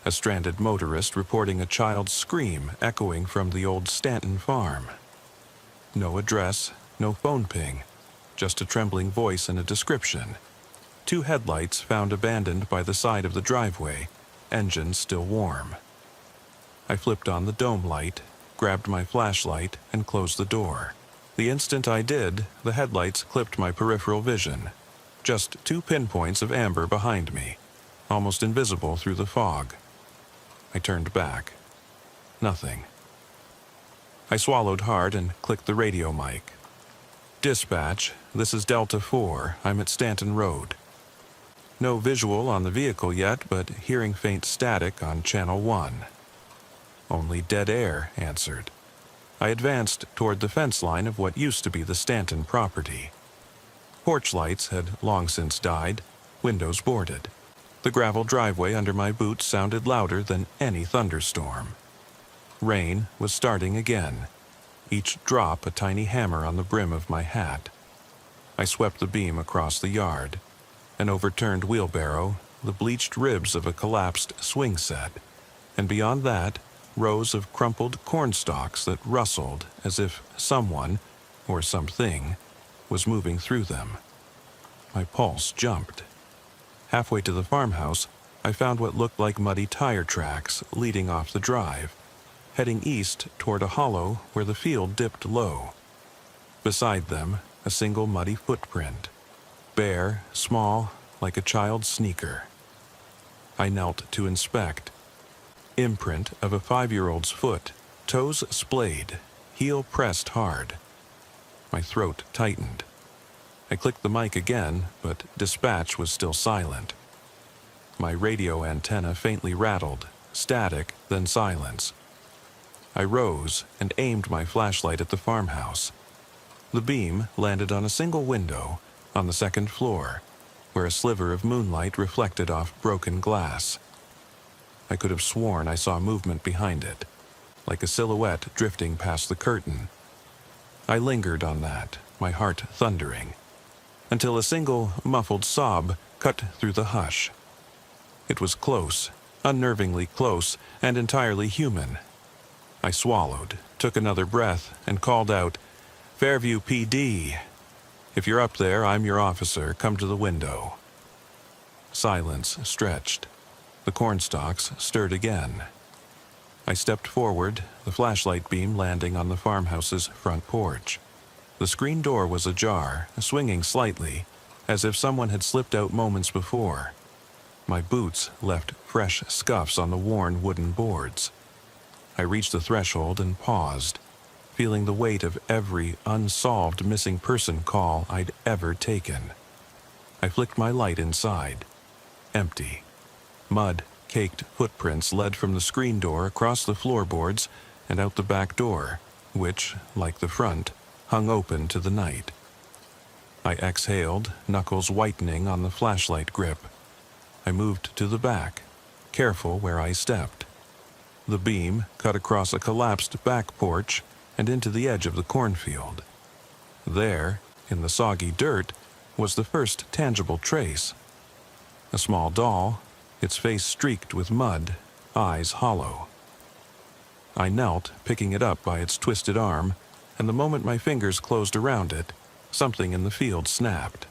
A stranded motorist reporting a child's scream echoing from the old Stanton farm. No address, no phone ping, just a trembling voice and a description. 2 headlights found abandoned by the side of the driveway, engines still warm. I flipped on the dome light, grabbed my flashlight, and closed the door. The instant I did, the headlights clipped my peripheral vision. Just 2 pinpoints of amber behind me, almost invisible through the fog. I turned back. Nothing. I swallowed hard and clicked the radio mic. "Dispatch, this is Delta 4. I'm at Stanton Road." No visual on the vehicle yet, but hearing faint static on Channel 1. "Only dead air," answered. I advanced toward the fence line of what used to be the Stanton property. Porch lights had long since died, windows boarded. The gravel driveway under my boots sounded louder than any thunderstorm. Rain was starting again, each drop a tiny hammer on the brim of my hat. I swept the beam across the yard, an overturned wheelbarrow, the bleached ribs of a collapsed swing set, and beyond that, rows of crumpled corn stalks that rustled as if someone, or something, was moving through them. My pulse jumped. Halfway to the farmhouse, I found what looked like muddy tire tracks leading off the drive, heading east toward a hollow where the field dipped low. Beside them, a single muddy footprint, bare, small, like a child's sneaker. I knelt to inspect. Imprint of a 5-year-old's foot, toes splayed, heel pressed hard. My throat tightened. I clicked the mic again, but dispatch was still silent. My radio antenna faintly rattled, static, then silence. I rose and aimed my flashlight at the farmhouse. The beam landed on a single window on the second floor, where a sliver of moonlight reflected off broken glass. I could have sworn I saw movement behind it, like a silhouette drifting past the curtain. I lingered on that, my heart thundering, until a single, muffled sob cut through the hush. It was close, unnervingly close, and entirely human. I swallowed, took another breath, and called out, "Fairview PD. If you're up there, I'm your officer. Come to the window." Silence stretched. The cornstalks stirred again. I stepped forward, the flashlight beam landing on the farmhouse's front porch. The screen door was ajar, swinging slightly, as if someone had slipped out moments before. My boots left fresh scuffs on the worn wooden boards. I reached the threshold and paused, feeling the weight of every unsolved missing person call I'd ever taken. I flicked my light inside. Empty. Mud-caked footprints led from the screen door across the floorboards and out the back door, which, like the front, hung open to the night. I exhaled, knuckles whitening on the flashlight grip. I moved to the back, careful where I stepped. The beam cut across a collapsed back porch and into the edge of the cornfield. There, in the soggy dirt, was the first tangible trace. A small doll, its face streaked with mud, eyes hollow. I knelt, picking it up by its twisted arm, and the moment my fingers closed around it, something in the field snapped.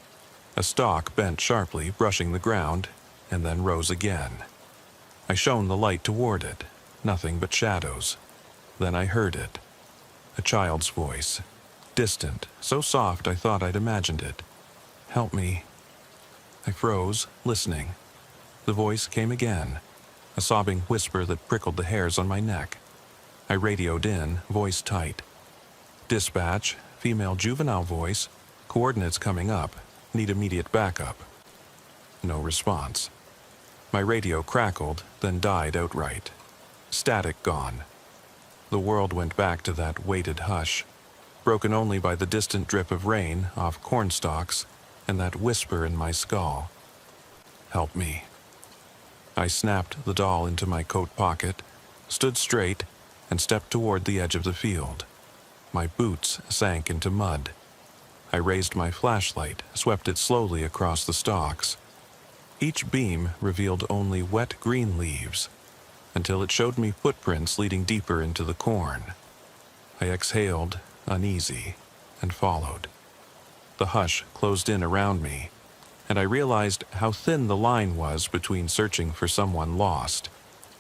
A stalk bent sharply, brushing the ground, and then rose again. I shone the light toward it, nothing but shadows. Then I heard it. A child's voice, distant, so soft I thought I'd imagined it. "Help me." I froze, listening. The voice came again, a sobbing whisper that prickled the hairs on my neck. I radioed in, voice tight. "Dispatch, female juvenile voice, coordinates coming up, need immediate backup." No response. My radio crackled, then died outright. Static gone. The world went back to that weighted hush, broken only by the distant drip of rain off cornstalks and that whisper in my skull. "Help me." I snapped the doll into my coat pocket, stood straight, and stepped toward the edge of the field. My boots sank into mud. I raised my flashlight, swept it slowly across the stalks. Each beam revealed only wet green leaves, until it showed me footprints leading deeper into the corn. I exhaled, uneasy, and followed. The hush closed in around me, and I realized how thin the line was between searching for someone lost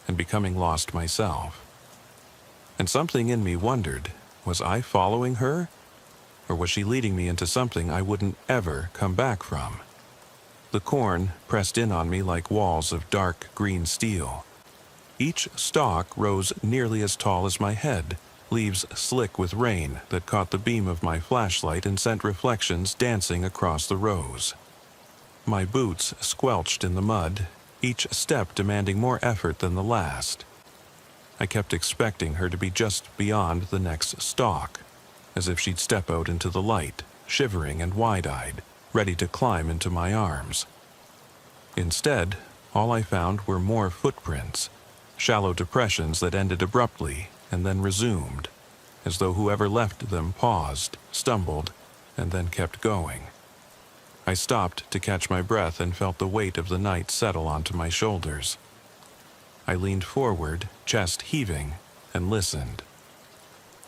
and becoming lost myself. And something in me wondered, was I following her? Or was she leading me into something I wouldn't ever come back from? The corn pressed in on me like walls of dark green steel. Each stalk rose nearly as tall as my head, leaves slick with rain that caught the beam of my flashlight and sent reflections dancing across the rows. My boots squelched in the mud, each step demanding more effort than the last. I kept expecting her to be just beyond the next stalk, as if she'd step out into the light, shivering and wide-eyed, ready to climb into my arms. Instead, all I found were more footprints, shallow depressions that ended abruptly and then resumed, as though whoever left them paused, stumbled, and then kept going. I stopped to catch my breath and felt the weight of the night settle onto my shoulders. I leaned forward, chest heaving, and listened.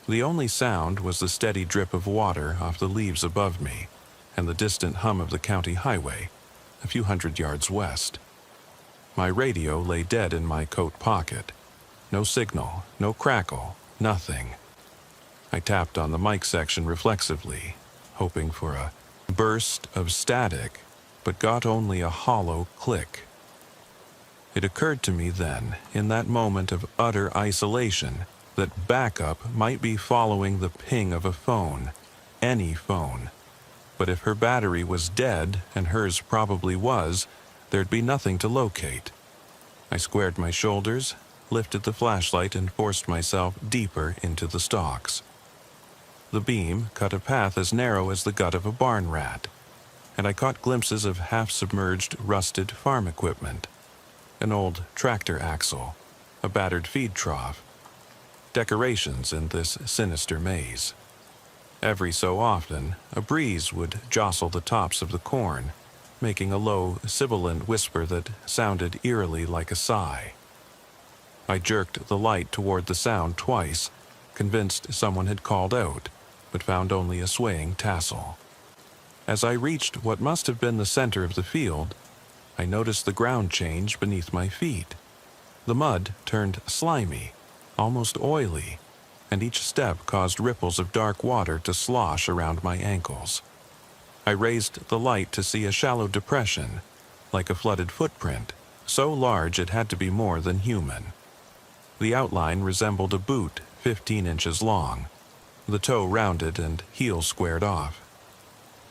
The only sound was the steady drip of water off the leaves above me and the distant hum of the county highway, a few hundred yards west. My radio lay dead in my coat pocket. No signal, no crackle, nothing. I tapped on the mic section reflexively, hoping for a burst of static, but got only a hollow click. It occurred to me then, in that moment of utter isolation, that backup might be following the ping of a phone, any phone. But if her battery was dead, and hers probably was, there'd be nothing to locate. I squared my shoulders, lifted the flashlight, and forced myself deeper into the stalks. The beam cut a path as narrow as the gut of a barn rat, and I caught glimpses of half-submerged, rusted farm equipment. An old tractor axle, a battered feed trough, decorations in this sinister maze. Every so often, a breeze would jostle the tops of the corn, making a low, sibilant whisper that sounded eerily like a sigh. I jerked the light toward the sound twice, convinced someone had called out, but found only a swaying tassel. As I reached what must have been the center of the field, I noticed the ground change beneath my feet. The mud turned slimy, almost oily, and each step caused ripples of dark water to slosh around my ankles. I raised the light to see a shallow depression, like a flooded footprint, so large it had to be more than human. The outline resembled a boot 15 inches long, the toe rounded and heel squared off.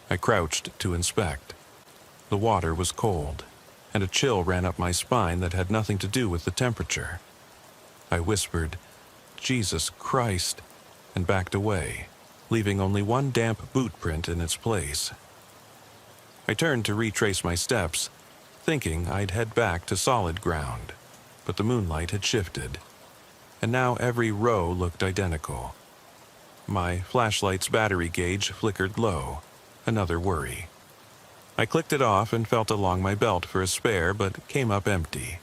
I crouched to inspect. The water was cold, and a chill ran up my spine that had nothing to do with the temperature. I whispered, "Jesus Christ," and backed away, leaving only one damp boot print in its place. I turned to retrace my steps, thinking I'd head back to solid ground, but the moonlight had shifted, and now every row looked identical. My flashlight's battery gauge flickered low, another worry. I clicked it off and felt along my belt for a spare, but came up empty.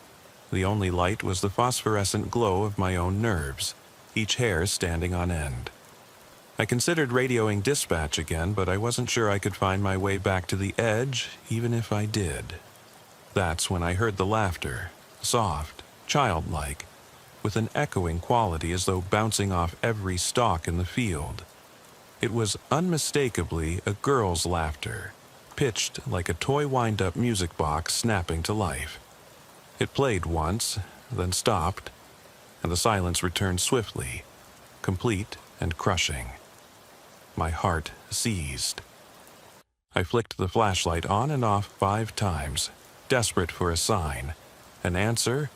The only light was the phosphorescent glow of my own nerves, each hair standing on end. I considered radioing dispatch again, but I wasn't sure I could find my way back to the edge, even if I did. That's when I heard the laughter, soft, childlike, with an echoing quality as though bouncing off every stalk in the field. It was unmistakably a girl's laughter, pitched like a toy wind-up music box snapping to life. It played once, then stopped, and the silence returned swiftly, complete and crushing. My heart seized. I flicked the flashlight on and off 5 times, desperate for a sign, an answer,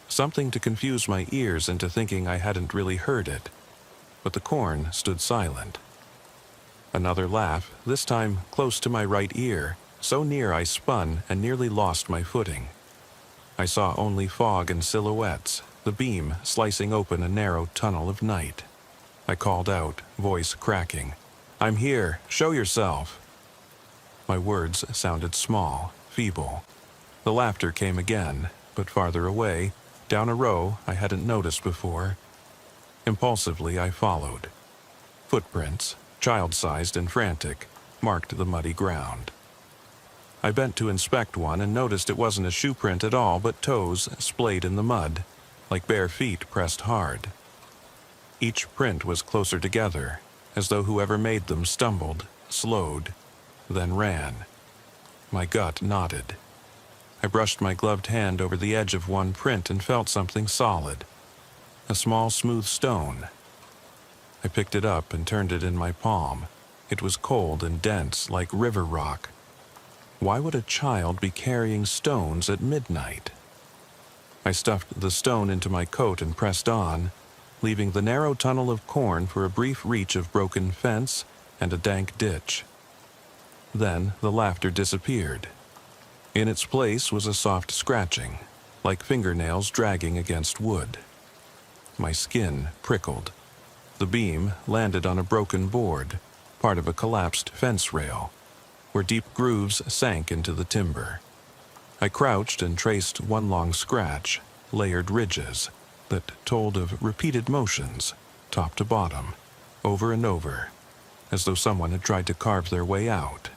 something to confuse my ears into thinking I hadn't really heard it. But the corn stood silent. Another laugh, this time close to my right ear, so near I spun and nearly lost my footing. I saw only fog and silhouettes, the beam slicing open a narrow tunnel of night. I called out, voice cracking, "I'm here, show yourself." My words sounded small, feeble. The laughter came again, but farther away, down a row I hadn't noticed before. Impulsively I followed. Footprints, child-sized and frantic, marked the muddy ground. I bent to inspect one and noticed it wasn't a shoe print at all, but toes splayed in the mud, like bare feet pressed hard. Each print was closer together, as though whoever made them stumbled, slowed, then ran. My gut nodded. I brushed my gloved hand over the edge of one print and felt something solid. A small, smooth stone. I picked it up and turned it in my palm. It was cold and dense, like river rock. Why would a child be carrying stones at midnight? I stuffed the stone into my coat and pressed on, leaving the narrow tunnel of corn for a brief reach of broken fence and a dank ditch. Then the laughter disappeared. In its place was a soft scratching, like fingernails dragging against wood. My skin prickled. The beam landed on a broken board, part of a collapsed fence rail, where deep grooves sank into the timber. I crouched and traced one long scratch, layered ridges, that told of repeated motions, top to bottom, over and over, as though someone had tried to carve their way out.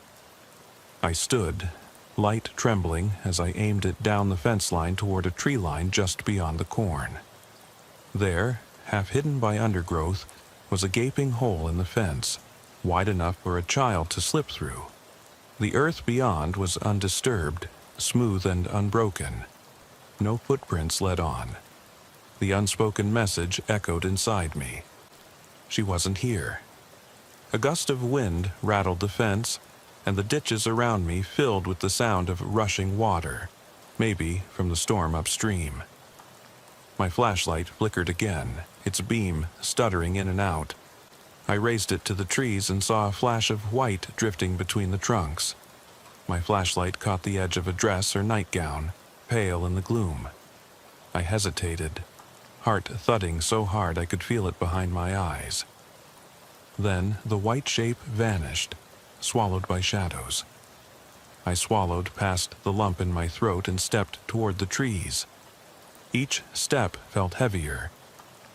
I stood, light trembling as I aimed it down the fence line toward a tree line just beyond the corn. There, half hidden by undergrowth, was a gaping hole in the fence, wide enough for a child to slip through. The earth beyond was undisturbed, smooth and unbroken. No footprints led on. The unspoken message echoed inside me. She wasn't here. A gust of wind rattled the fence, and the ditches around me filled with the sound of rushing water, maybe from the storm upstream. My flashlight flickered again, its beam stuttering in and out. I raised it to the trees and saw a flash of white drifting between the trunks. My flashlight caught the edge of a dress or nightgown, pale in the gloom. I hesitated, heart thudding so hard I could feel it behind my eyes. Then the white shape vanished, swallowed by shadows. I swallowed past the lump in my throat and stepped toward the trees. Each step felt heavier,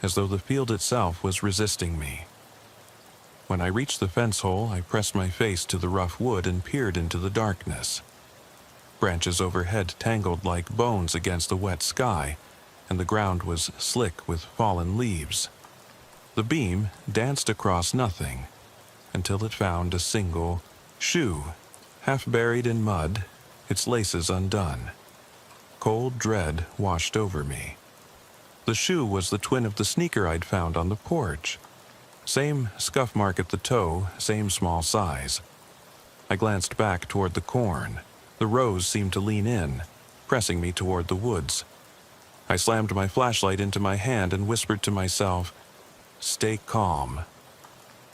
as though the field itself was resisting me. When I reached the fence hole, I pressed my face to the rough wood and peered into the darkness. Branches overhead tangled like bones against the wet sky, and the ground was slick with fallen leaves. The beam danced across nothing, until it found a single shoe, half buried in mud, its laces undone. Cold dread washed over me. The shoe was the twin of the sneaker I'd found on the porch. Same scuff mark at the toe, same small size. I glanced back toward the corn. The rows seemed to lean in, pressing me toward the woods. I slammed my flashlight into my hand and whispered to myself, "Stay calm.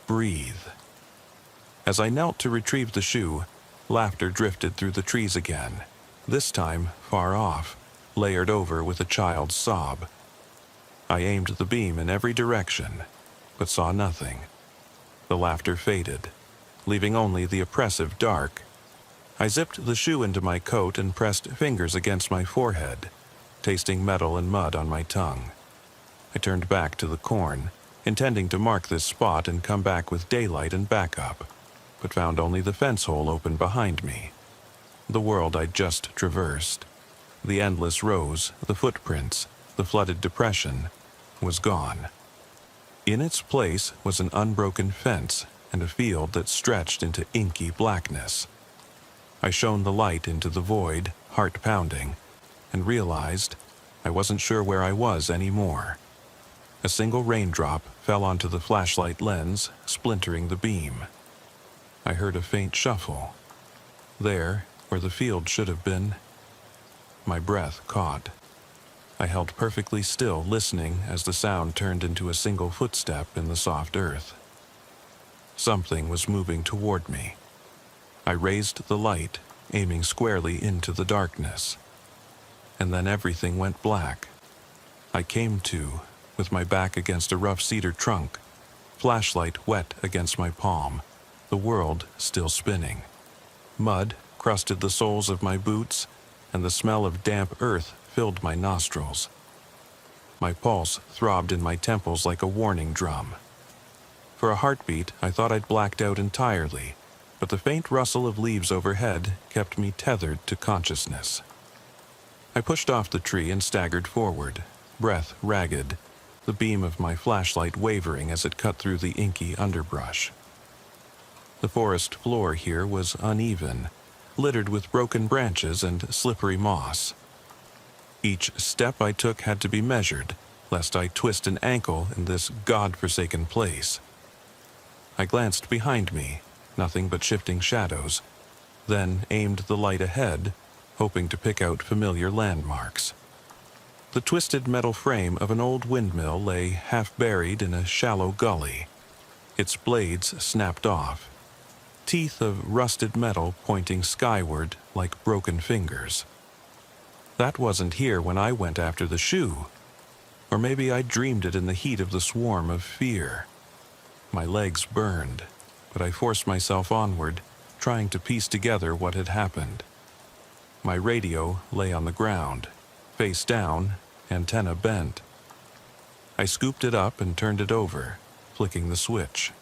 Breathe." As I knelt to retrieve the shoe, laughter drifted through the trees again, this time far off, layered over with a child's sob. I aimed the beam in every direction, but saw nothing. The laughter faded, leaving only the oppressive dark. I zipped the shoe into my coat and pressed fingers against my forehead, tasting metal and mud on my tongue. I turned back to the corn, intending to mark this spot and come back with daylight and backup, but found only the fence hole open behind me. The world I'd just traversed, the endless rows, the footprints, the flooded depression, was gone. In its place was an unbroken fence and a field that stretched into inky blackness. I shone the light into the void, heart pounding, and realized I wasn't sure where I was anymore. A single raindrop fell onto the flashlight lens, splintering the beam. I heard a faint shuffle. There, where the field should have been, my breath caught. I held perfectly still, listening as the sound turned into a single footstep in the soft earth. Something was moving toward me. I raised the light, aiming squarely into the darkness. And then everything went black. I came to, with my back against a rough cedar trunk, flashlight wet against my palm, the world still spinning. Mud crusted the soles of my boots, and the smell of damp earth filled my nostrils. My pulse throbbed in my temples like a warning drum. For a heartbeat, I thought I'd blacked out entirely, but the faint rustle of leaves overhead kept me tethered to consciousness. I pushed off the tree and staggered forward, breath ragged, the beam of my flashlight wavering as it cut through the inky underbrush. The forest floor here was uneven, littered with broken branches and slippery moss. Each step I took had to be measured, lest I twist an ankle in this god-forsaken place. I glanced behind me, nothing but shifting shadows, then aimed the light ahead, hoping to pick out familiar landmarks. The twisted metal frame of an old windmill lay half buried in a shallow gully, its blades snapped off, teeth of rusted metal pointing skyward like broken fingers. That wasn't here when I went after the shoe, or maybe I dreamed it in the heat of the swarm of fear. My legs burned, but I forced myself onward, trying to piece together what had happened. My radio lay on the ground, face down, antenna bent. I scooped it up and turned it over, flicking the switch.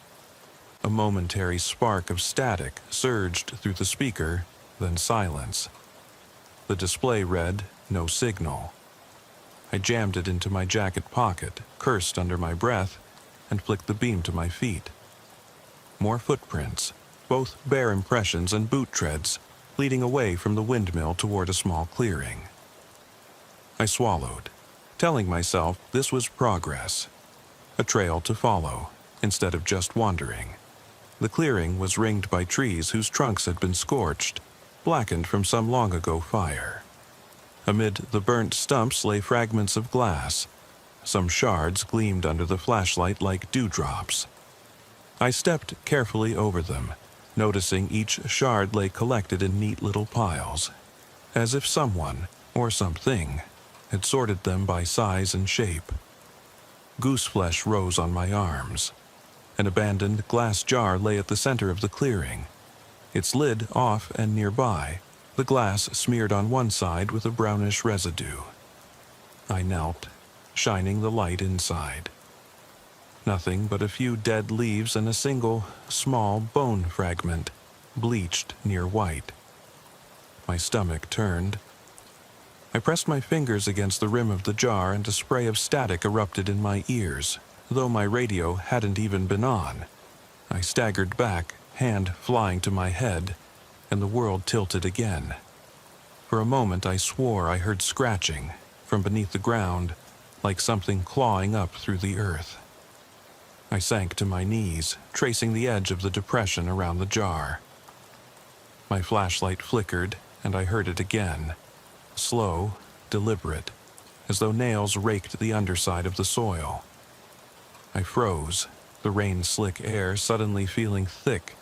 A momentary spark of static surged through the speaker, then silence. The display read, "No signal." I jammed it into my jacket pocket, cursed under my breath, and flicked the beam to my feet. More footprints, both bare impressions and boot treads, leading away from the windmill toward a small clearing. I swallowed, telling myself this was progress, a trail to follow, instead of just wandering. The clearing was ringed by trees whose trunks had been scorched, blackened from some long-ago fire. Amid the burnt stumps lay fragments of glass. Some shards gleamed under the flashlight like dewdrops. I stepped carefully over them, noticing each shard lay collected in neat little piles, as if someone, or something, had sorted them by size and shape. Gooseflesh rose on my arms. An abandoned glass jar lay at the center of the clearing, its lid off and nearby, the glass smeared on one side with a brownish residue. I knelt, shining the light inside. Nothing but a few dead leaves and a single, small bone fragment, bleached near white. My stomach turned. I pressed my fingers against the rim of the jar and a spray of static erupted in my ears, though my radio hadn't even been on. I staggered back, hand flying to my head, and the world tilted again. For a moment I swore I heard scratching, from beneath the ground, like something clawing up through the earth. I sank to my knees, tracing the edge of the depression around the jar. My flashlight flickered, and I heard it again, slow, deliberate, as though nails raked the underside of the soil. I froze, the rain-slick air suddenly feeling thick,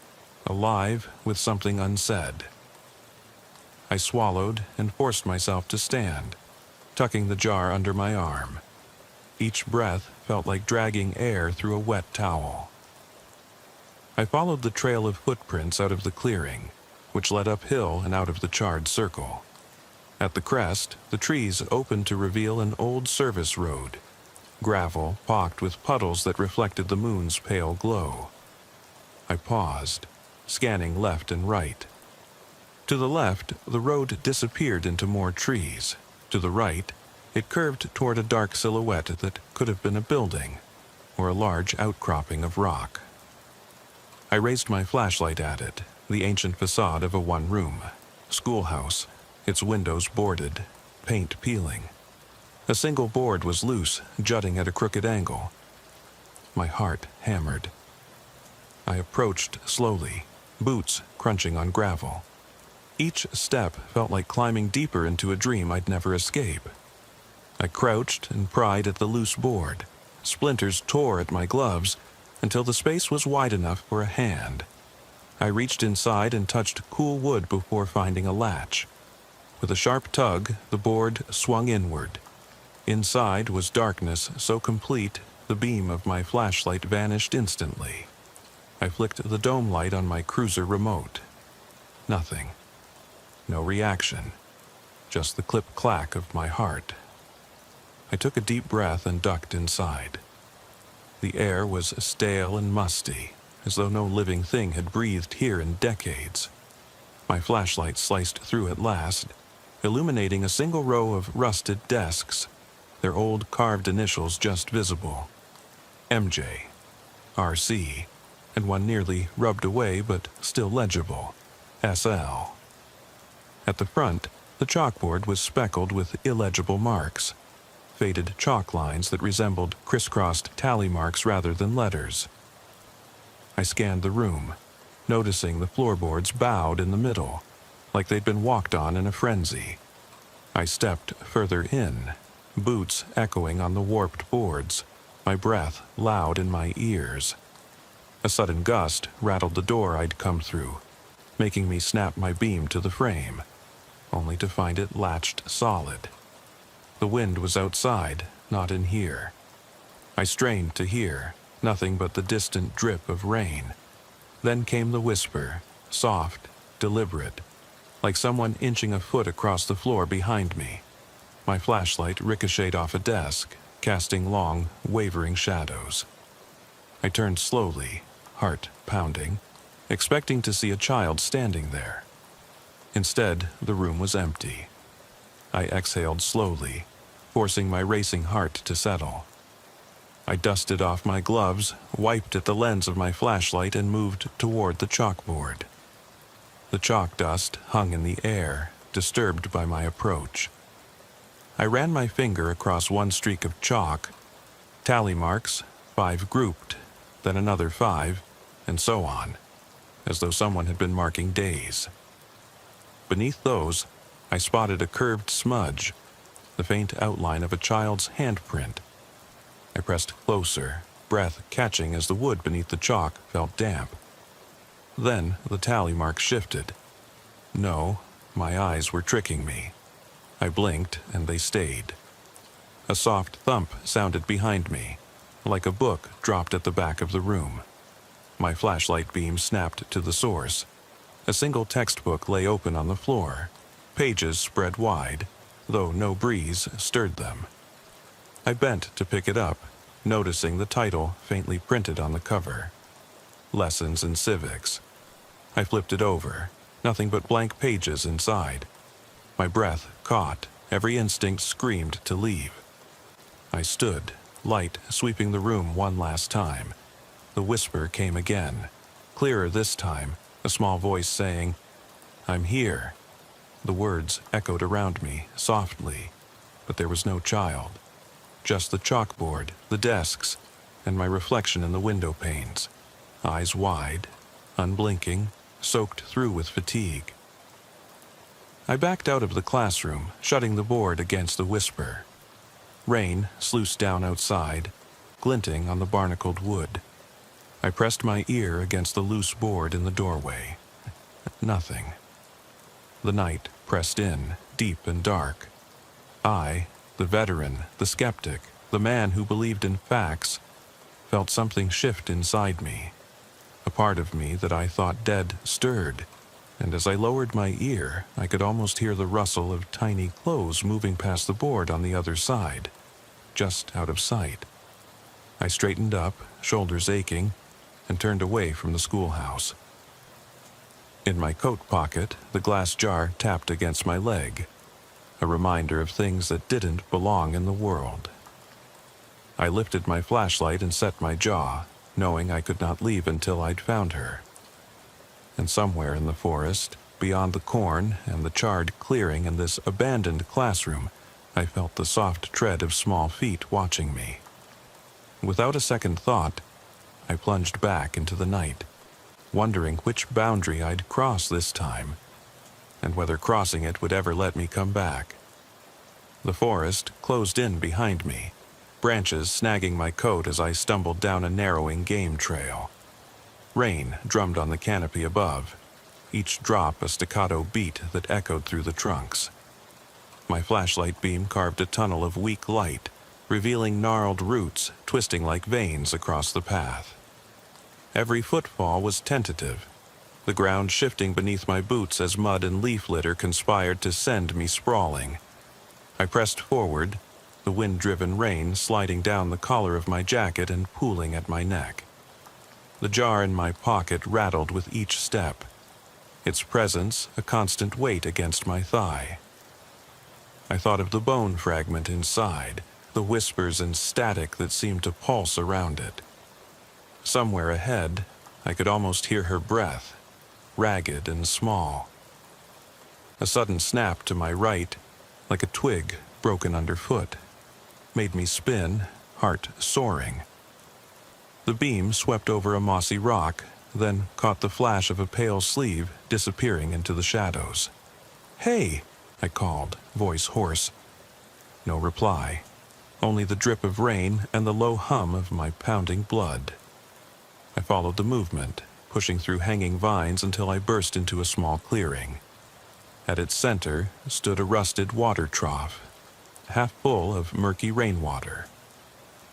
alive with something unsaid. I swallowed and forced myself to stand, tucking the jar under my arm. Each breath felt like dragging air through a wet towel. I followed the trail of footprints out of the clearing, which led uphill and out of the charred circle. At the crest, the trees opened to reveal an old service road, gravel pocked with puddles that reflected the moon's pale glow. I paused, scanning left and right. To the left, the road disappeared into more trees. To the right, it curved toward a dark silhouette that could have been a building or a large outcropping of rock. I raised my flashlight at it, the ancient facade of a one-room schoolhouse, its windows boarded, paint peeling. A single board was loose, jutting at a crooked angle. My heart hammered. I approached slowly, boots crunching on gravel. Each step felt like climbing deeper into a dream I'd never escape. I crouched and pried at the loose board. Splinters tore at my gloves until the space was wide enough for a hand. I reached inside and touched cool wood before finding a latch. With a sharp tug, the board swung inward. Inside was darkness so complete the beam of my flashlight vanished instantly. I flicked the dome light on my cruiser remote. Nothing. No reaction. Just the clip-clack of my heart. I took a deep breath and ducked inside. The air was stale and musty, as though no living thing had breathed here in decades. My flashlight sliced through at last, illuminating a single row of rusted desks, their old carved initials just visible. MJ, RC, and one nearly rubbed away but still legible, SL. At the front, the chalkboard was speckled with illegible marks, faded chalk lines that resembled crisscrossed tally marks rather than letters. I scanned the room, noticing the floorboards bowed in the middle, like they'd been walked on in a frenzy. I stepped further in, boots echoing on the warped boards, my breath loud in my ears. A sudden gust rattled the door I'd come through, making me snap my beam to the frame, only to find it latched solid. The wind was outside, not in here. I strained to hear, nothing but the distant drip of rain. Then came the whisper, soft, deliberate, like someone inching a foot across the floor behind me. My flashlight ricocheted off a desk, casting long, wavering shadows. I turned slowly, heart pounding, expecting to see a child standing there. Instead, the room was empty. I exhaled slowly, forcing my racing heart to settle. I dusted off my gloves, wiped at the lens of my flashlight, and moved toward the chalkboard. The chalk dust hung in the air, disturbed by my approach. I ran my finger across one streak of chalk, tally marks, 5 grouped, then another 5, and so on, as though someone had been marking days. Beneath those, I spotted a curved smudge, the faint outline of a child's handprint. I pressed closer, breath catching as the wood beneath the chalk felt damp. Then the tally mark shifted. No, my eyes were tricking me. I blinked and they stayed. A soft thump sounded behind me, like a book dropped at the back of the room. My flashlight beam snapped to the source. A single textbook lay open on the floor, pages spread wide, though no breeze stirred them. I bent to pick it up, noticing the title faintly printed on the cover. Lessons in Civics. I flipped it over, nothing but blank pages inside. My breath caught, every instinct screamed to leave. I stood, light sweeping the room one last time. The whisper came again, clearer this time, a small voice saying, "I'm here." The words echoed around me, softly, but there was no child. Just the chalkboard, the desks, and my reflection in the window panes. Eyes wide, unblinking, soaked through with fatigue. I backed out of the classroom, shutting the board against the whisper. Rain sluiced down outside, glinting on the barnacled wood. I pressed my ear against the loose board in the doorway. Nothing. The night pressed in, deep and dark. I, the veteran, the skeptic, the man who believed in facts, felt something shift inside me. A part of me that I thought dead stirred, and as I lowered my ear, I could almost hear the rustle of tiny clothes moving past the board on the other side, just out of sight. I straightened up, shoulders aching, and turned away from the schoolhouse. In my coat pocket, the glass jar tapped against my leg, a reminder of things that didn't belong in the world. I lifted my flashlight and set my jaw, knowing I could not leave until I'd found her. And somewhere in the forest, beyond the corn and the charred clearing in this abandoned classroom, I felt the soft tread of small feet watching me. Without a second thought, I plunged back into the night, wondering which boundary I'd cross this time, and whether crossing it would ever let me come back. The forest closed in behind me, branches snagging my coat as I stumbled down a narrowing game trail. Rain drummed on the canopy above, each drop a staccato beat that echoed through the trunks. My flashlight beam carved a tunnel of weak light, revealing gnarled roots twisting like veins across the path. Every footfall was tentative, the ground shifting beneath my boots as mud and leaf litter conspired to send me sprawling. I pressed forward, the wind-driven rain sliding down the collar of my jacket and pooling at my neck. The jar in my pocket rattled with each step, its presence a constant weight against my thigh. I thought of the bone fragment inside, the whispers and static that seemed to pulse around it. Somewhere ahead, I could almost hear her breath, ragged and small. A sudden snap to my right, like a twig broken underfoot, made me spin, heart soaring. The beam swept over a mossy rock, then caught the flash of a pale sleeve disappearing into the shadows. "Hey!" I called, voice hoarse. No reply, only the drip of rain and the low hum of my pounding blood. I followed the movement, pushing through hanging vines until I burst into a small clearing. At its center stood a rusted water trough, half full of murky rainwater.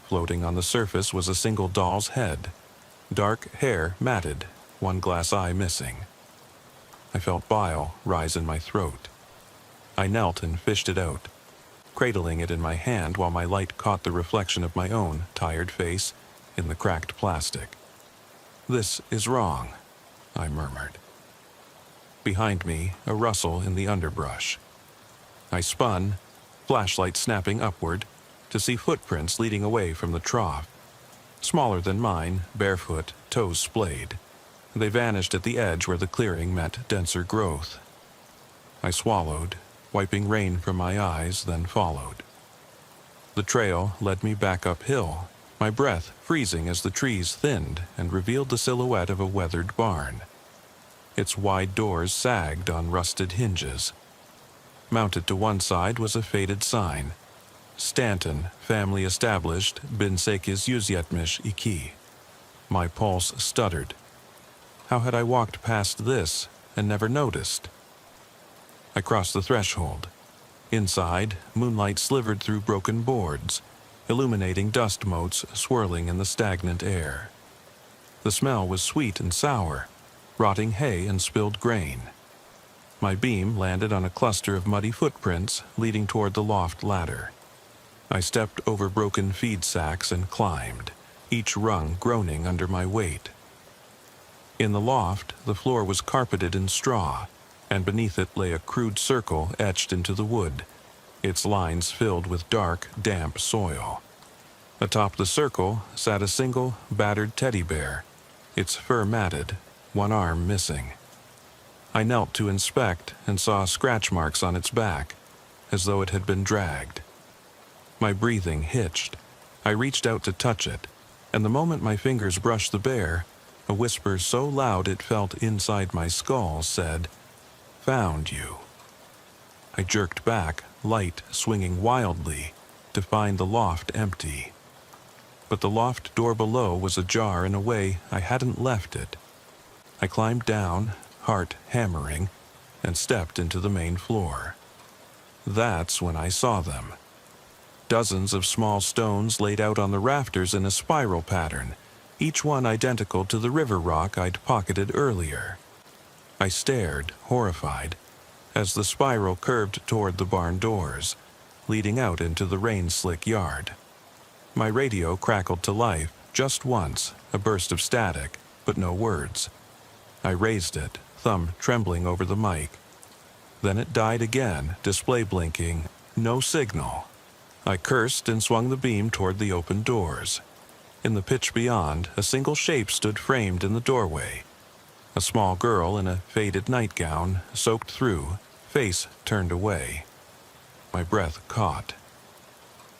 Floating on the surface was a single doll's head, dark hair matted, one glass eye missing. I felt bile rise in my throat. I knelt and fished it out, cradling it in my hand while my light caught the reflection of my own tired face in the cracked plastic. "This is wrong," I murmured. Behind me, a rustle in the underbrush. I spun, flashlight snapping upward, to see footprints leading away from the trough. Smaller than mine, barefoot, toes splayed. They vanished at the edge where the clearing met denser growth. I swallowed, wiping rain from my eyes, then followed. The trail led me back uphill, my breath freezing as the trees thinned and revealed the silhouette of a weathered barn. Its wide doors sagged on rusted hinges. Mounted to one side was a faded sign, "Stanton, family established, bin sekiz yüzyetmiş iki." My pulse stuttered. How had I walked past this and never noticed? I crossed the threshold. Inside, moonlight slivered through broken boards, illuminating dust motes swirling in the stagnant air. The smell was sweet and sour, rotting hay and spilled grain. My beam landed on a cluster of muddy footprints leading toward the loft ladder. I stepped over broken feed sacks and climbed, each rung groaning under my weight. In the loft, the floor was carpeted in straw, and beneath it lay a crude circle etched into the wood, its lines filled with dark, damp soil. Atop the circle sat a single, battered teddy bear, its fur matted, one arm missing. I knelt to inspect and saw scratch marks on its back, as though it had been dragged. My breathing hitched. I reached out to touch it, and the moment my fingers brushed the bear, a whisper so loud it felt inside my skull said, "Found you." I jerked back, light swinging wildly, to find the loft empty. But the loft door below was ajar in a way I hadn't left it. I climbed down, heart hammering, and stepped into the main floor. That's when I saw them. Dozens of small stones laid out on the rafters in a spiral pattern, each one identical to the river rock I'd pocketed earlier. I stared, horrified, as the spiral curved toward the barn doors, leading out into the rain-slick yard. My radio crackled to life just once, a burst of static, but no words. I raised it, thumb trembling over the mic. Then it died again, display blinking, no signal. I cursed and swung the beam toward the open doors. In the pitch beyond, a single shape stood framed in the doorway. A small girl in a faded nightgown, soaked through, face turned away. My breath caught.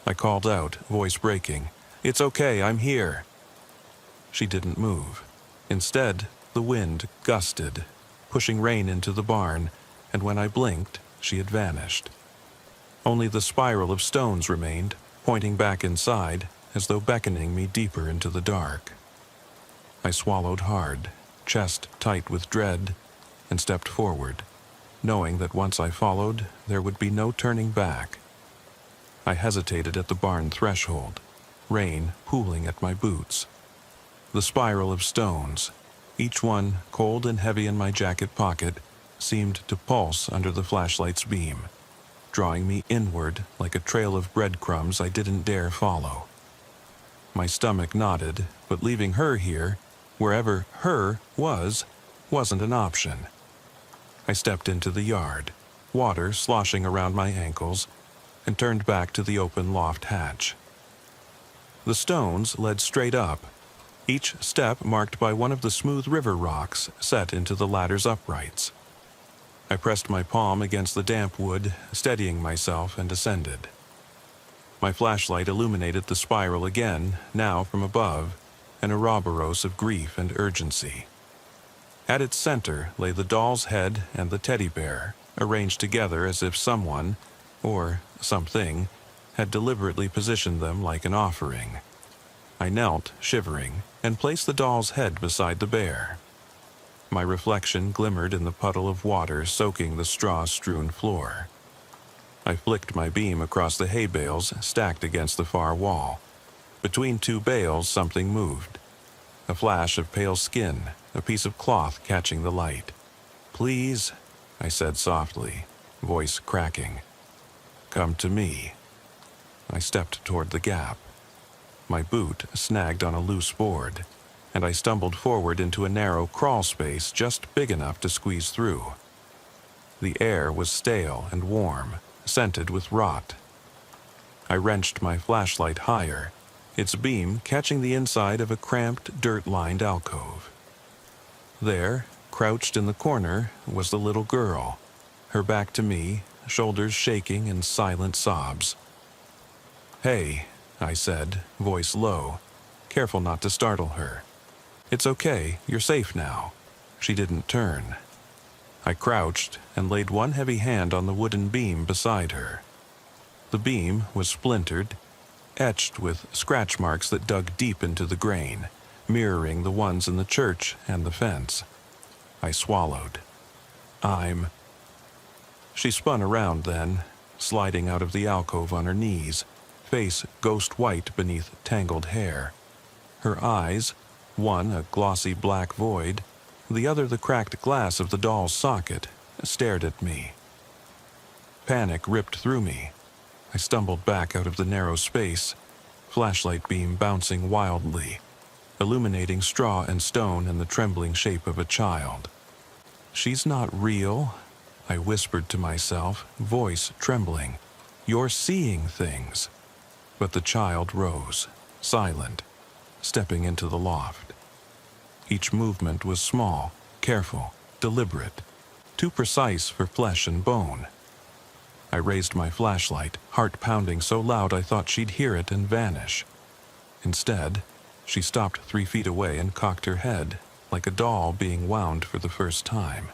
I called out, voice breaking, "It's okay, I'm here." She didn't move. Instead, the wind gusted, pushing rain into the barn, and when I blinked, she had vanished. Only the spiral of stones remained, pointing back inside, as though beckoning me deeper into the dark. I swallowed hard, chest tight with dread, and stepped forward, knowing that once I followed, there would be no turning back. I hesitated at the barn threshold, rain pooling at my boots. The spiral of stones, each one cold and heavy in my jacket pocket, seemed to pulse under the flashlight's beam, drawing me inward like a trail of breadcrumbs I didn't dare follow. My stomach knotted, but leaving her here, wherever her was, wasn't an option. I stepped into the yard, water sloshing around my ankles, and turned back to the open loft hatch. The stones led straight up, each step marked by one of the smooth river rocks set into the ladder's uprights. I pressed my palm against the damp wood, steadying myself, and ascended. My flashlight illuminated the spiral again, now from above, an Ouroboros of grief and urgency. At its center lay the doll's head and the teddy bear, arranged together as if someone, or something, had deliberately positioned them like an offering. I knelt, shivering, and placed the doll's head beside the bear. My reflection glimmered in the puddle of water soaking the straw-strewn floor. I flicked my beam across the hay bales stacked against the far wall. Between two bales, something moved. A flash of pale skin, a piece of cloth catching the light. "Please," I said softly, voice cracking. "Come to me." I stepped toward the gap. My boot snagged on a loose board, and I stumbled forward into a narrow crawl space just big enough to squeeze through. The air was stale and warm, scented with rot. I wrenched my flashlight higher, its beam catching the inside of a cramped, dirt-lined alcove. There, crouched in the corner, was the little girl, her back to me, shoulders shaking in silent sobs. "Hey," I said, voice low, careful not to startle her. "It's okay, you're safe now." She didn't turn. I crouched and laid one heavy hand on the wooden beam beside her. The beam was splintered, etched with scratch marks that dug deep into the grain, mirroring the ones in the church and the fence. I swallowed. She spun around then, sliding out of the alcove on her knees, face ghost white beneath tangled hair. Her eyes, one a glossy black void, the other the cracked glass of the doll's socket, stared at me. Panic ripped through me. I stumbled back out of the narrow space, flashlight beam bouncing wildly, illuminating straw and stone in the trembling shape of a child. "She's not real," I whispered to myself, voice trembling. "You're seeing things." But the child rose, silent, stepping into the loft. Each movement was small, careful, deliberate, too precise for flesh and bone. I raised my flashlight, heart pounding so loud I thought she'd hear it and vanish. Instead, she stopped 3 feet away and cocked her head, like a doll being wound for the first time.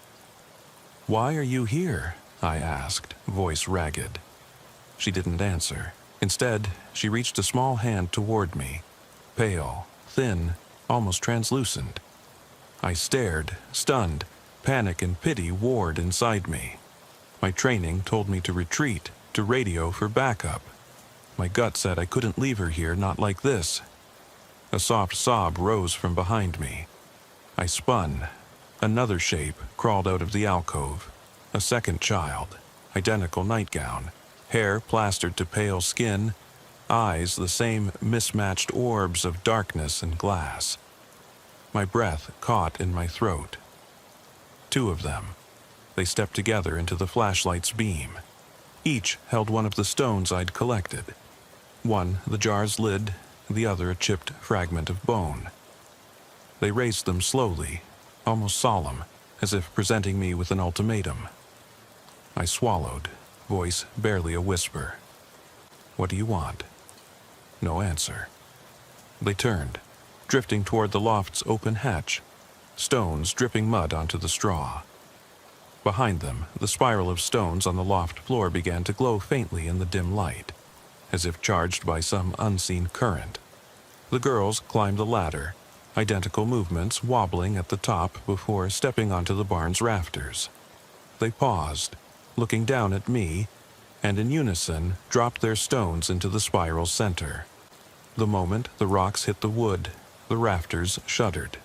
"Why are you here?" I asked, voice ragged. She didn't answer. Instead, she reached a small hand toward me, pale, thin, almost translucent. I stared, stunned. Panic and pity warred inside me. My training told me to retreat, to radio for backup. My gut said I couldn't leave her here, not like this. A soft sob rose from behind me. I spun. Another shape crawled out of the alcove. A second child, identical nightgown, hair plastered to pale skin, eyes the same mismatched orbs of darkness and glass. My breath caught in my throat. 2 of them. They stepped together into the flashlight's beam. Each held one of the stones I'd collected. One the jar's lid, the other a chipped fragment of bone. They raised them slowly, almost solemn, as if presenting me with an ultimatum. I swallowed, voice barely a whisper. "What do you want?" No answer. They turned, drifting toward the loft's open hatch, stones dripping mud onto the straw. Behind them, the spiral of stones on the loft floor began to glow faintly in the dim light, as if charged by some unseen current. The girls climbed the ladder, identical movements wobbling at the top before stepping onto the barn's rafters. They paused, looking down at me, and in unison dropped their stones into the spiral's center. The moment the rocks hit the wood, the rafters shuddered.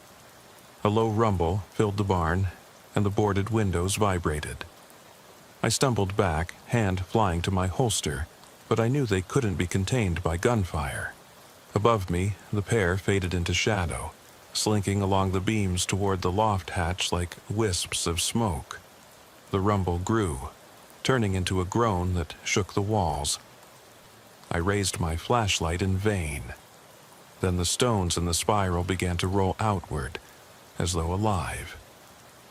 A low rumble filled the barn, and the boarded windows vibrated. I stumbled back, hand flying to my holster, but I knew they couldn't be contained by gunfire. Above me, the pair faded into shadow, slinking along the beams toward the loft hatch like wisps of smoke. The rumble grew, turning into a groan that shook the walls. I raised my flashlight in vain. Then the stones in the spiral began to roll outward, as though alive.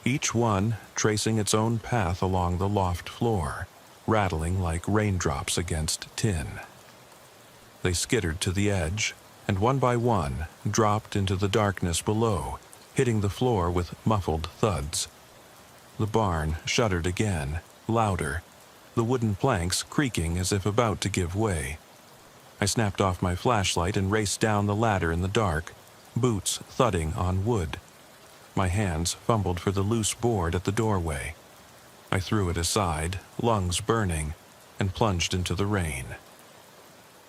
each one tracing its own path along the loft floor, rattling like raindrops against tin. They skittered to the edge, and one by one dropped into the darkness below, hitting the floor with muffled thuds. The barn shuddered again, louder, the wooden planks creaking as if about to give way. I snapped off my flashlight and raced down the ladder in the dark, boots thudding on wood. My hands fumbled for the loose board at the doorway. I threw it aside, lungs burning, and plunged into the rain.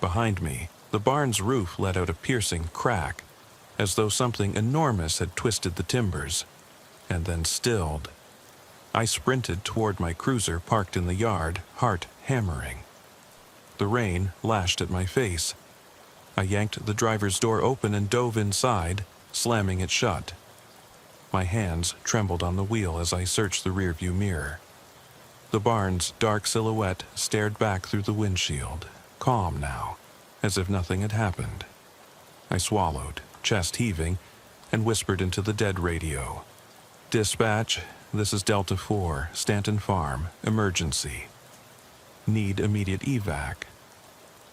Behind me, the barn's roof let out a piercing crack, as though something enormous had twisted the timbers, and then stilled. I sprinted toward my cruiser parked in the yard, heart hammering. The rain lashed at my face. I yanked the driver's door open and dove inside, slamming it shut. My hands trembled on the wheel as I searched the rearview mirror. The barn's dark silhouette stared back through the windshield, calm now, as if nothing had happened. I swallowed, chest heaving, and whispered into the dead radio. "Dispatch, this is Delta 4, Stanton Farm, emergency. Need immediate evac."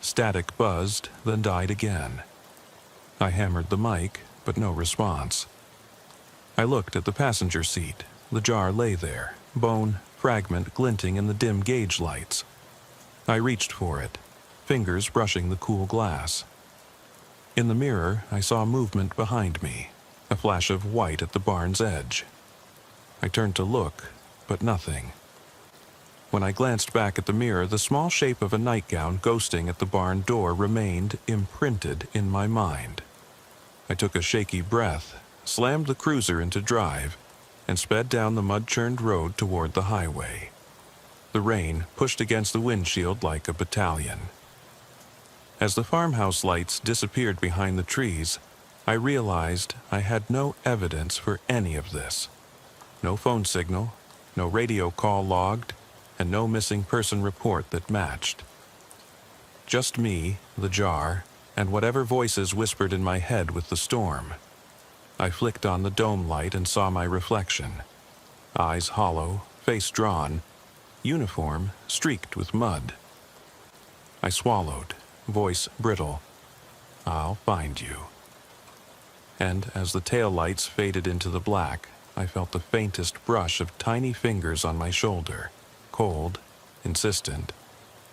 Static buzzed, then died again. I hammered the mic, but no response. I looked at the passenger seat. The jar lay there, bone fragment glinting in the dim gauge lights. I reached for it, fingers brushing the cool glass. In the mirror, I saw movement behind me, a flash of white at the barn's edge. I turned to look, but nothing. When I glanced back at the mirror, the small shape of a nightgown ghosting at the barn door remained imprinted in my mind. I took a shaky breath, slammed the cruiser into drive, and sped down the mud-churned road toward the highway. The rain pushed against the windshield like a battalion. As the farmhouse lights disappeared behind the trees, I realized I had no evidence for any of this. No phone signal, no radio call logged, and no missing person report that matched. Just me, the jar, and whatever voices whispered in my head with the storm. I flicked on the dome light and saw my reflection. Eyes hollow, face drawn, uniform streaked with mud. I swallowed, voice brittle. "I'll find you." And as the taillights faded into the black, I felt the faintest brush of tiny fingers on my shoulder, cold, insistent,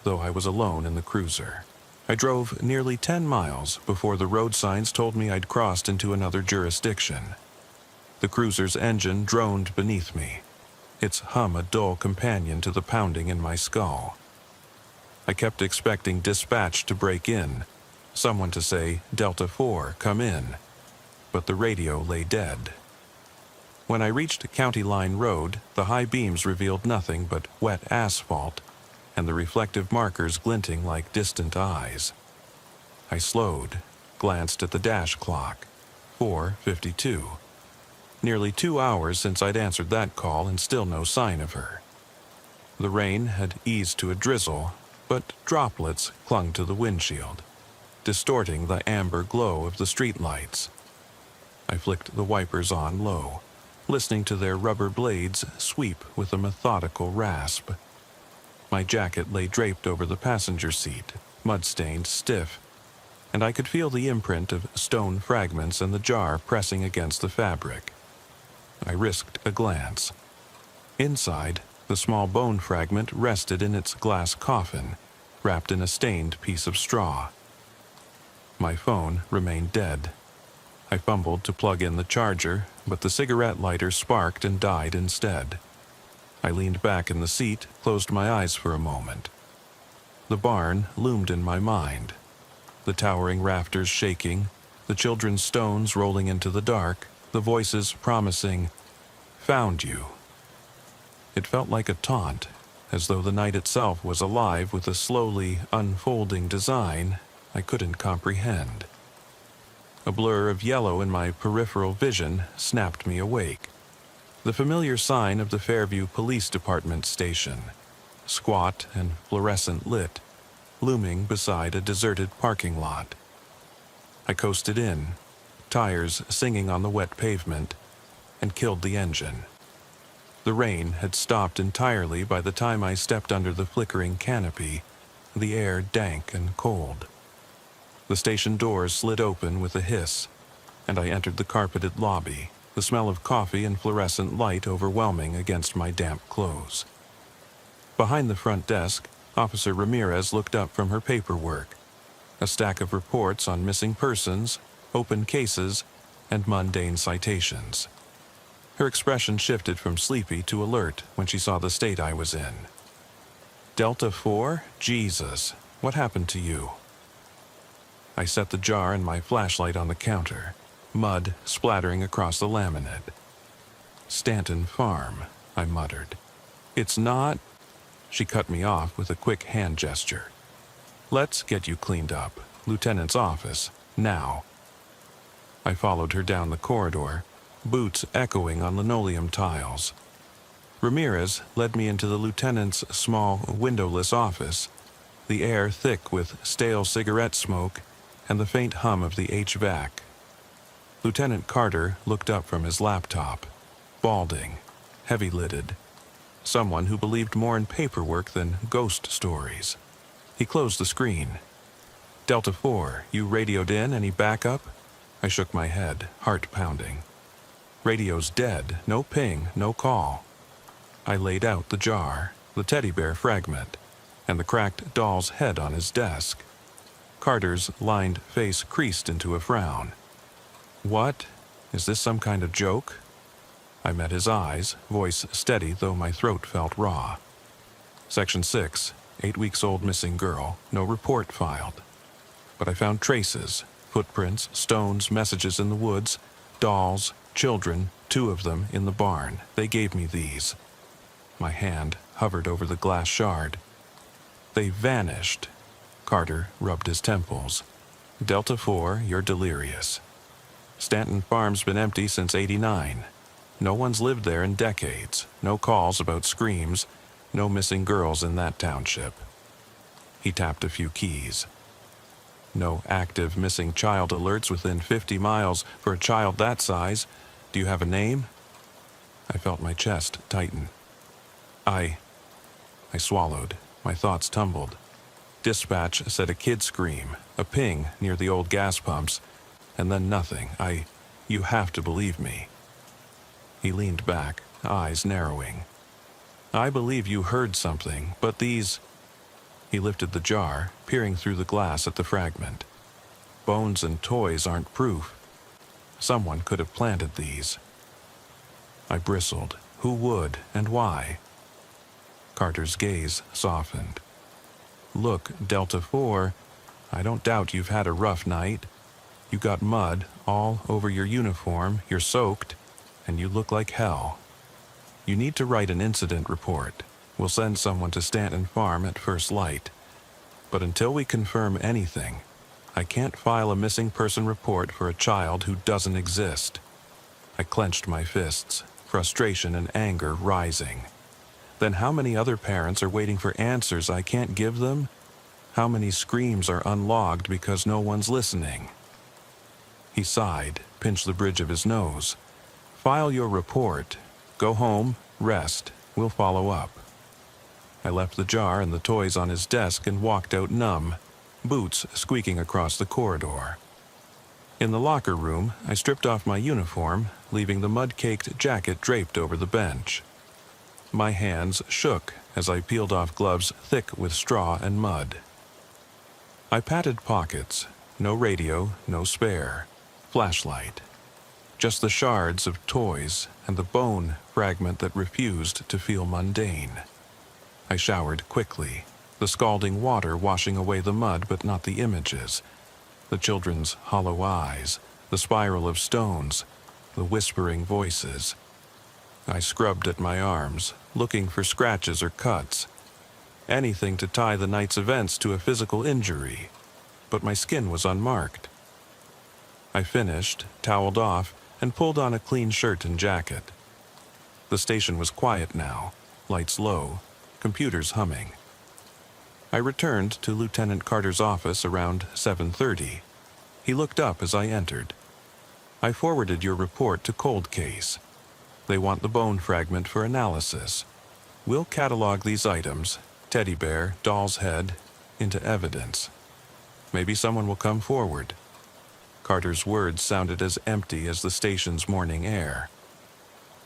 though I was alone in the cruiser. I drove nearly 10 miles before the road signs told me I'd crossed into another jurisdiction. The cruiser's engine droned beneath me, its hum a dull companion to the pounding in my skull. I kept expecting dispatch to break in, someone to say, "Delta 4, come in," but the radio lay dead. When I reached County Line Road, the high beams revealed nothing but wet asphalt, and the reflective markers glinting like distant eyes. I slowed, glanced at the dash clock. 4:52. Nearly 2 hours since I'd answered that call and still no sign of her. The rain had eased to a drizzle, but droplets clung to the windshield, distorting the amber glow of the streetlights. I flicked the wipers on low, listening to their rubber blades sweep with a methodical rasp. My jacket lay draped over the passenger seat, mud-stained stiff, and I could feel the imprint of stone fragments in the jar pressing against the fabric. I risked a glance. Inside, the small bone fragment rested in its glass coffin, wrapped in a stained piece of straw. My phone remained dead. I fumbled to plug in the charger, but the cigarette lighter sparked and died instead. I leaned back in the seat, closed my eyes for a moment. The barn loomed in my mind, the towering rafters shaking, the children's stones rolling into the dark, the voices promising, "Found you." It felt like a taunt, as though the night itself was alive with a slowly unfolding design I couldn't comprehend. A blur of yellow in my peripheral vision snapped me awake. The familiar sign of the Fairview Police Department station, squat and fluorescent lit, looming beside a deserted parking lot. I coasted in, tires singing on the wet pavement, and killed the engine. The rain had stopped entirely by the time I stepped under the flickering canopy, the air dank and cold. The station doors slid open with a hiss, and I entered the carpeted lobby, the smell of coffee and fluorescent light overwhelming against my damp clothes. Behind the front desk, Officer Ramirez looked up from her paperwork, a stack of reports on missing persons, open cases, and mundane citations. Her expression shifted from sleepy to alert when she saw the state I was in. Delta 4? Jesus, what happened to you? I set the jar and my flashlight on the counter, mud splattering across the laminate. Stanton Farm, I muttered. It's not... She cut me off with a quick hand gesture. Let's get you cleaned up. Lieutenant's office, now. I followed her down the corridor, boots echoing on linoleum tiles. Ramirez led me into the lieutenant's small, windowless office, the air thick with stale cigarette smoke and the faint hum of the HVAC. Lieutenant Carter looked up from his laptop, balding, heavy-lidded, someone who believed more in paperwork than ghost stories. He closed the screen. Delta 4, you radioed in any backup? I shook my head, heart pounding. Radio's dead, no ping, no call. I laid out the jar, the teddy bear fragment, and the cracked doll's head on his desk. Carter's lined face creased into a frown. What? Is this some kind of joke? I met his eyes, voice steady though my throat felt raw. Section 6, 8 weeks old missing girl, no report filed. But I found traces, footprints, stones, messages in the woods, dolls, children, 2 of them in the barn. They gave me these. My hand hovered over the glass shard. They vanished. Carter rubbed his temples. Delta 4, you're delirious. Stanton Farm's been empty since '89. No one's lived there in decades. No calls about screams. No missing girls in that township. He tapped a few keys. No active missing child alerts within 50 miles for a child that size. Do you have a name? I felt my chest tighten. I swallowed. My thoughts tumbled. Dispatch said a kid scream, a ping near the old gas pumps, and then nothing. You have to believe me. He leaned back, eyes narrowing. I believe you heard something, but these... He lifted the jar, peering through the glass at the fragment. Bones and toys aren't proof. Someone could have planted these. I bristled. Who would, and why? Carter's gaze softened. Look, Delta 4, I don't doubt you've had a rough night. You got mud all over your uniform, you're soaked, and you look like hell. You need to write an incident report. We'll send someone to Stanton Farm at first light. But until we confirm anything, I can't file a missing person report for a child who doesn't exist. I clenched my fists, frustration and anger rising. Then how many other parents are waiting for answers I can't give them? How many screams are unlogged because no one's listening? He sighed, pinched the bridge of his nose. File your report. Go home, rest. We'll follow up. I left the jar and the toys on his desk and walked out numb, boots squeaking across the corridor. In the locker room, I stripped off my uniform, leaving the mud-caked jacket draped over the bench. My hands shook as I peeled off gloves thick with straw and mud. I patted pockets. No radio, no spare. Flashlight. Just the shards of toys and the bone fragment that refused to feel mundane. I showered quickly, the scalding water washing away the mud but not the images, the children's hollow eyes, the spiral of stones, the whispering voices. I scrubbed at my arms, looking for scratches or cuts, anything to tie the night's events to a physical injury, but my skin was unmarked. I finished, toweled off, and pulled on a clean shirt and jacket. The station was quiet now, lights low, computers humming. I returned to Lieutenant Carter's office around 7:30. He looked up as I entered. I forwarded your report to Cold Case. They want the bone fragment for analysis. We'll catalog these items, teddy bear, doll's head, into evidence. Maybe someone will come forward. Carter's words sounded as empty as the station's morning air.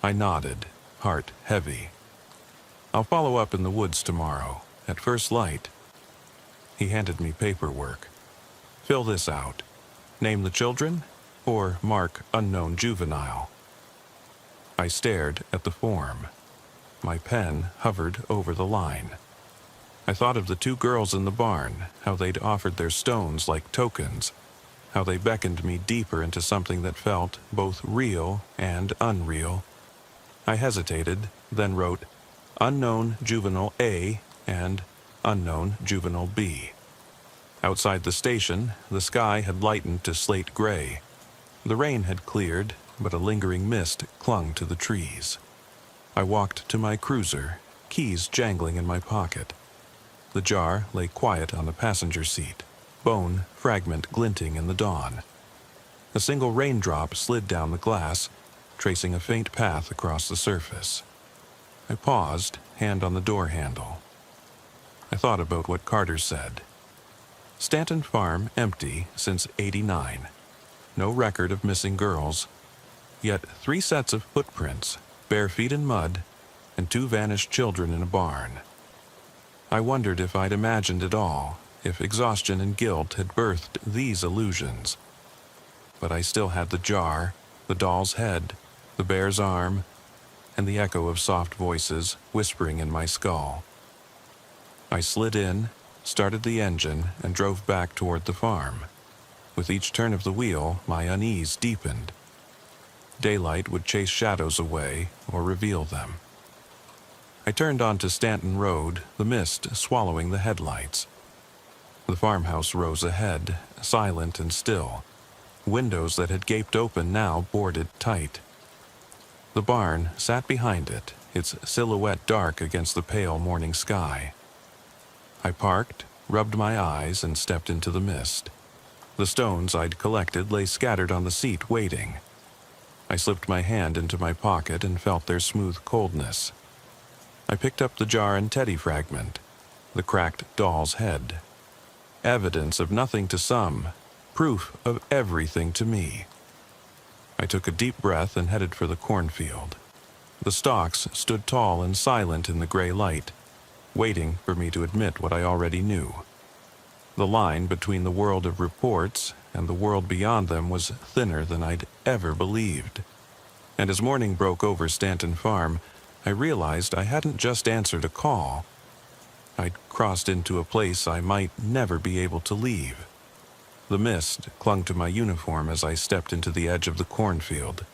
I nodded, heart heavy. I'll follow up in the woods tomorrow, at first light. He handed me paperwork. Fill this out. Name the children, or mark unknown juvenile. I stared at the form. My pen hovered over the line. I thought of the two girls in the barn, how they'd offered their stones like tokens, how they beckoned me deeper into something that felt both real and unreal. I hesitated, then wrote unknown juvenile A and unknown juvenile B. Outside the station, the sky had lightened to slate gray. The rain had cleared, but a lingering mist clung to the trees. I walked to my cruiser, keys jangling in my pocket. The jar lay quiet on the passenger seat, bone fragment glinting in the dawn. A single raindrop slid down the glass, tracing a faint path across the surface. I paused, hand on the door handle. I thought about what Carter said. Stanton Farm empty since '89. No record of missing girls. Yet 3 sets of footprints, bare feet in mud, and 2 vanished children in a barn. I wondered if I'd imagined it all, if exhaustion and guilt had birthed these illusions. But I still had the jar, the doll's head, the bear's arm, and the echo of soft voices whispering in my skull. I slid in, started the engine, and drove back toward the farm. With each turn of the wheel, my unease deepened. Daylight would chase shadows away or reveal them. I turned onto Stanton Road, the mist swallowing the headlights. The farmhouse rose ahead, silent and still. Windows that had gaped open now boarded tight. The barn sat behind it, its silhouette dark against the pale morning sky. I parked, rubbed my eyes, and stepped into the mist. The stones I'd collected lay scattered on the seat, waiting. I slipped my hand into my pocket and felt their smooth coldness. I picked up the jar and teddy fragment, the cracked doll's head. Evidence of nothing to some, proof of everything to me. I took a deep breath and headed for the cornfield. The stalks stood tall and silent in the gray light, waiting for me to admit what I already knew. The line between the world of reports and the world beyond them was thinner than I'd ever believed. And as morning broke over Stanton Farm, I realized I hadn't just answered a call. I'd crossed into a place I might never be able to leave. The mist clung to my uniform as I stepped into the edge of the cornfield,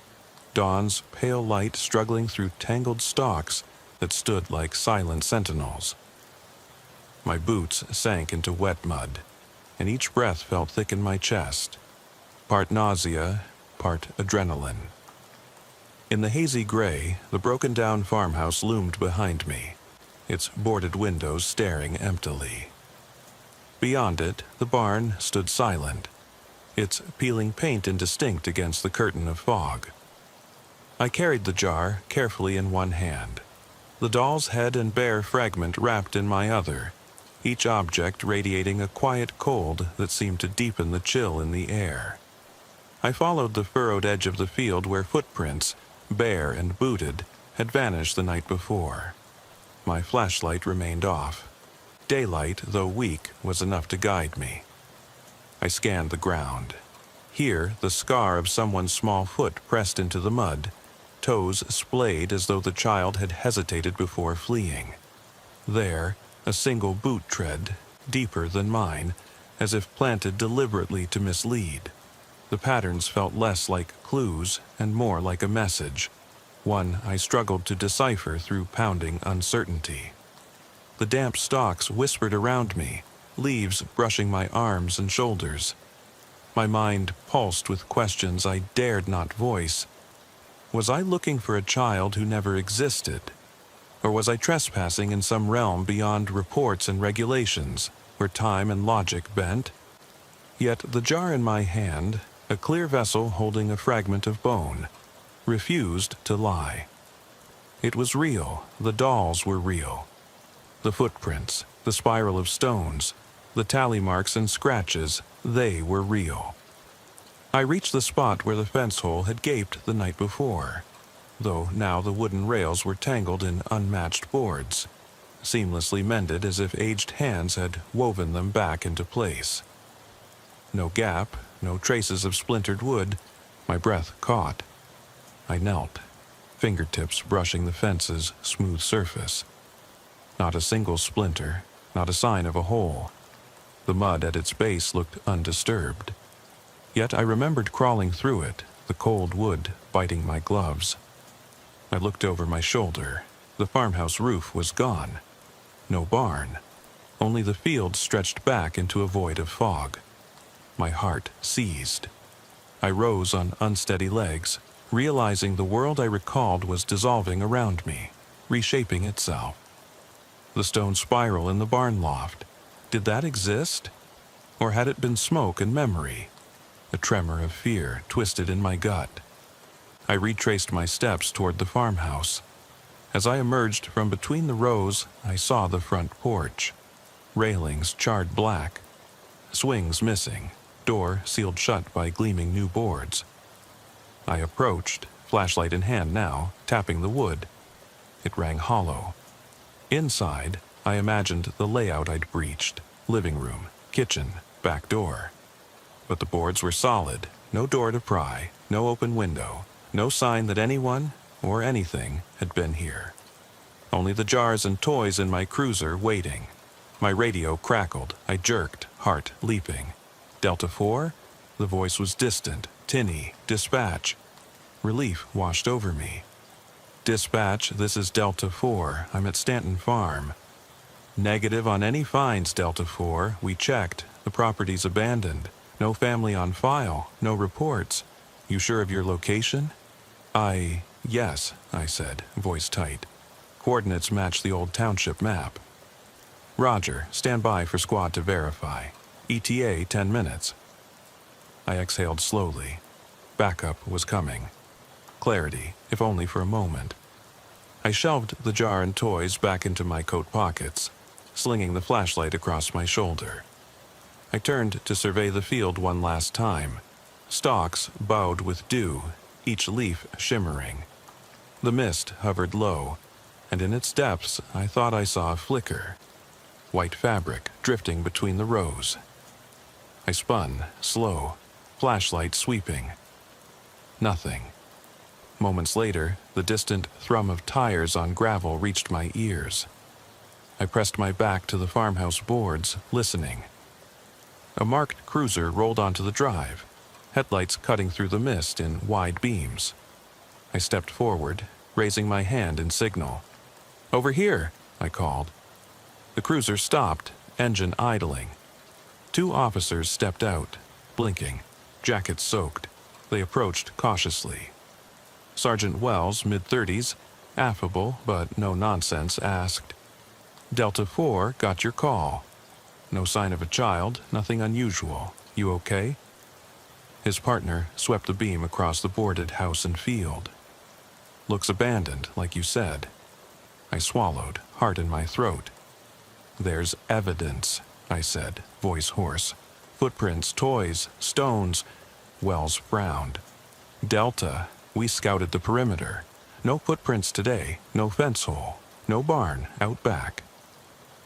dawn's pale light struggling through tangled stalks that stood like silent sentinels. My boots sank into wet mud, and each breath felt thick in my chest, part nausea, part adrenaline. In the hazy gray, the broken-down farmhouse loomed behind me, its boarded windows staring emptily. Beyond it, the barn stood silent, its peeling paint indistinct against the curtain of fog. I carried the jar carefully in one hand, the doll's head and bear fragment wrapped in my other, each object radiating a quiet cold that seemed to deepen the chill in the air. I followed the furrowed edge of the field where footprints, bare and booted, had vanished the night before. My flashlight remained off. Daylight, though weak, was enough to guide me. I scanned the ground. Here, the scar of someone's small foot pressed into the mud, toes splayed as though the child had hesitated before fleeing. There, a single boot tread, deeper than mine, as if planted deliberately to mislead. The patterns felt less like clues and more like a message, one I struggled to decipher through pounding uncertainty. The damp stalks whispered around me, leaves brushing my arms and shoulders. My mind pulsed with questions I dared not voice. Was I looking for a child who never existed? Or was I trespassing in some realm beyond reports and regulations, where time and logic bent? Yet the jar in my hand, a clear vessel holding a fragment of bone, refused to lie. It was real. The dolls were real. The footprints, the spiral of stones, the tally marks and scratches, they were real. I reached the spot where the fence hole had gaped the night before, though now the wooden rails were tangled in unmatched boards, seamlessly mended as if aged hands had woven them back into place. No gap, no traces of splintered wood. My breath caught. I knelt, fingertips brushing the fence's smooth surface. Not a single splinter, not a sign of a hole. The mud at its base looked undisturbed. Yet I remembered crawling through it, the cold wood biting my gloves. I looked over my shoulder. The farmhouse roof was gone. No barn. Only the field stretched back into a void of fog. My heart seized. I rose on unsteady legs, realizing the world I recalled was dissolving around me, reshaping itself. The stone spiral in the barn loft. Did that exist? Or had it been smoke and memory? A tremor of fear twisted in my gut. I retraced my steps toward the farmhouse. As I emerged from between the rows, I saw the front porch. Railings charred black. Swings missing. Door sealed shut by gleaming new boards. I approached, flashlight in hand now, tapping the wood. It rang hollow. Inside, I imagined the layout I'd breached. Living room, kitchen, back door. But the boards were solid. No door to pry, no open window, no sign that anyone or anything had been here. Only the jars and toys in my cruiser waiting. My radio crackled. I jerked, heart leaping. Delta 4? The voice was distant, tinny. Dispatch. Relief washed over me. Dispatch, this is Delta 4. I'm at Stanton Farm. Negative on any finds, Delta 4. We checked. The property's abandoned. No family on file. No reports. You sure of your location? Yes, I said, voice tight. Coordinates match the old township map. Roger, stand by for squad to verify. ETA 10 minutes. I exhaled slowly. Backup was coming. Clarity, if only for a moment. I shelved the jar and toys back into my coat pockets, slinging the flashlight across my shoulder. I turned to survey the field one last time. Stalks bowed with dew, each leaf shimmering. The mist hovered low, and in its depths I thought I saw a flicker. White fabric drifting between the rows. I spun, slow, flashlight sweeping. Nothing. Moments later, the distant thrum of tires on gravel reached my ears. I pressed my back to the farmhouse boards, listening. A marked cruiser rolled onto the drive, headlights cutting through the mist in wide beams. I stepped forward, raising my hand in signal. "Over here," I called. The cruiser stopped, engine idling. Two officers stepped out, blinking, jackets soaked. They approached cautiously. Sergeant Wells, mid-30s, affable but no nonsense, asked, "Delta 4 got your call. No sign of a child, nothing unusual. You okay?" His partner swept the beam across the boarded house and field. "Looks abandoned, like you said." I swallowed, heart in my throat. "There's evidence," I said, voice hoarse. "Footprints, toys, stones." Wells frowned. "Delta, we scouted the perimeter. No footprints today, no fence hole, no barn out back."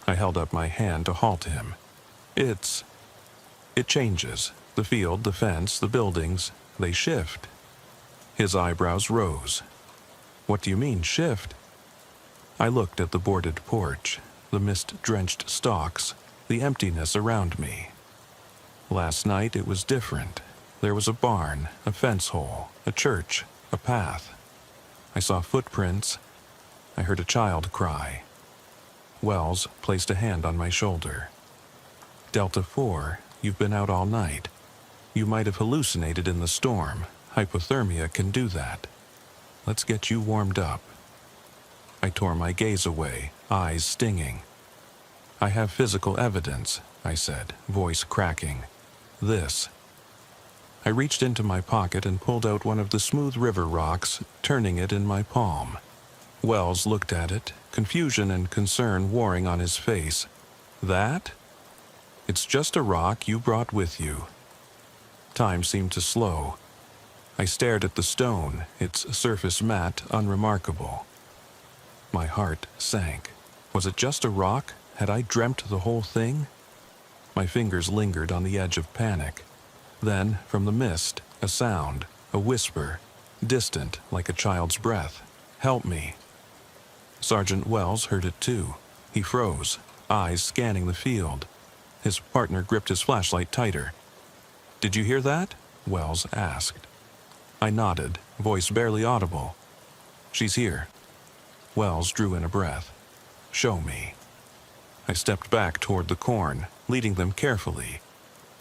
I held up my hand to halt him. It changes. The field, the fence, the buildings, they shift." His eyebrows rose. "What do you mean, shift?" I looked at the boarded porch, the mist-drenched stalks, the emptiness around me. Last night it was different. There was a barn, a fence hole, a church, a path. I saw footprints. I heard a child cry. Wells placed a hand on my shoulder. "Delta 4, you've been out all night. You might have hallucinated in the storm. Hypothermia can do that. Let's get you warmed up." I tore my gaze away, eyes stinging. "I have physical evidence," I said, voice cracking. "This." I reached into my pocket and pulled out one of the smooth river rocks, turning it in my palm. Wells looked at it, confusion and concern warring on his face. That? It's just a rock you brought with you. Time seemed to slow. I stared at the stone, its surface matte, unremarkable. My heart sank. Was it just a rock? Had I dreamt the whole thing? My fingers lingered on the edge of panic. Then, from the mist, a sound, a whisper, distant like a child's breath. "Help me." Sergeant Wells heard it too. He froze, eyes scanning the field. His partner gripped his flashlight tighter. "Did you hear that?" Wells asked. I nodded, voice barely audible. "She's here." Wells drew in a breath. "Show me." I stepped back toward the corn, leading them carefully.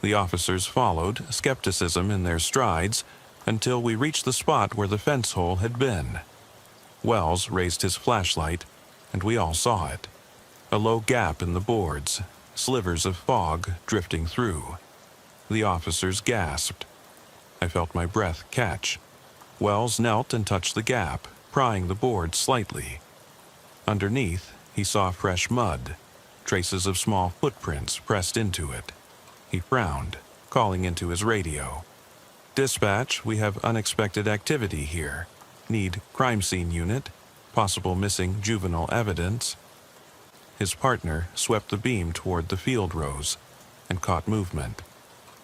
The officers followed, skepticism in their strides, until we reached the spot where the fence hole had been. Wells raised his flashlight, and we all saw it. A low gap in the boards, slivers of fog drifting through. The officers gasped. I felt my breath catch. Wells knelt and touched the gap, prying the board slightly. Underneath, he saw fresh mud, traces of small footprints pressed into it. He frowned, calling into his radio. "Dispatch, we have unexpected activity here. Need crime scene unit, possible missing juvenile evidence." His partner swept the beam toward the field rows and caught movement.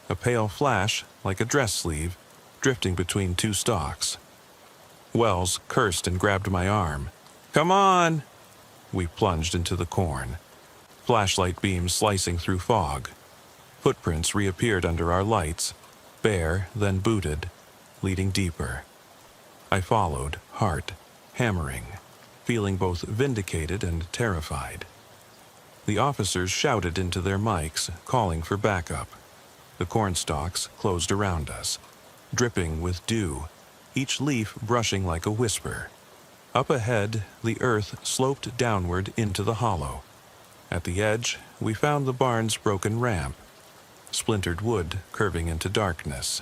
A pale flash, like a dress sleeve, drifting between two stalks. Wells cursed and grabbed my arm. "Come on!" We plunged into the corn. Flashlight beams slicing through fog. Footprints reappeared under our lights, bare, then booted, leading deeper. I followed, heart hammering, feeling both vindicated and terrified. The officers shouted into their mics, calling for backup. The cornstalks closed around us, dripping with dew, each leaf brushing like a whisper. Up ahead, the earth sloped downward into the hollow. At the edge, we found the barn's broken ramp, splintered wood curving into darkness.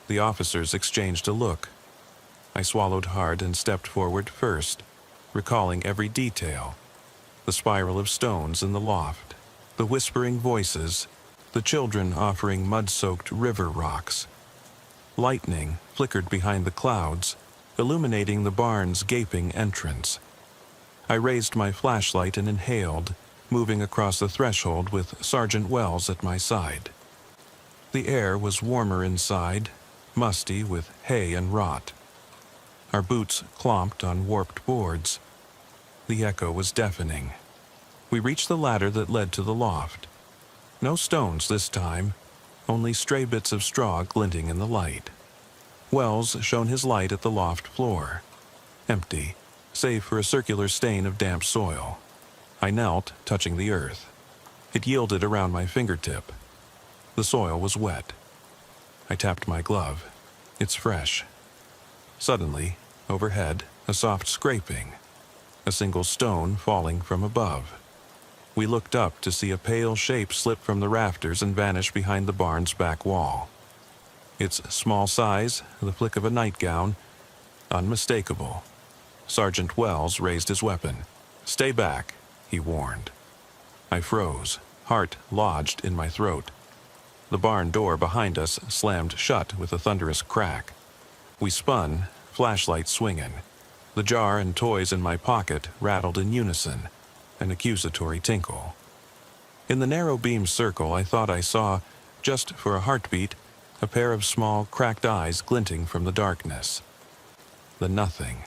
The officers exchanged a look. I swallowed hard and stepped forward first, recalling every detail. The spiral of stones in the loft, the whispering voices, the children offering mud-soaked river rocks. Lightning flickered behind the clouds, illuminating the barn's gaping entrance. I raised my flashlight and inhaled, moving across the threshold with Sergeant Wells at my side. The air was warmer inside, musty with hay and rot. Our boots clomped on warped boards. The echo was deafening. We reached the ladder that led to the loft. No stones this time, only stray bits of straw glinting in the light. Wells shone his light at the loft floor. Empty, save for a circular stain of damp soil. I knelt, touching the earth. It yielded around my fingertip. The soil was wet. I tapped my glove. It's fresh. Suddenly, overhead, a soft scraping. A single stone falling from above. We looked up to see a pale shape slip from the rafters and vanish behind the barn's back wall. Its small size, the flick of a nightgown, unmistakable. Sergeant Wells raised his weapon. "Stay back," he warned. I froze, heart lodged in my throat. The barn door behind us slammed shut with a thunderous crack. We spun, flashlight swinging. The jar and toys in my pocket rattled in unison, an accusatory tinkle. In the narrow beam circle, I thought I saw, just for a heartbeat, a pair of small, cracked eyes glinting from the darkness. Then nothing.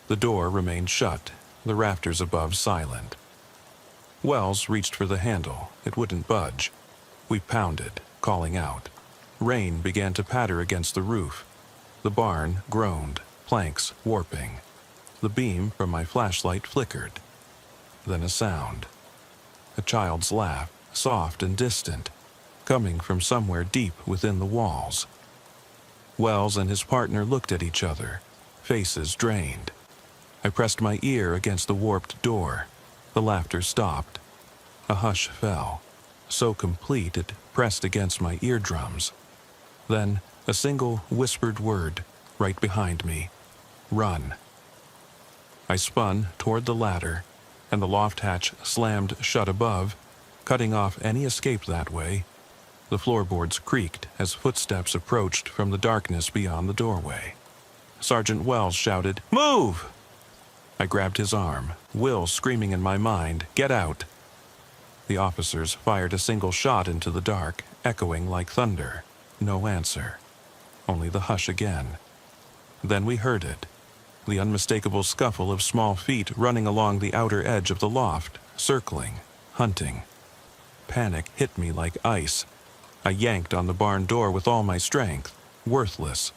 The door remained shut, the rafters above silent. Wells reached for the handle. It wouldn't budge. We pounded, calling out. Rain began to patter against the roof. The barn groaned, planks warping. The beam from my flashlight flickered. Then a sound. A child's laugh, soft and distant, coming from somewhere deep within the walls. Wells and his partner looked at each other, faces drained. I pressed my ear against the warped door. The laughter stopped. A hush fell, so complete it pressed against my eardrums. Then a single whispered word, right behind me. "Run." I spun toward the ladder, and the loft hatch slammed shut above, cutting off any escape that way. The floorboards creaked as footsteps approached from the darkness beyond the doorway. Sergeant Wells shouted, "Move!" I grabbed his arm, Will screaming in my mind, "Get out!" The officers fired a single shot into the dark, echoing like thunder. No answer. Only the hush again. Then we heard it. The unmistakable scuffle of small feet running along the outer edge of the loft, circling, hunting. Panic hit me like ice. I yanked on the barn door with all my strength. Worthless.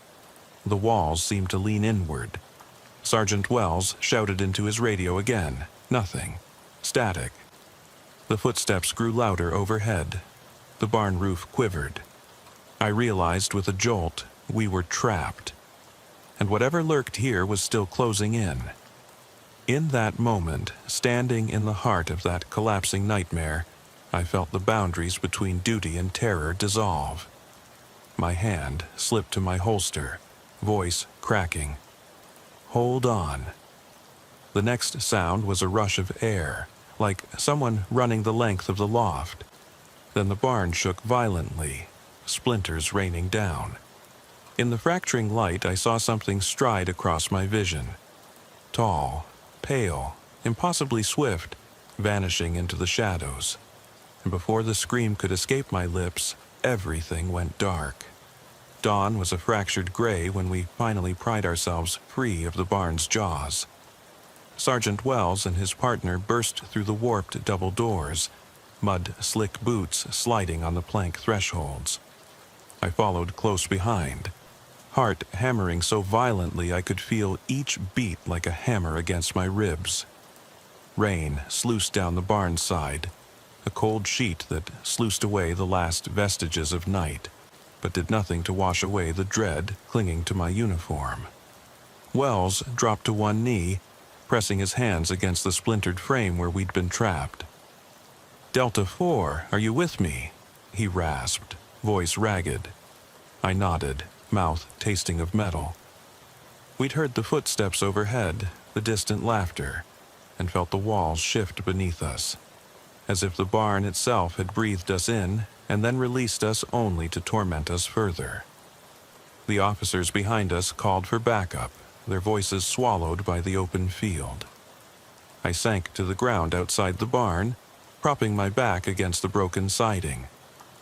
The walls seemed to lean inward. Sergeant Wells shouted into his radio again. Nothing. Static. The footsteps grew louder overhead. The barn roof quivered. I realized with a jolt we were trapped. And whatever lurked here was still closing in. In that moment, standing in the heart of that collapsing nightmare, I felt the boundaries between duty and terror dissolve. My hand slipped to my holster, voice cracking. Hold on. The next sound was a rush of air, like someone running the length of the loft. Then the barn shook violently, splinters raining down. In the fracturing light, I saw something stride across my vision. Tall, pale, impossibly swift, vanishing into the shadows. And before the scream could escape my lips, everything went dark. Dawn was a fractured gray when we finally pried ourselves free of the barn's jaws. Sergeant Wells and his partner burst through the warped double doors, mud-slick boots sliding on the plank thresholds. I followed close behind, heart hammering so violently I could feel each beat like a hammer against my ribs. Rain sluiced down the barn side, a cold sheet that sluiced away the last vestiges of night, but did nothing to wash away the dread clinging to my uniform. Wells dropped to one knee, pressing his hands against the splintered frame where we'd been trapped. "Delta 4, are you with me?" he rasped, voice ragged. I nodded, mouth tasting of metal. We'd heard the footsteps overhead, the distant laughter, and felt the walls shift beneath us, as if the barn itself had breathed us in and then released us only to torment us further. The officers behind us called for backup, their voices swallowed by the open field. I sank to the ground outside the barn, propping my back against the broken siding.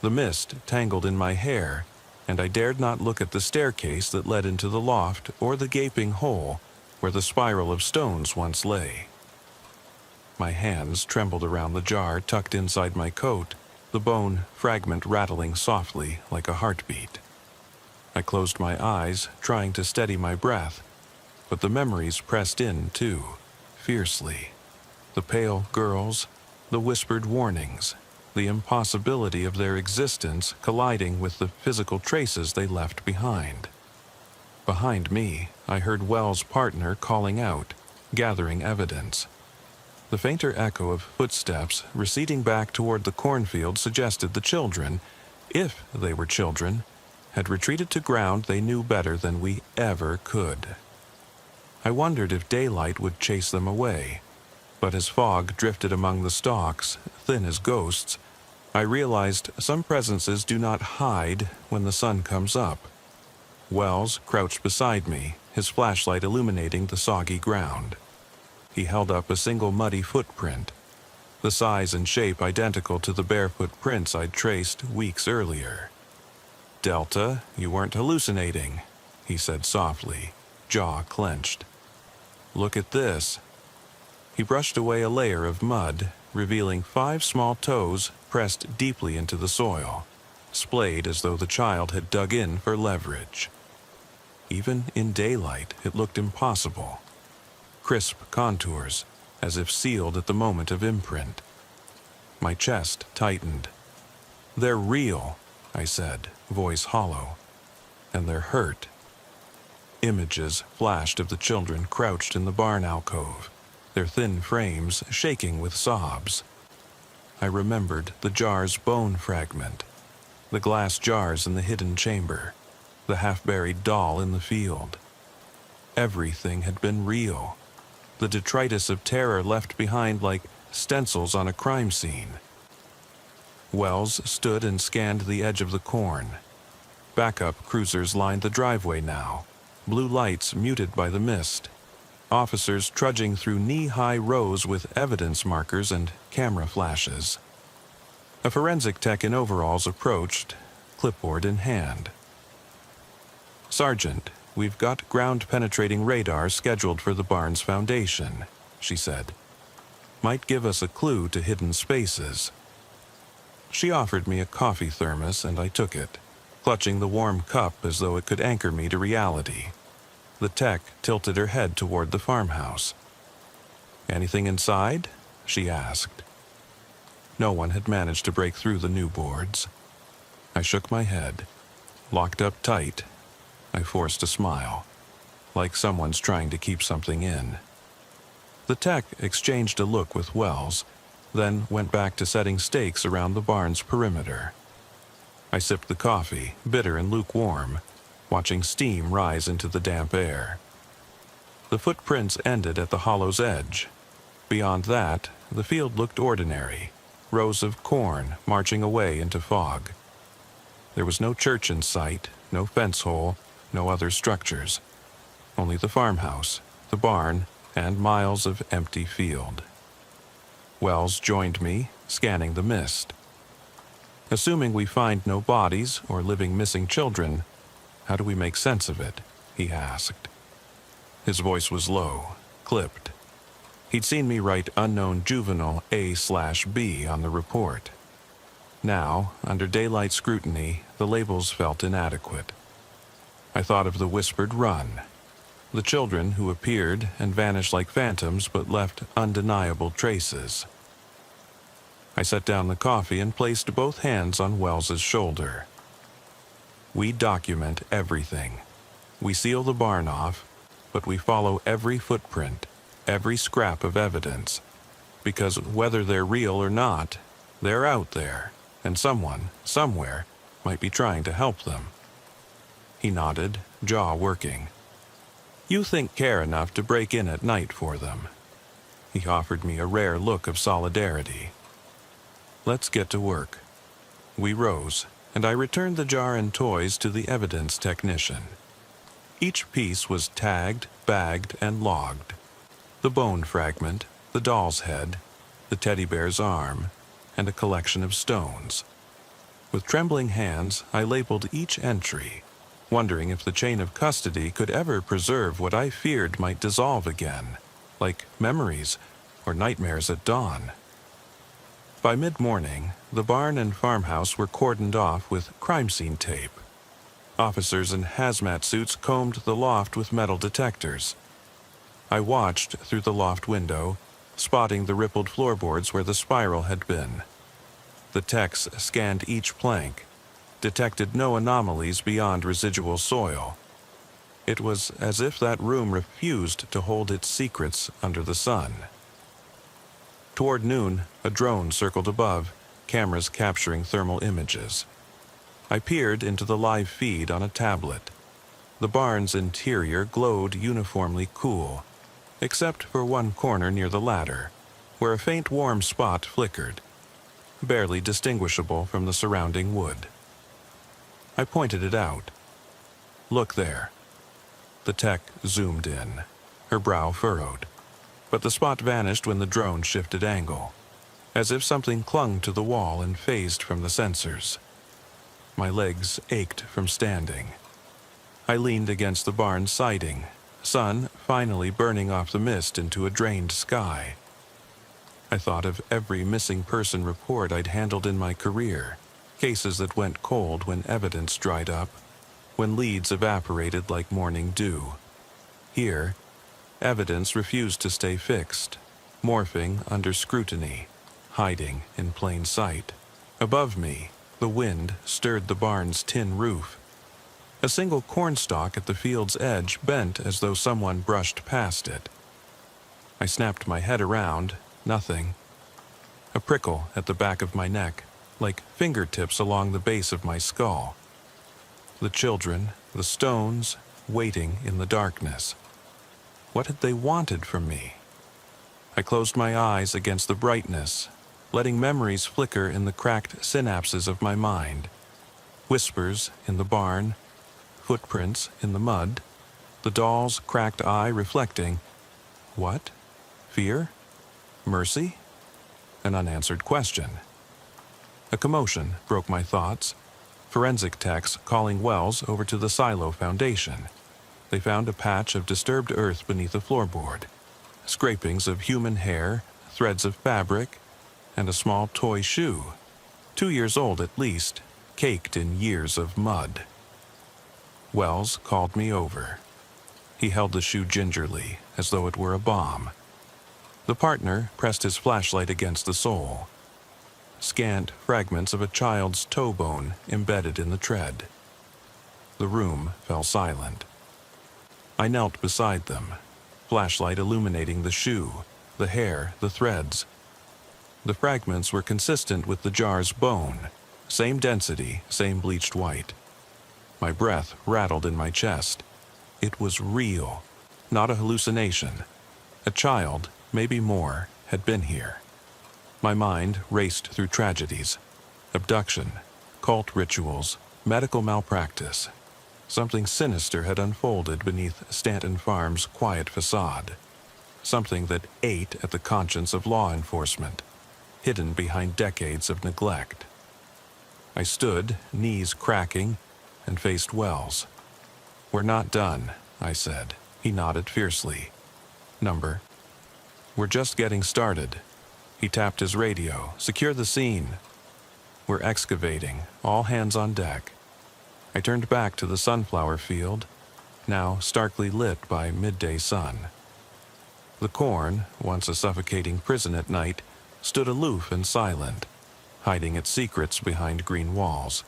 The mist tangled in my hair, and I dared not look at the staircase that led into the loft or the gaping hole where the spiral of stones once lay. My hands trembled around the jar tucked inside my coat, the bone fragment rattling softly like a heartbeat. I closed my eyes, trying to steady my breath, but the memories pressed in too, fiercely. The pale girls, the whispered warnings, the impossibility of their existence colliding with the physical traces they left behind. Behind me, I heard Wells' partner calling out, gathering evidence. The fainter echo of footsteps receding back toward the cornfield suggested the children, if they were children, had retreated to ground they knew better than we ever could. I wondered if daylight would chase them away, but as fog drifted among the stalks, thin as ghosts, I realized some presences do not hide when the sun comes up. Wells crouched beside me, his flashlight illuminating the soggy ground. He held up a single muddy footprint, the size and shape identical to the barefoot prints I'd traced weeks earlier. "Delta, you weren't hallucinating," he said softly, jaw clenched. "Look at this." He brushed away a layer of mud, revealing 5 small toes pressed deeply into the soil, splayed as though the child had dug in for leverage. Even in daylight, it looked impossible. Crisp contours, as if sealed at the moment of imprint. My chest tightened. "They're real," I said, voice hollow. "And they're hurt." Images flashed of the children crouched in the barn alcove, their thin frames shaking with sobs. I remembered the jar's bone fragment, the glass jars in the hidden chamber, the half-buried doll in the field. Everything had been real. the detritus of terror left behind like stencils on a crime scene. Wells stood and scanned the edge of the corn. Backup cruisers lined the driveway now, blue lights muted by the mist. Officers trudging through knee-high rows with evidence markers and camera flashes. A forensic tech in overalls approached, clipboard in hand. "Sergeant, we've got ground-penetrating radar scheduled for the barn's foundation," she said. "Might give us a clue to hidden spaces." She offered me a coffee thermos and I took it, clutching the warm cup as though it could anchor me to reality. The tech tilted her head toward the farmhouse. "Anything inside?" she asked. No one had managed to break through the new boards. I shook my head. Locked up tight, I forced a smile, like someone's trying to keep something in. The tech exchanged a look with Wells, then went back to setting stakes around the barn's perimeter. I sipped the coffee, bitter and lukewarm, watching steam rise into the damp air. The footprints ended at the hollow's edge. Beyond that, the field looked ordinary, rows of corn marching away into fog. There was no church in sight, no fence hole, no other structures. Only the farmhouse, the barn, and miles of empty field. Wells joined me, scanning the mist. "Assuming we find no bodies or living missing children, how do we make sense of it?" he asked. His voice was low, clipped. He'd seen me write unknown juvenile A/B on the report. Now, under daylight scrutiny, the labels felt inadequate. I thought of the whispered run, the children who appeared and vanished like phantoms but left undeniable traces. I set down the coffee and placed both hands on Wells's shoulder. "We document everything. We seal the barn off, but we follow every footprint, every scrap of evidence, because whether they're real or not, they're out there, and someone, somewhere, might be trying to help them." He nodded, jaw working. "You think care enough to break in at night for them." He offered me a rare look of solidarity. "Let's get to work." We rose, and I returned the jar and toys to the evidence technician. Each piece was tagged, bagged, and logged. The bone fragment, the doll's head, the teddy bear's arm, and a collection of stones. With trembling hands, I labeled each entry, wondering if the chain of custody could ever preserve what I feared might dissolve again, like memories or nightmares at dawn. By mid-morning, the barn and farmhouse were cordoned off with crime scene tape. Officers in hazmat suits combed the loft with metal detectors. I watched through the loft window, spotting the rippled floorboards where the spiral had been. The techs scanned each plank, detected no anomalies beyond residual soil. It was as if that room refused to hold its secrets under the sun. Toward noon, a drone circled above, cameras capturing thermal images. I peered into the live feed on a tablet. The barn's interior glowed uniformly cool, except for one corner near the ladder, where a faint warm spot flickered, barely distinguishable from the surrounding wood. I pointed it out. "Look there." The tech zoomed in, her brow furrowed, but the spot vanished when the drone shifted angle, as if something clung to the wall and phased from the sensors. My legs ached from standing. I leaned against the barn siding, sun finally burning off the mist into a drained sky. I thought of every missing person report I'd handled in my career, cases that went cold when evidence dried up, when leads evaporated like morning dew. Here, evidence refused to stay fixed, morphing under scrutiny, hiding in plain sight. Above me, the wind stirred the barn's tin roof. A single cornstalk at the field's edge bent as though someone brushed past it. I snapped my head around, nothing. A prickle at the back of my neck, like fingertips along the base of my skull. The children, the stones, waiting in the darkness. What had they wanted from me? I closed my eyes against the brightness, letting memories flicker in the cracked synapses of my mind. Whispers in the barn, footprints in the mud, the doll's cracked eye reflecting, what? Fear? Mercy? An unanswered question. A commotion broke my thoughts. Forensic techs calling Wells over to the silo foundation. They found a patch of disturbed earth beneath the floorboard. Scrapings of human hair, threads of fabric, and a small toy shoe, 2 years old at least, caked in years of mud. Wells called me over. He held the shoe gingerly, as though it were a bomb. The partner pressed his flashlight against the sole. Scant fragments of a child's toe bone embedded in the tread. The room fell silent. I knelt beside them, flashlight illuminating the shoe, the hair, the threads. The fragments were consistent with the jar's bone, same density, same bleached white. My breath rattled in my chest. It was real, not a hallucination. A child, maybe more, had been here. My mind raced through tragedies, abduction, cult rituals, medical malpractice. Something sinister had unfolded beneath Stanton Farm's quiet facade. Something that ate at the conscience of law enforcement, hidden behind decades of neglect. I stood, knees cracking, and faced Wells. "We're not done," I said. He nodded fiercely. "Number?" "We're just getting started." He tapped his radio. "Secure the scene." "We're excavating. All hands on deck." I turned back to the sunflower field, now starkly lit by midday sun. The corn, once a suffocating prison at night, stood aloof and silent, hiding its secrets behind green walls.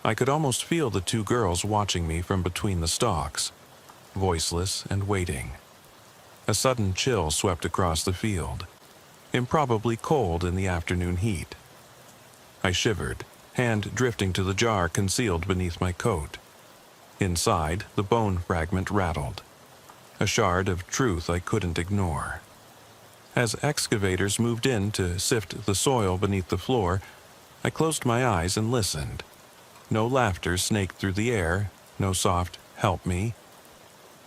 I could almost feel the two girls watching me from between the stalks, voiceless and waiting. A sudden chill swept across the field, improbably cold in the afternoon heat. I shivered, hand drifting to the jar concealed beneath my coat. Inside, the bone fragment rattled, a shard of truth I couldn't ignore. As excavators moved in to sift the soil beneath the floor, I closed my eyes and listened. No laughter snaked through the air, no soft "help me."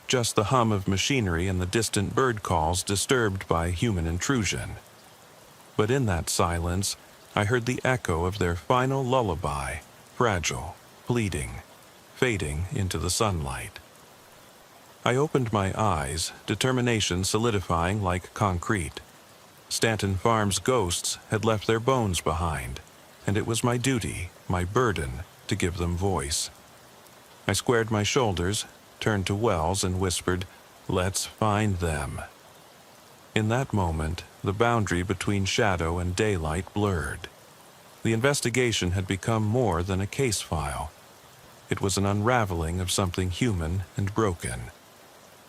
Just the hum of machinery and the distant bird calls disturbed by human intrusion. But in that silence, I heard the echo of their final lullaby, fragile, pleading, fading into the sunlight. I opened my eyes, determination solidifying like concrete. Stanton Farm's ghosts had left their bones behind, and it was my duty, my burden, to give them voice. I squared my shoulders, turned to Wells and whispered, "Let's find them." In that moment, the boundary between shadow and daylight blurred. The investigation had become more than a case file. It was an unraveling of something human and broken.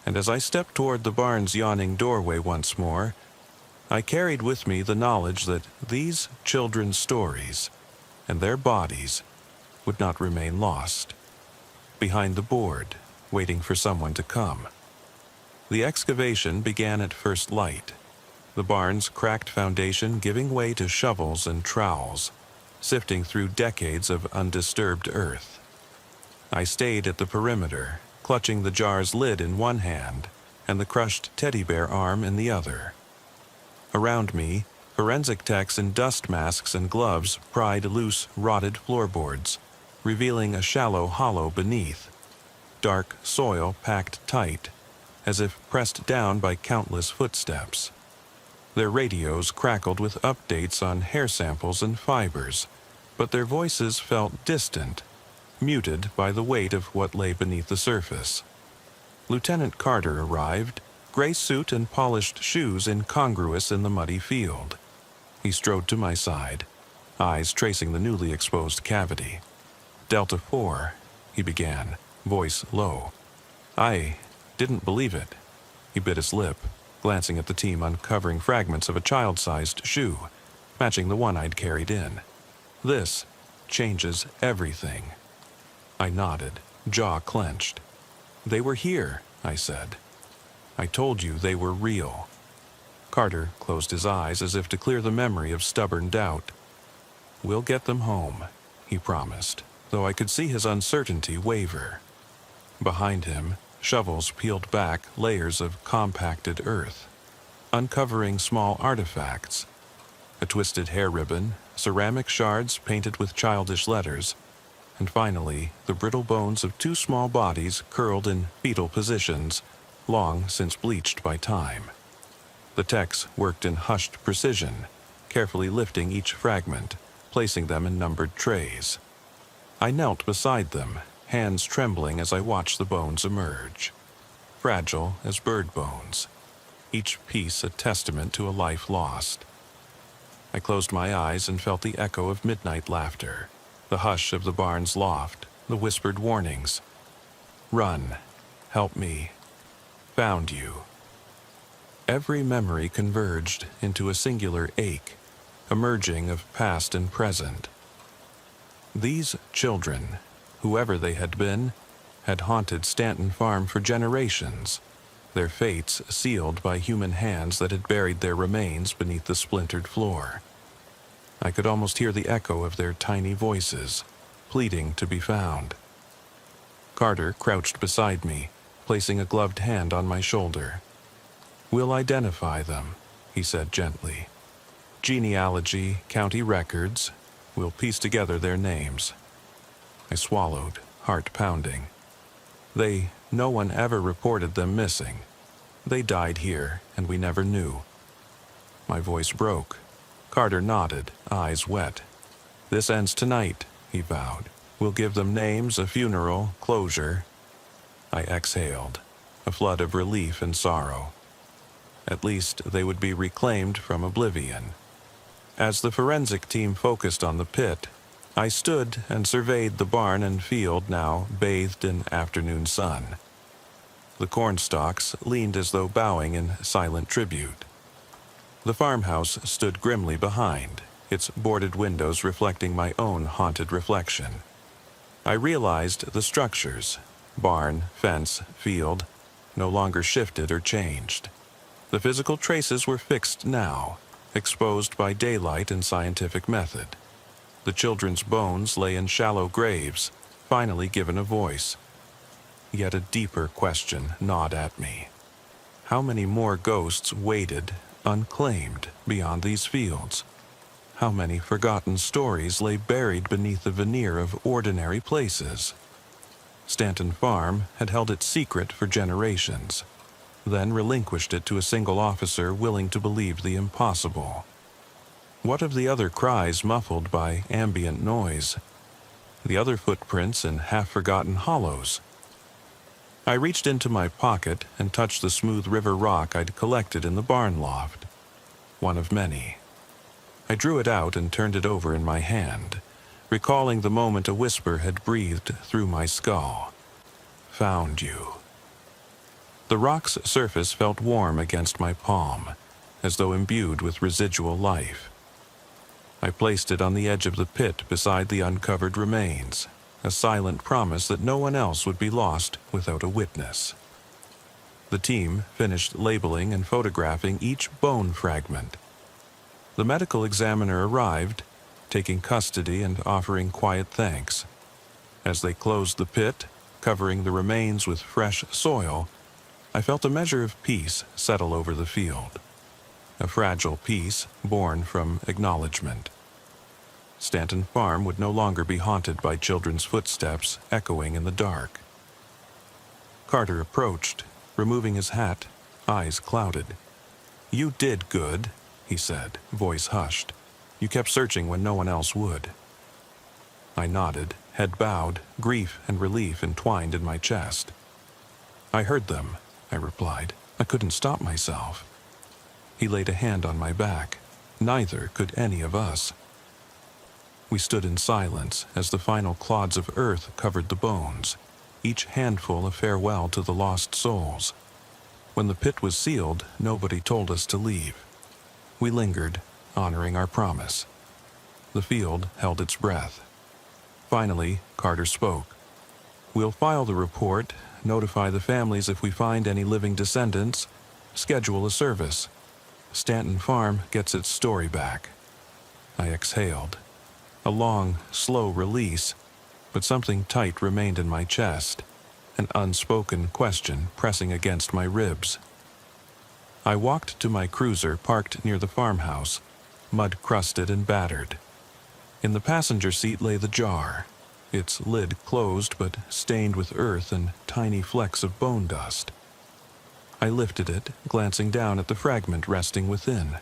And as I stepped toward the barn's yawning doorway once more, I carried with me the knowledge that these children's stories and their bodies would not remain lost, behind the board, waiting for someone to come. The excavation began at first light, the barn's cracked foundation giving way to shovels and trowels, sifting through decades of undisturbed earth. I stayed at the perimeter, clutching the jar's lid in one hand and the crushed teddy bear arm in the other. Around me, forensic techs in dust masks and gloves pried loose, rotted floorboards, revealing a shallow hollow beneath. Dark soil packed tight, as if pressed down by countless footsteps. Their radios crackled with updates on hair samples and fibers, but their voices felt distant, muted by the weight of what lay beneath the surface. Lieutenant Carter arrived, gray suit and polished shoes incongruous in the muddy field. He strode to my side, eyes tracing the newly exposed cavity. "Delta 4, he began, voice low. "I didn't believe it." He bit his lip, glancing at the team uncovering fragments of a child-sized shoe, matching the one I'd carried in. "This changes everything." I nodded, jaw clenched. "They were here," I said. "I told you they were real." Carter closed his eyes as if to clear the memory of stubborn doubt. "We'll get them home," he promised, though I could see his uncertainty waver. Behind him, shovels peeled back layers of compacted earth, uncovering small artifacts: a twisted hair ribbon, ceramic shards painted with childish letters, and finally the brittle bones of two small bodies curled in fetal positions, long since bleached by time. The techs worked in hushed precision, carefully lifting each fragment, placing them in numbered trays. I knelt beside them, hands trembling as I watched the bones emerge. Fragile as bird bones, each piece a testament to a life lost. I closed my eyes and felt the echo of midnight laughter, the hush of the barn's loft, the whispered warnings. "Run. Help me. Found you." Every memory converged into a singular ache, a merging of past and present. These children, whoever they had been, had haunted Stanton Farm for generations, their fates sealed by human hands that had buried their remains beneath the splintered floor. I could almost hear the echo of their tiny voices, pleading to be found. Carter crouched beside me, placing a gloved hand on my shoulder. "We'll identify them," he said gently. "Genealogy, county records, we'll piece together their names." I swallowed, heart pounding. No one ever reported them missing. They died here, and we never knew. My voice broke. Carter nodded, eyes wet. "This ends tonight," he vowed. "We'll give them names, a funeral, closure." I exhaled, a flood of relief and sorrow. At least they would be reclaimed from oblivion. As the forensic team focused on the pit, I stood and surveyed the barn and field now bathed in afternoon sun. The cornstalks leaned as though bowing in silent tribute. The farmhouse stood grimly behind, its boarded windows reflecting my own haunted reflection. I realized the structures, barn, fence, field, no longer shifted or changed. The physical traces were fixed now, exposed by daylight and scientific method. The children's bones lay in shallow graves, finally given a voice. Yet a deeper question gnawed at me. How many more ghosts waited, unclaimed, beyond these fields? How many forgotten stories lay buried beneath the veneer of ordinary places? Stanton Farm had held it secret for generations, then relinquished it to a single officer willing to believe the impossible. What of the other cries muffled by ambient noise? The other footprints in half-forgotten hollows? I reached into my pocket and touched the smooth river rock I'd collected in the barn loft. One of many. I drew it out and turned it over in my hand, recalling the moment a whisper had breathed through my skull. "Found you." The rock's surface felt warm against my palm, as though imbued with residual life. I placed it on the edge of the pit beside the uncovered remains, a silent promise that no one else would be lost without a witness. The team finished labeling and photographing each bone fragment. The medical examiner arrived, taking custody and offering quiet thanks. As they closed the pit, covering the remains with fresh soil, I felt a measure of peace settle over the field. A fragile peace born from acknowledgement. Stanton Farm would no longer be haunted by children's footsteps echoing in the dark. Carter approached, removing his hat, eyes clouded. "You did good," he said, voice hushed. "You kept searching when no one else would." I nodded, head bowed, grief and relief entwined in my chest. "I heard them," I replied. "I couldn't stop myself." He laid a hand on my back. Neither could any of us. We stood in silence as the final clods of earth covered the bones, each handful a farewell to the lost souls. When the pit was sealed, nobody told us to leave. We lingered, honoring our promise. The field held its breath. Finally, Carter spoke. "We'll file the report, notify the families if we find any living descendants, schedule a service." Stanton Farm gets its story back. I exhaled. A long, slow release, but something tight remained in my chest, an unspoken question pressing against my ribs. I walked to my cruiser parked near the farmhouse, mud-crusted and battered. In the passenger seat lay the jar, its lid closed but stained with earth and tiny flecks of bone dust. I lifted it, glancing down at the fragment resting within.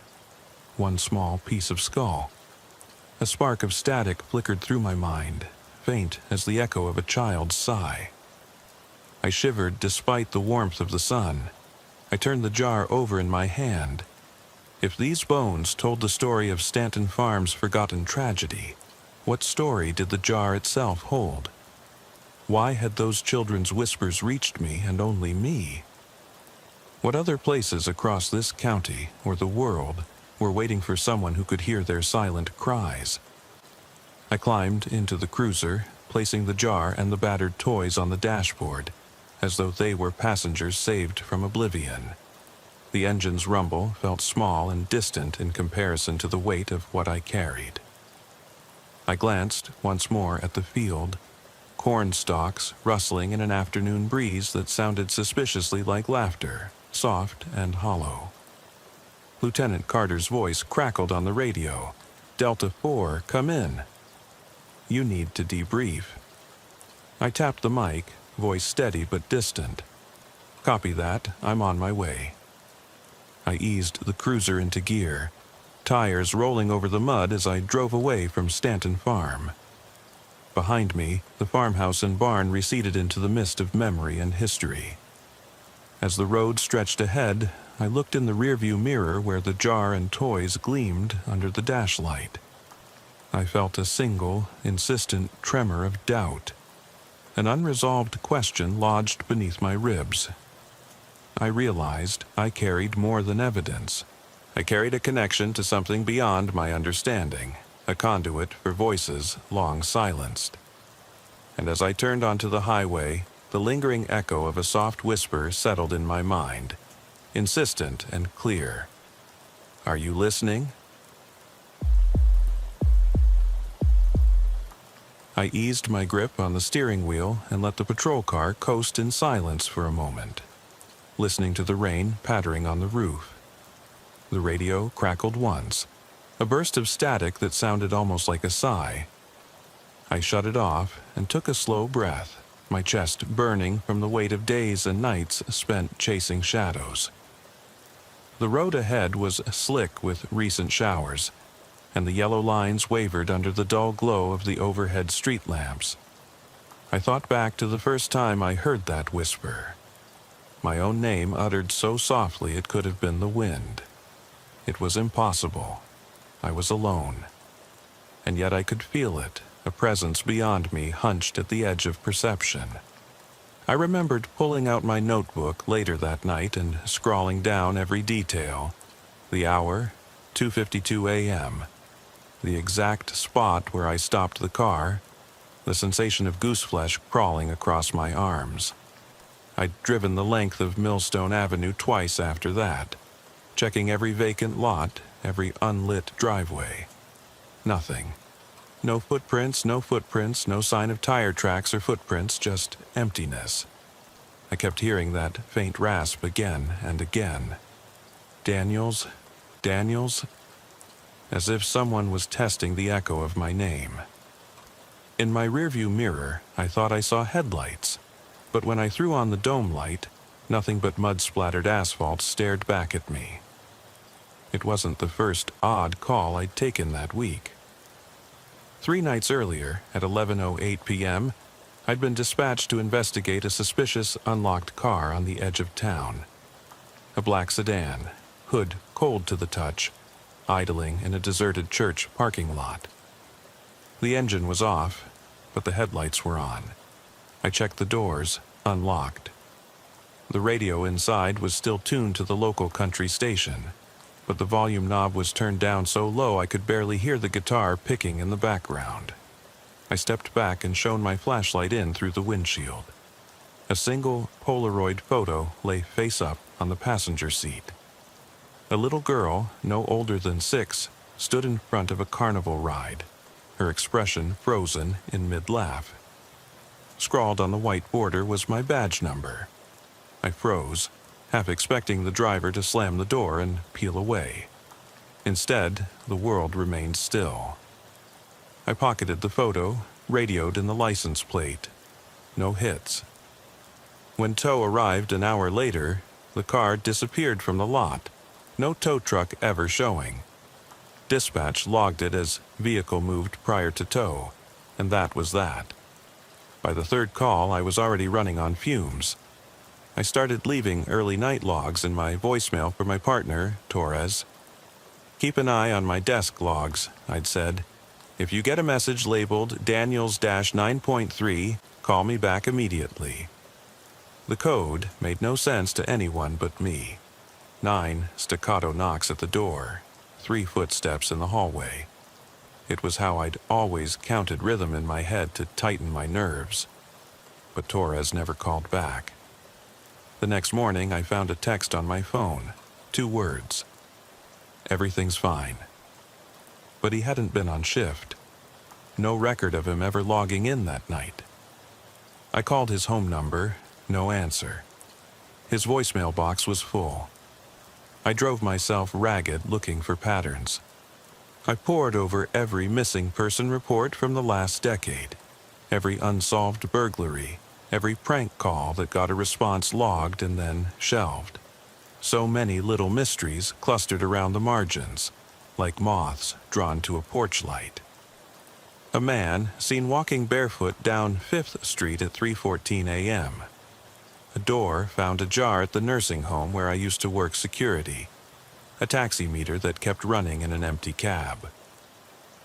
One small piece of skull. A spark of static flickered through my mind, faint as the echo of a child's sigh. I shivered despite the warmth of the sun. I turned the jar over in my hand. If these bones told the story of Stanton Farm's forgotten tragedy, what story did the jar itself hold? Why had those children's whispers reached me and only me? What other places across this county or the world were waiting for someone who could hear their silent cries? I climbed into the cruiser, placing the jar and the battered toys on the dashboard, as though they were passengers saved from oblivion. The engine's rumble felt small and distant in comparison to the weight of what I carried. I glanced once more at the field, corn stalks rustling in an afternoon breeze that sounded suspiciously like laughter, soft and hollow. Lieutenant Carter's voice crackled on the radio. "Delta 4, come in. You need to debrief." I tapped the mic, voice steady but distant. "Copy that, I'm on my way." I eased the cruiser into gear, tires rolling over the mud as I drove away from Stanton Farm. Behind me, the farmhouse and barn receded into the mist of memory and history. As the road stretched ahead, I looked in the rearview mirror where the jar and toys gleamed under the dashlight. I felt a single, insistent tremor of doubt. An unresolved question lodged beneath my ribs. I realized I carried more than evidence. I carried a connection to something beyond my understanding, a conduit for voices long silenced. And as I turned onto the highway, the lingering echo of a soft whisper settled in my mind, insistent and clear. "Are you listening?" I eased my grip on the steering wheel and let the patrol car coast in silence for a moment, listening to the rain pattering on the roof. The radio crackled once, a burst of static that sounded almost like a sigh. I shut it off and took a slow breath, my chest burning from the weight of days and nights spent chasing shadows. The road ahead was slick with recent showers, and the yellow lines wavered under the dull glow of the overhead street lamps. I thought back to the first time I heard that whisper. My own name uttered so softly it could have been the wind. It was impossible. I was alone. And yet I could feel it, a presence beyond me hunched at the edge of perception. I remembered pulling out my notebook later that night and scrawling down every detail. The hour, 2:52 a.m., the exact spot where I stopped the car, the sensation of gooseflesh crawling across my arms. I'd driven the length of Millstone Avenue twice after that, checking every vacant lot, every unlit driveway. Nothing. No footprints, no sign of tire tracks or footprints, just emptiness. I kept hearing that faint rasp again and again. Daniels, Daniels, as if someone was testing the echo of my name. In my rearview mirror, I thought I saw headlights, but when I threw on the dome light, nothing but mud-splattered asphalt stared back at me. It wasn't the first odd call I'd taken that week. 3 nights earlier, at 11:08 p.m., I'd been dispatched to investigate a suspicious unlocked car on the edge of town. A black sedan, hood cold to the touch, idling in a deserted church parking lot. The engine was off, but the headlights were on. I checked the doors, unlocked. The radio inside was still tuned to the local country station, but the volume knob was turned down so low I could barely hear the guitar picking in the background. I stepped back and shone my flashlight in through the windshield. A single Polaroid photo lay face up on the passenger seat. A little girl, no older than 6, stood in front of a carnival ride, her expression frozen in mid-laugh. Scrawled on the white border was my badge number. I froze, half expecting the driver to slam the door and peel away. Instead, the world remained still. I pocketed the photo, radioed in the license plate. No hits. When tow arrived an hour later, the car disappeared from the lot. No tow truck ever showing. Dispatch logged it as vehicle moved prior to tow, and that was that. By the third call, I was already running on fumes. I started leaving early night logs in my voicemail for my partner, Torres. "Keep an eye on my desk logs," I'd said. "If you get a message labeled Daniels-9.3, call me back immediately." The code made no sense to anyone but me. 9 staccato knocks at the door, 3 footsteps in the hallway. It was how I'd always counted rhythm in my head to tighten my nerves. But Torres never called back. The next morning, I found a text on my phone, 2 words. "Everything's fine." But he hadn't been on shift. No record of him ever logging in that night. I called his home number, no answer. His voicemail box was full. I drove myself ragged looking for patterns. I pored over every missing person report from the last decade, every unsolved burglary, every prank call that got a response logged and then shelved. So many little mysteries clustered around the margins, like moths drawn to a porch light. A man seen walking barefoot down 5th Street at 3:14 a.m. A door found ajar at the nursing home where I used to work security. A taxi meter that kept running in an empty cab.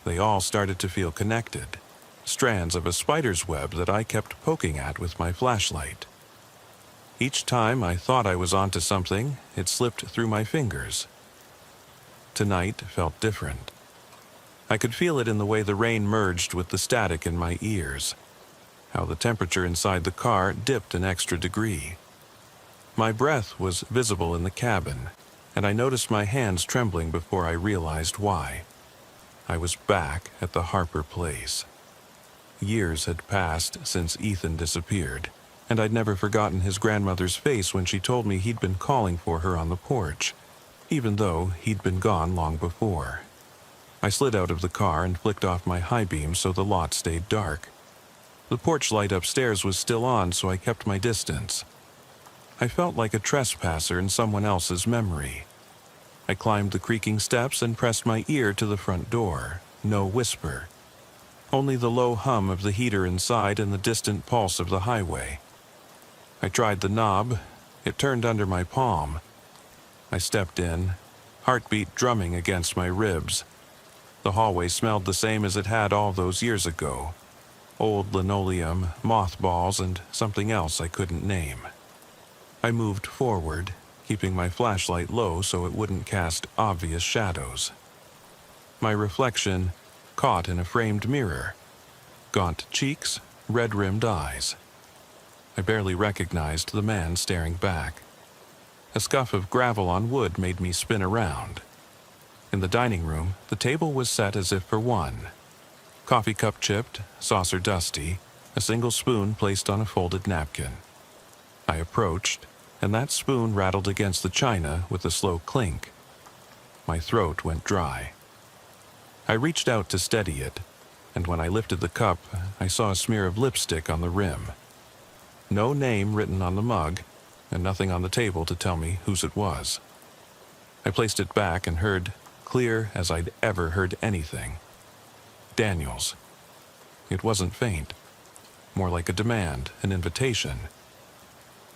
They all started to feel connected, strands of a spider's web that I kept poking at with my flashlight. Each time I thought I was onto something, it slipped through my fingers. Tonight felt different. I could feel it in the way the rain merged with the static in my ears, how the temperature inside the car dipped an extra degree. My breath was visible in the cabin, and I noticed my hands trembling before I realized why. I was back at the Harper place. Years had passed since Ethan disappeared, and I'd never forgotten his grandmother's face when she told me he'd been calling for her on the porch, even though he'd been gone long before. I slid out of the car and flicked off my high beam so the lot stayed dark. The porch light upstairs was still on, so I kept my distance. I felt like a trespasser in someone else's memory. I climbed the creaking steps and pressed my ear to the front door. No whisper. Only the low hum of the heater inside and the distant pulse of the highway. I tried the knob. It turned under my palm. I stepped in, heartbeat drumming against my ribs. The hallway smelled the same as it had all those years ago. Old linoleum, mothballs, and something else I couldn't name. I moved forward, keeping my flashlight low so it wouldn't cast obvious shadows. My reflection caught in a framed mirror. Gaunt cheeks, red-rimmed eyes. I barely recognized the man staring back. A scuff of gravel on wood made me spin around. In the dining room, the table was set as if for one. Coffee cup chipped, saucer dusty, a single spoon placed on a folded napkin. I approached, and that spoon rattled against the china with a slow clink. My throat went dry. I reached out to steady it, and when I lifted the cup, I saw a smear of lipstick on the rim. No name written on the mug, and nothing on the table to tell me whose it was. I placed it back and heard, clear as I'd ever heard anything, "Daniels." It wasn't faint, more like a demand, an invitation.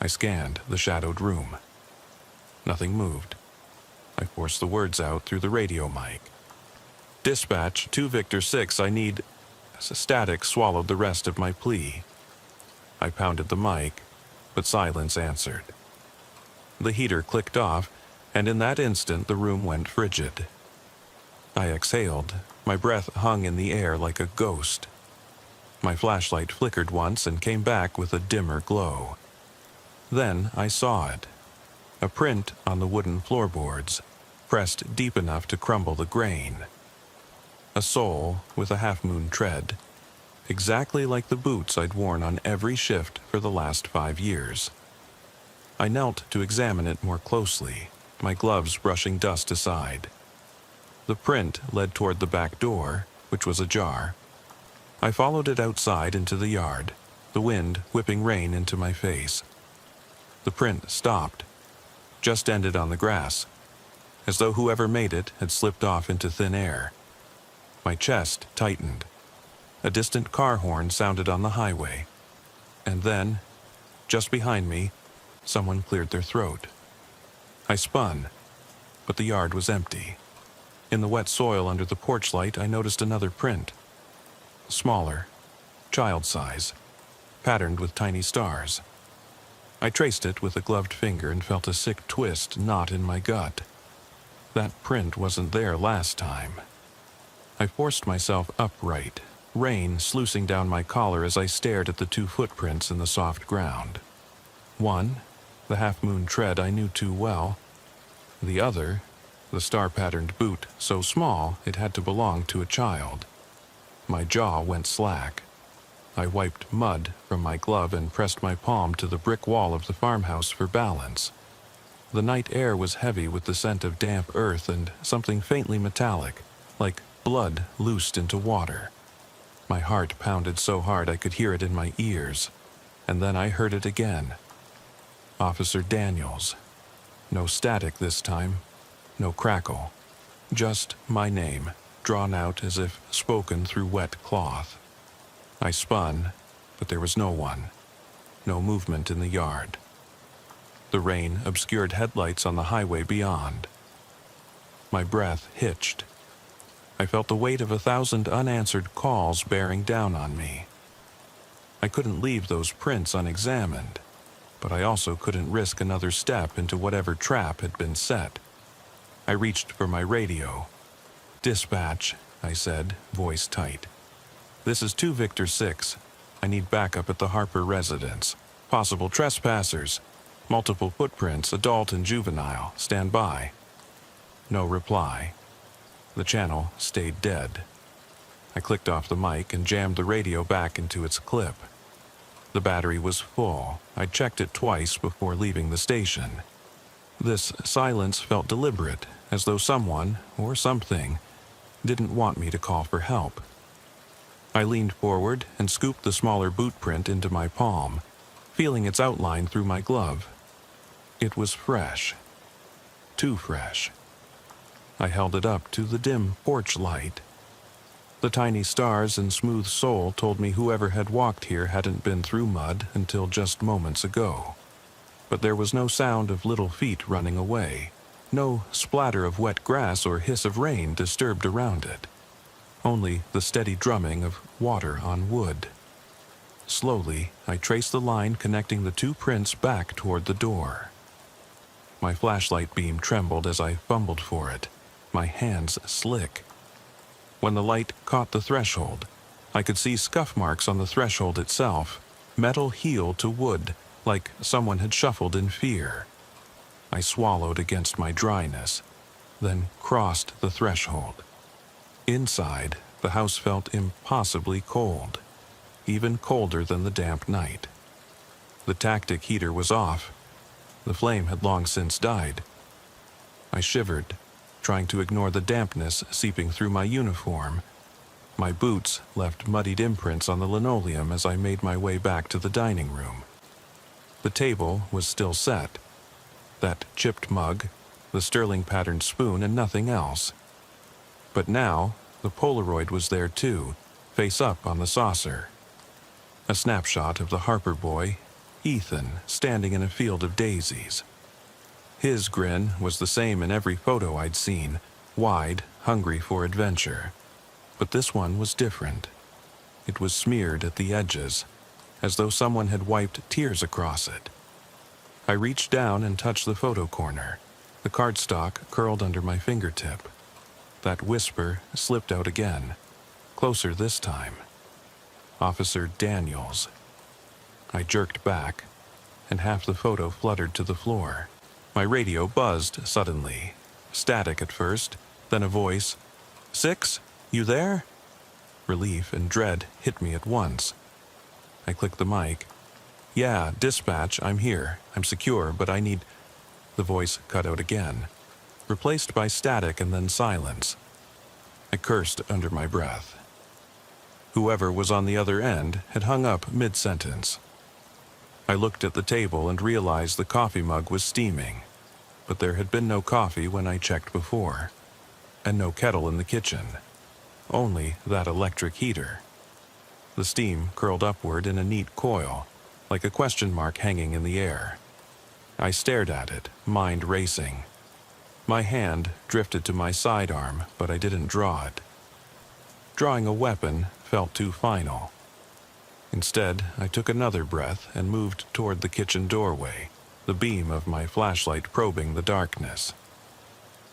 I scanned the shadowed room. Nothing moved. I forced the words out through the radio mic. "Dispatch, 2 Victor 6, I need..." Static swallowed the rest of my plea. I pounded the mic, but silence answered. The heater clicked off, and in that instant the room went frigid. I exhaled. My breath hung in the air like a ghost. My flashlight flickered once and came back with a dimmer glow. Then I saw it. A print on the wooden floorboards. pressed deep enough to crumble the grain. A sole with a half-moon tread, exactly like the boots I'd worn on every shift for the last 5 years. I knelt to examine it more closely, my gloves brushing dust aside. The print led toward the back door, which was ajar. I followed it outside into the yard, the wind whipping rain into my face. The print stopped, just ended on the grass, as though whoever made it had slipped off into thin air. My chest tightened. A distant car horn sounded on the highway. And then, just behind me, someone cleared their throat. I spun, but the yard was empty. In the wet soil under the porch light, I noticed another print. Smaller, child size, patterned with tiny stars. I traced it with a gloved finger and felt a sick twist knot in my gut. That print wasn't there last time. I forced myself upright, rain sluicing down my collar as I stared at the 2 footprints in the soft ground. One, the half-moon tread I knew too well. The other, the star-patterned boot so small it had to belong to a child. My jaw went slack. I wiped mud from my glove and pressed my palm to the brick wall of the farmhouse for balance. The night air was heavy with the scent of damp earth and something faintly metallic, like blood loosed into water. My heart pounded so hard I could hear it in my ears, and then I heard it again. Officer Daniels. No static this time, no crackle. Just my name, drawn out as if spoken through wet cloth. I spun, but there was no one. No movement in the yard. The rain obscured headlights on the highway beyond. My breath hitched. I felt the weight of 1,000 unanswered calls bearing down on me. I couldn't leave those prints unexamined, but I also couldn't risk another step into whatever trap had been set. I reached for my radio. "Dispatch," I said, voice tight. "This is 2 Victor 6. I need backup at the Harper residence. Possible trespassers. Multiple footprints, adult and juvenile. Stand by." No reply. The channel stayed dead. I clicked off the mic and jammed the radio back into its clip. The battery was full. I checked it twice before leaving the station. This silence felt deliberate, as though someone, or something, didn't want me to call for help. I leaned forward and scooped the smaller boot print into my palm, feeling its outline through my glove. It was fresh. Too fresh. I held it up to the dim porch light. The tiny stars and smooth sole told me whoever had walked here hadn't been through mud until just moments ago. But there was no sound of little feet running away. No splatter of wet grass or hiss of rain disturbed around it. Only the steady drumming of water on wood. Slowly, I traced the line connecting the 2 prints back toward the door. My flashlight beam trembled as I fumbled for it, my hands slick. When the light caught the threshold, I could see scuff marks on the threshold itself, metal heel to wood, like someone had shuffled in fear. I swallowed against my dryness, then crossed the threshold. Inside, the house felt impossibly cold, even colder than the damp night. The tactic heater was off. The flame had long since died. I shivered, trying to ignore the dampness seeping through my uniform. My boots left muddied imprints on the linoleum as I made my way back to the dining room. The table was still set. That chipped mug, the sterling-patterned spoon, and nothing else. But now, the Polaroid was there too, face up on the saucer. A snapshot of the Harper boy, Ethan, standing in a field of daisies. His grin was the same in every photo I'd seen, wide, hungry for adventure. But this one was different. It was smeared at the edges, as though someone had wiped tears across it. I reached down and touched the photo corner. The cardstock curled under my fingertip. That whisper slipped out again, closer this time. Officer Daniels. I jerked back, and half the photo fluttered to the floor. My radio buzzed suddenly. Static at first, then a voice. "Six? You there?" Relief and dread hit me at once. I clicked the mic. "Yeah, dispatch, I'm here. I'm secure, but I need—" The voice cut out again, replaced by static and then silence. I cursed under my breath. Whoever was on the other end had hung up mid-sentence. I looked at the table and realized the coffee mug was steaming, but there had been no coffee when I checked before, and no kettle in the kitchen, only that electric heater. The steam curled upward in a neat coil, like a question mark hanging in the air. I stared at it, mind racing. My hand drifted to my sidearm, but I didn't draw it. Drawing a weapon felt too final. Instead, I took another breath and moved toward the kitchen doorway, the beam of my flashlight probing the darkness.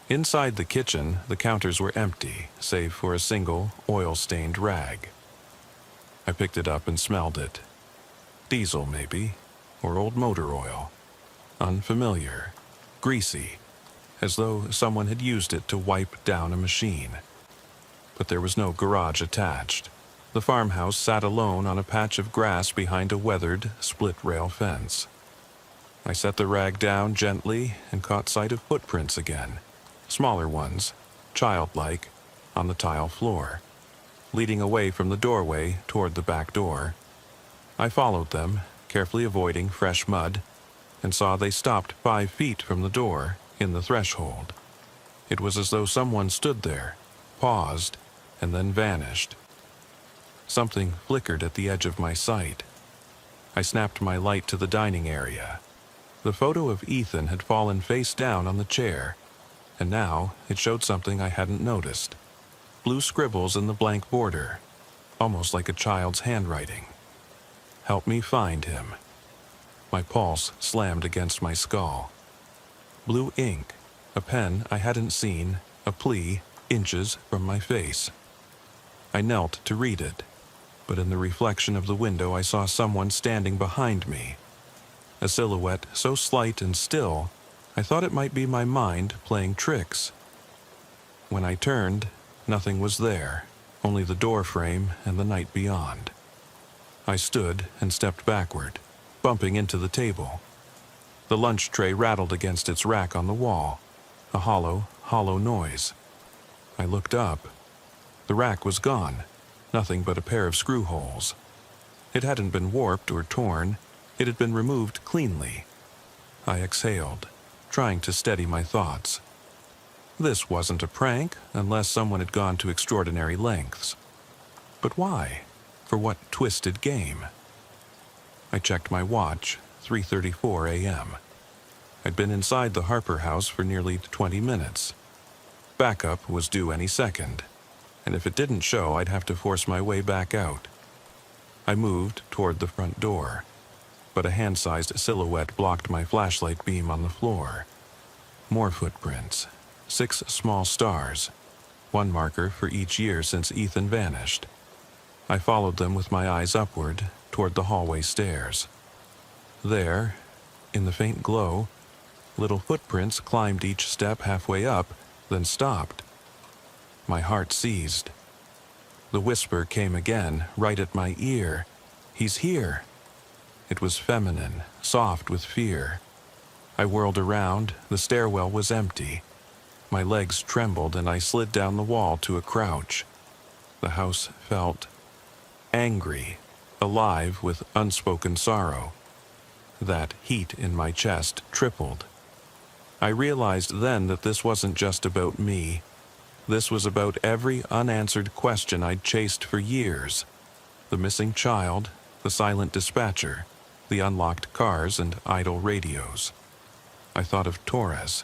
Inside the kitchen, the counters were empty, save for a single, oil-stained rag. I picked it up and smelled it. Diesel, maybe, or old motor oil. Unfamiliar, greasy, as though someone had used it to wipe down a machine. But there was no garage attached. The farmhouse sat alone on a patch of grass behind a weathered, split-rail fence. I set the rag down gently and caught sight of footprints again, smaller ones, childlike, on the tile floor, leading away from the doorway toward the back door. I followed them, carefully avoiding fresh mud, and saw they stopped 5 feet from the door, in the threshold. It was as though someone stood there, paused, and then vanished. Something flickered at the edge of my sight. I snapped my light to the dining area. The photo of Ethan had fallen face down on the chair, and now it showed something I hadn't noticed. Blue scribbles in the blank border, almost like a child's handwriting. "Help me find him." My pulse slammed against my skull. Blue ink, a pen I hadn't seen, a plea, inches from my face. I knelt to read it, but in the reflection of the window I saw someone standing behind me. A silhouette so slight and still, I thought it might be my mind playing tricks. When I turned, nothing was there, only the door frame and the night beyond. I stood and stepped backward, bumping into the table. The lunch tray rattled against its rack on the wall, a hollow noise. I looked up. The rack was gone, nothing but a pair of screw holes. It hadn't been warped or torn, it had been removed cleanly. I exhaled, trying to steady my thoughts. This wasn't a prank, unless someone had gone to extraordinary lengths. But why? For what twisted game? I checked my watch, 3:34 a.m. I'd been inside the Harper house for nearly 20 minutes. Backup was due any second, and if it didn't show, I'd have to force my way back out. I moved toward the front door, but a hand-sized silhouette blocked my flashlight beam on the floor. More footprints, 6 small stars, one marker for each year since Ethan vanished. I followed them with my eyes upward toward the hallway stairs. There, in the faint glow, little footprints climbed each step halfway up, then stopped. My heart seized. The whisper came again, right at my ear. "He's here." It was feminine, soft with fear. I whirled around. The stairwell was empty. My legs trembled and I slid down the wall to a crouch. The house felt angry, alive with unspoken sorrow. That heat in my chest tripled. I realized then that this wasn't just about me. This was about every unanswered question I'd chased for years. The missing child, the silent dispatcher, the unlocked cars and idle radios. I thought of Torres.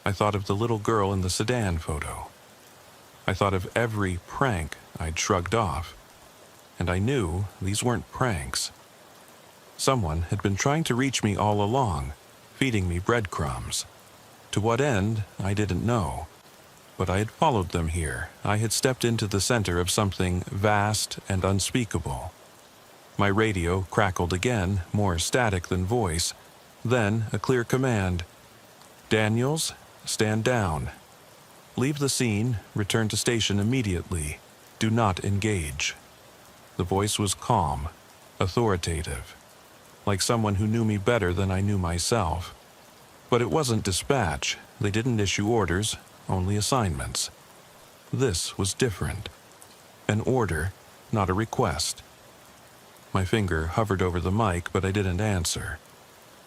I thought of the little girl in the sedan photo. I thought of every prank I'd shrugged off. And I knew these weren't pranks. Someone had been trying to reach me all along, feeding me breadcrumbs. To what end, I didn't know. But I had followed them here. I had stepped into the center of something vast and unspeakable. My radio crackled again, more static than voice. Then a clear command. "Daniels, stand down. Leave the scene, return to station immediately. Do not engage. The voice was calm, authoritative, like someone who knew me better than I knew myself. But it wasn't dispatch. They didn't issue orders, only assignments. This was different. An order, not a request. My finger hovered over the mic, but I didn't answer.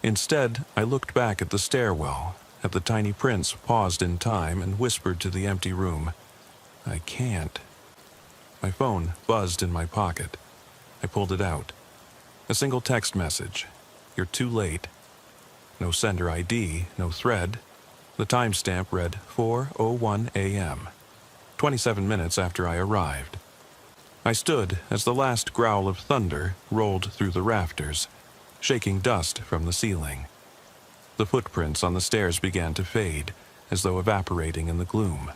Instead, I looked back at the stairwell, at the tiny prince paused in time and whispered to the empty room, "I can't." My phone buzzed in my pocket. I pulled it out. A single text message. "You're too late." No sender ID, no thread. The timestamp read 4:01 a.m., 27 minutes after I arrived. I stood as the last growl of thunder rolled through the rafters, shaking dust from the ceiling. The footprints on the stairs began to fade, as though evaporating in the gloom.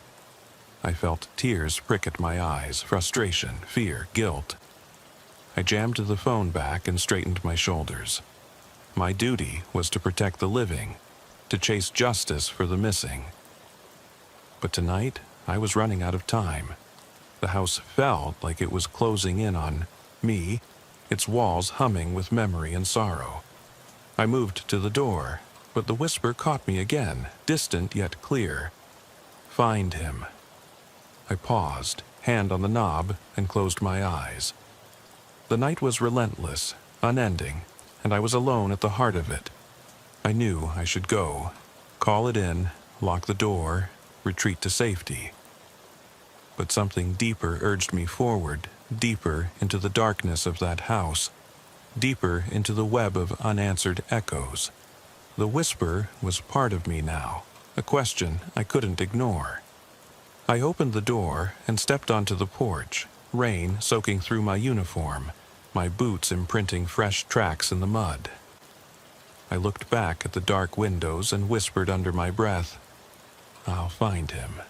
I felt tears prick at my eyes, frustration, fear, guilt. I jammed the phone back and straightened my shoulders. My duty was to protect the living, to chase justice for the missing. But tonight, I was running out of time. The house felt like it was closing in on me, its walls humming with memory and sorrow. I moved to the door, but the whisper caught me again, distant yet clear. "Find him." I paused, hand on the knob, and closed my eyes. The night was relentless, unending, and I was alone at the heart of it. I knew I should go, call it in, lock the door, retreat to safety. But something deeper urged me forward, deeper into the darkness of that house, deeper into the web of unanswered echoes. The whisper was part of me now, a question I couldn't ignore. I opened the door and stepped onto the porch, rain soaking through my uniform, my boots imprinting fresh tracks in the mud. I looked back at the dark windows and whispered under my breath, "I'll find him."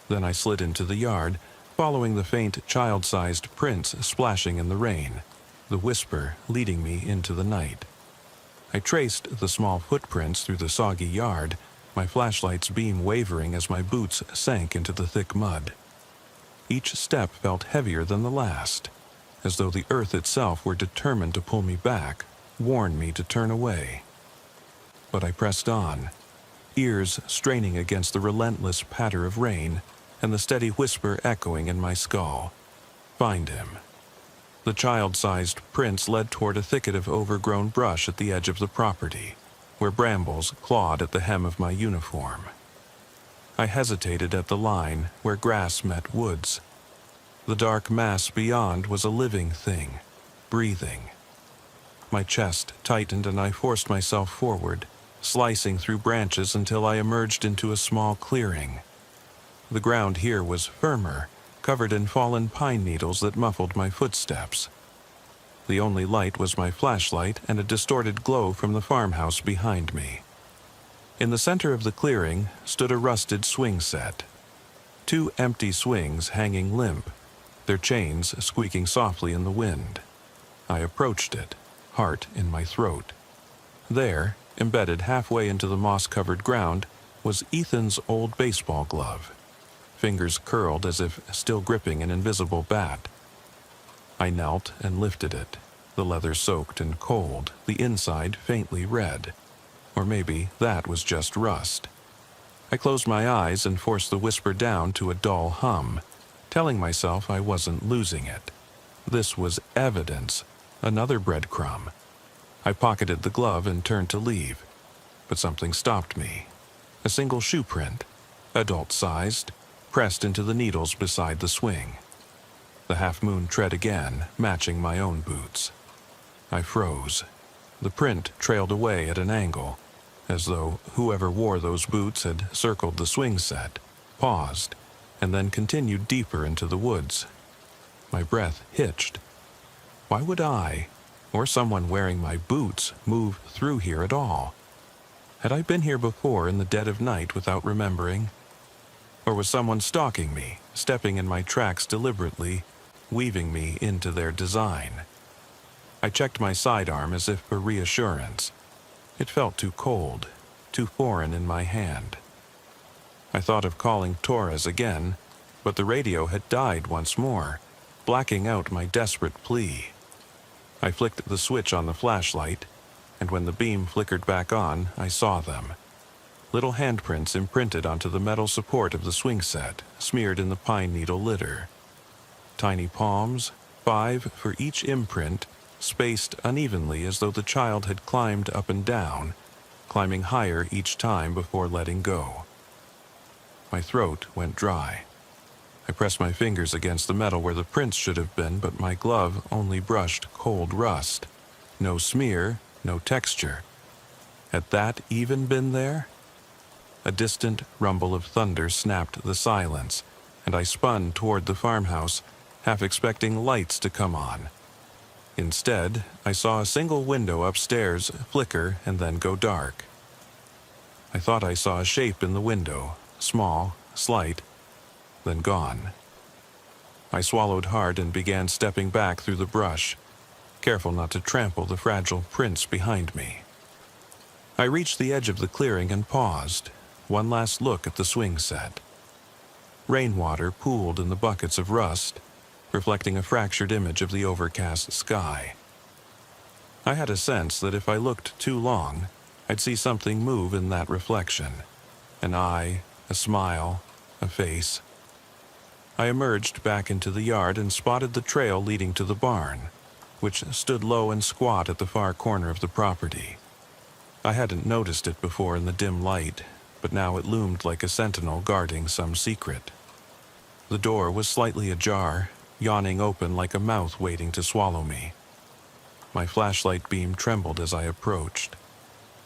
Then I slid into the yard, following the faint child-sized prints splashing in the rain, the whisper leading me into the night. I traced the small footprints through the soggy yard, my flashlight's beam wavering as my boots sank into the thick mud. Each step felt heavier than the last, as though the earth itself were determined to pull me back, warn me to turn away. But I pressed on, ears straining against the relentless patter of rain and the steady whisper echoing in my skull. Find him. The child-sized prints led toward a thicket of overgrown brush at the edge of the property, where brambles clawed at the hem of my uniform. I hesitated at the line where grass met woods. The dark mass beyond was a living thing, breathing. My chest tightened and I forced myself forward, slicing through branches until I emerged into a small clearing. The ground here was firmer, covered in fallen pine needles that muffled my footsteps. The only light was my flashlight and a distorted glow from the farmhouse behind me. In the center of the clearing stood a rusted swing set. 2 empty swings hanging limp, their chains squeaking softly in the wind. I approached it, heart in my throat. There, embedded halfway into the moss-covered ground, was Ethan's old baseball glove, fingers curled as if still gripping an invisible bat. I knelt and lifted it, the leather soaked and cold, the inside faintly red. Or maybe that was just rust. I closed my eyes and forced the whisper down to a dull hum, telling myself I wasn't losing it. This was evidence, another breadcrumb. I pocketed the glove and turned to leave, but something stopped me. A single shoe print, adult-sized, pressed into the needles beside the swing. The half-moon tread again, matching my own boots. I froze. The print trailed away at an angle, as though whoever wore those boots had circled the swing set, paused, and then continued deeper into the woods. My breath hitched. Why would I, or someone wearing my boots, move through here at all? Had I been here before in the dead of night without remembering? Or was someone stalking me, stepping in my tracks deliberately, weaving me into their design? I checked my sidearm as if for reassurance. It felt too cold, too foreign in my hand. I thought of calling Torres again, but the radio had died once more, blacking out my desperate plea. I flicked the switch on the flashlight, and when the beam flickered back on, I saw them. Little handprints imprinted onto the metal support of the swing set, smeared in the pine needle litter. Tiny palms, 5 for each imprint, spaced unevenly as though the child had climbed up and down, climbing higher each time before letting go. My throat went dry. I pressed my fingers against the metal where the prints should have been, but my glove only brushed cold rust. No smear, no texture. Had that even been there? A distant rumble of thunder snapped the silence, and I spun toward the farmhouse, half expecting lights to come on. Instead, I saw a single window upstairs flicker and then go dark. I thought I saw a shape in the window, small, slight, then gone. I swallowed hard and began stepping back through the brush, careful not to trample the fragile prints behind me. I reached the edge of the clearing and paused, one last look at the swing set. Rainwater pooled in the buckets of rust, reflecting a fractured image of the overcast sky. I had a sense that if I looked too long, I'd see something move in that reflection. An eye, a smile, a face. I emerged back into the yard and spotted the trail leading to the barn, which stood low and squat at the far corner of the property. I hadn't noticed it before in the dim light, but now it loomed like a sentinel guarding some secret. The door was slightly ajar, yawning open like a mouth waiting to swallow me. My flashlight beam trembled as I approached.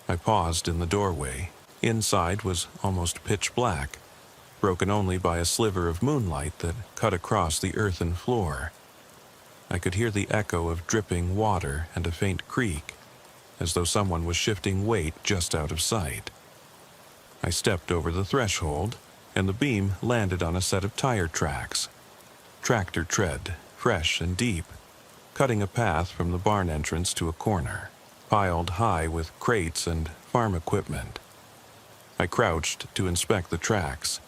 I paused in the doorway. Inside was almost pitch black, broken only by a sliver of moonlight that cut across the earthen floor. I could hear the echo of dripping water and a faint creak, as though someone was shifting weight just out of sight. I stepped over the threshold, and the beam landed on a set of tire tracks. Tractor tread, fresh and deep, cutting a path from the barn entrance to a corner, piled high with crates and farm equipment. I crouched to inspect the tracks.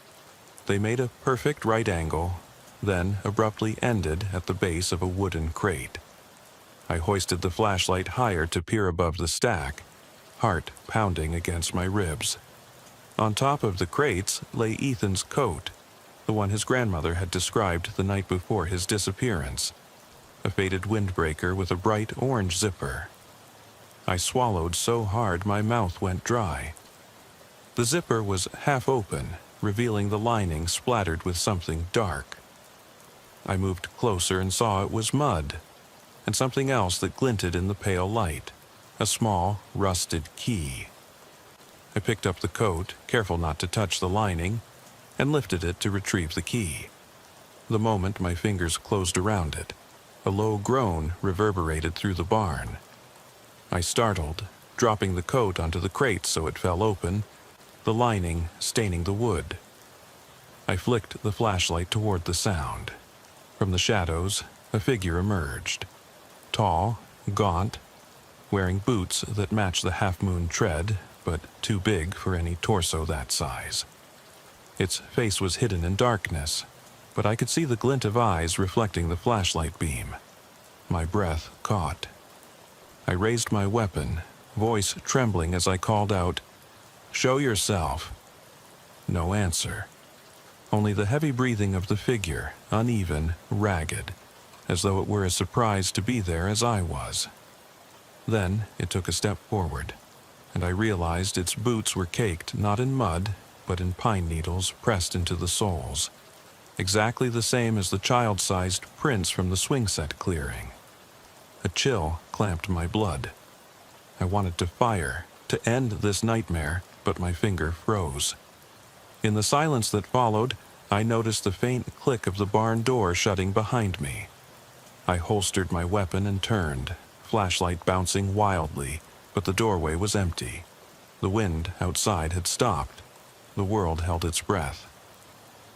They made a perfect right angle, then abruptly ended at the base of a wooden crate. I hoisted the flashlight higher to peer above the stack, heart pounding against my ribs. On top of the crates lay Ethan's coat, the one his grandmother had described the night before his disappearance, a faded windbreaker with a bright orange zipper. I swallowed so hard my mouth went dry. The zipper was half open, revealing the lining splattered with something dark. I moved closer and saw it was mud, and something else that glinted in the pale light, a small, rusted key. I picked up the coat, careful not to touch the lining, and lifted it to retrieve the key. The moment my fingers closed around it, a low groan reverberated through the barn. I startled, dropping the coat onto the crate so it fell open, the lining staining the wood. I flicked the flashlight toward the sound. From the shadows, a figure emerged. Tall, gaunt, wearing boots that matched the half-moon tread, but too big for any torso that size. Its face was hidden in darkness, but I could see the glint of eyes reflecting the flashlight beam. My breath caught. I raised my weapon, voice trembling as I called out, "Show yourself." No answer. Only the heavy breathing of the figure, uneven, ragged, as though it were as surprised to be there as I was. Then it took a step forward, and I realized its boots were caked not in mud, but in pine needles pressed into the soles, exactly the same as the child-sized prints from the swing set clearing. A chill clamped my blood. I wanted to fire, to end this nightmare, but my finger froze. In the silence that followed, I noticed the faint click of the barn door shutting behind me. I holstered my weapon and turned, flashlight bouncing wildly, but the doorway was empty. The wind outside had stopped. The world held its breath.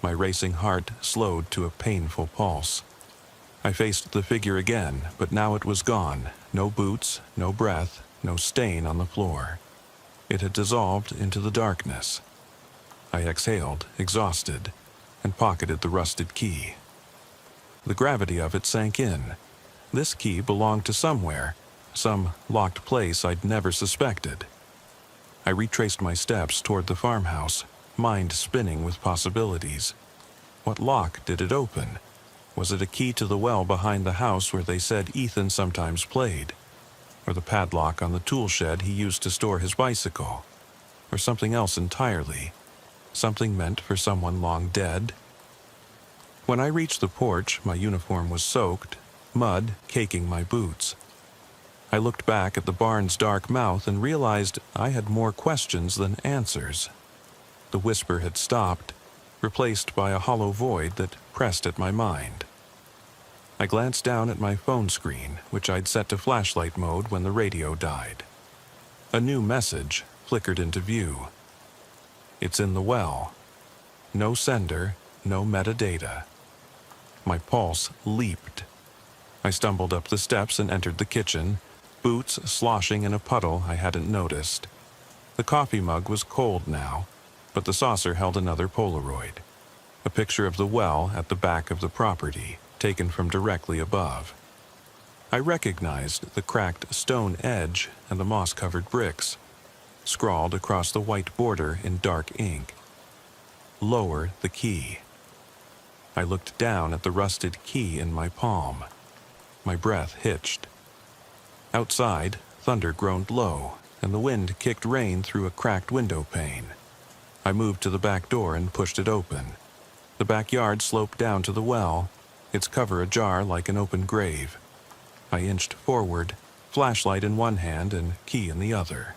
My racing heart slowed to a painful pulse. I faced the figure again, but now it was gone. No boots, no breath, no stain on the floor. It had dissolved into the darkness. I exhaled, exhausted, and pocketed the rusted key. The gravity of it sank in. This key belonged to somewhere, some locked place I'd never suspected. I retraced my steps toward the farmhouse, mind spinning with possibilities. What lock did it open? Was it a key to the well behind the house where they said Ethan sometimes played? Or the padlock on the tool shed he used to store his bicycle? Or something else entirely? Something meant for someone long dead? When I reached the porch, my uniform was soaked, mud caking my boots. I looked back at the barn's dark mouth and realized I had more questions than answers. The whisper had stopped, replaced by a hollow void that pressed at my mind. I glanced down at my phone screen, which I'd set to flashlight mode when the radio died. A new message flickered into view. It's in the well. No sender, no metadata. My pulse leaped. I stumbled up the steps and entered the kitchen, boots sloshing in a puddle I hadn't noticed. The coffee mug was cold now, but the saucer held another Polaroid, a picture of the well at the back of the property, taken from directly above. I recognized the cracked stone edge and the moss-covered bricks, scrawled across the white border in dark ink. Lower the key. I looked down at the rusted key in my palm. My breath hitched. Outside, thunder groaned low, and the wind kicked rain through a cracked window pane. I moved to the back door and pushed it open. The backyard sloped down to the well, its cover ajar like an open grave. I inched forward, flashlight in one hand and key in the other.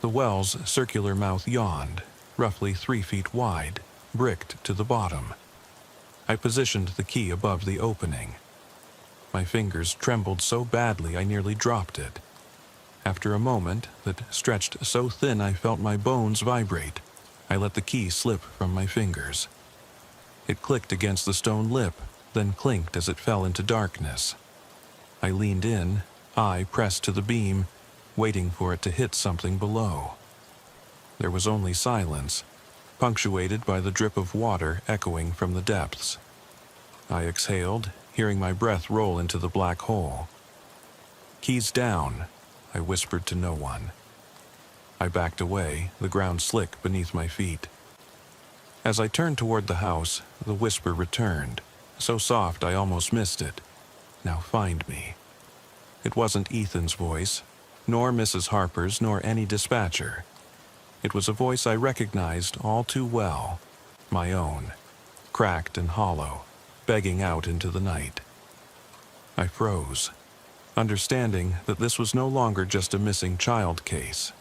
The well's circular mouth yawned, roughly 3 feet wide, bricked to the bottom. I positioned the key above the opening. My fingers trembled so badly I nearly dropped it. After a moment that stretched so thin I felt my bones vibrate, I let the key slip from my fingers. It clicked against the stone lip, then clinked as it fell into darkness. I leaned in, eye pressed to the beam, waiting for it to hit something below. There was only silence, punctuated by the drip of water echoing from the depths. I exhaled, hearing my breath roll into the black hole. "Keys down," I whispered to no one. I backed away, the ground slick beneath my feet. As I turned toward the house, the whisper returned, so soft I almost missed it. "Now find me." It wasn't Ethan's voice, nor Mrs. Harper's, nor any dispatcher. It was a voice I recognized all too well, my own, cracked and hollow, begging out into the night. I froze, understanding that this was no longer just a missing child case.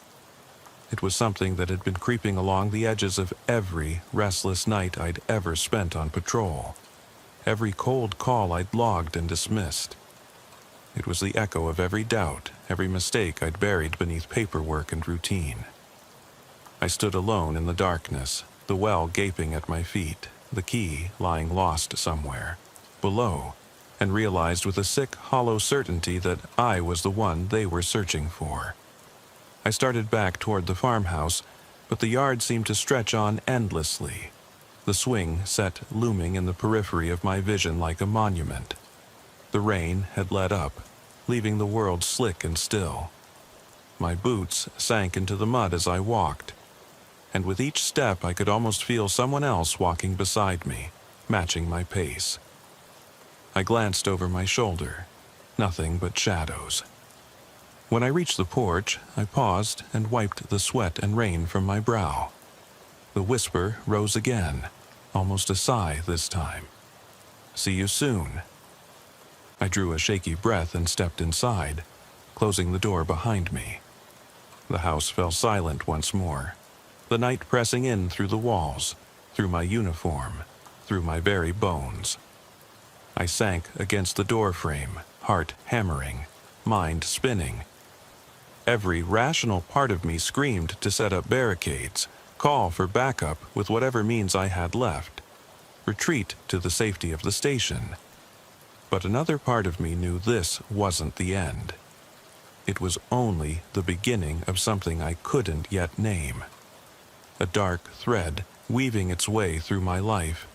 It was something that had been creeping along the edges of every restless night I'd ever spent on patrol, every cold call I'd logged and dismissed. It was the echo of every doubt, every mistake I'd buried beneath paperwork and routine. I stood alone in the darkness, the well gaping at my feet, the key lying lost somewhere below, and realized with a sick, hollow certainty that I was the one they were searching for. I started back toward the farmhouse, but the yard seemed to stretch on endlessly, the swing set looming in the periphery of my vision like a monument. The rain had let up, leaving the world slick and still. My boots sank into the mud as I walked, and with each step I could almost feel someone else walking beside me, matching my pace. I glanced over my shoulder. Nothing but shadows. When I reached the porch, I paused and wiped the sweat and rain from my brow. The whisper rose again, almost a sigh this time. "See you soon." I drew a shaky breath and stepped inside, closing the door behind me. The house fell silent once more, the night pressing in through the walls, through my uniform, through my very bones. I sank against the door frame, heart hammering, mind spinning. Every rational part of me screamed to set up barricades, call for backup with whatever means I had left, retreat to the safety of the station. But another part of me knew this wasn't the end. It was only the beginning of something I couldn't yet name. A dark thread weaving its way through my life,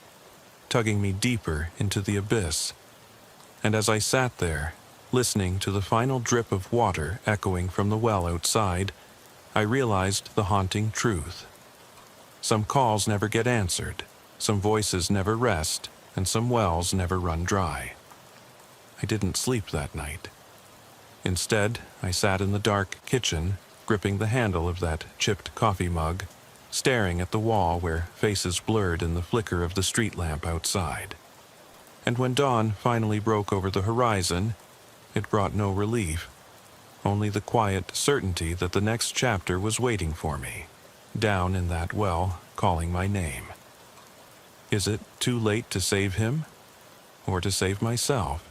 tugging me deeper into the abyss. And as I sat there, listening to the final drip of water echoing from the well outside, I realized the haunting truth. Some calls never get answered, some voices never rest, and some wells never run dry. I didn't sleep that night. Instead, I sat in the dark kitchen, gripping the handle of that chipped coffee mug, staring at the wall where faces blurred in the flicker of the street lamp outside. And when dawn finally broke over the horizon, it brought no relief, only the quiet certainty that the next chapter was waiting for me, down in that well, calling my name. Is it too late to save him, or to save myself?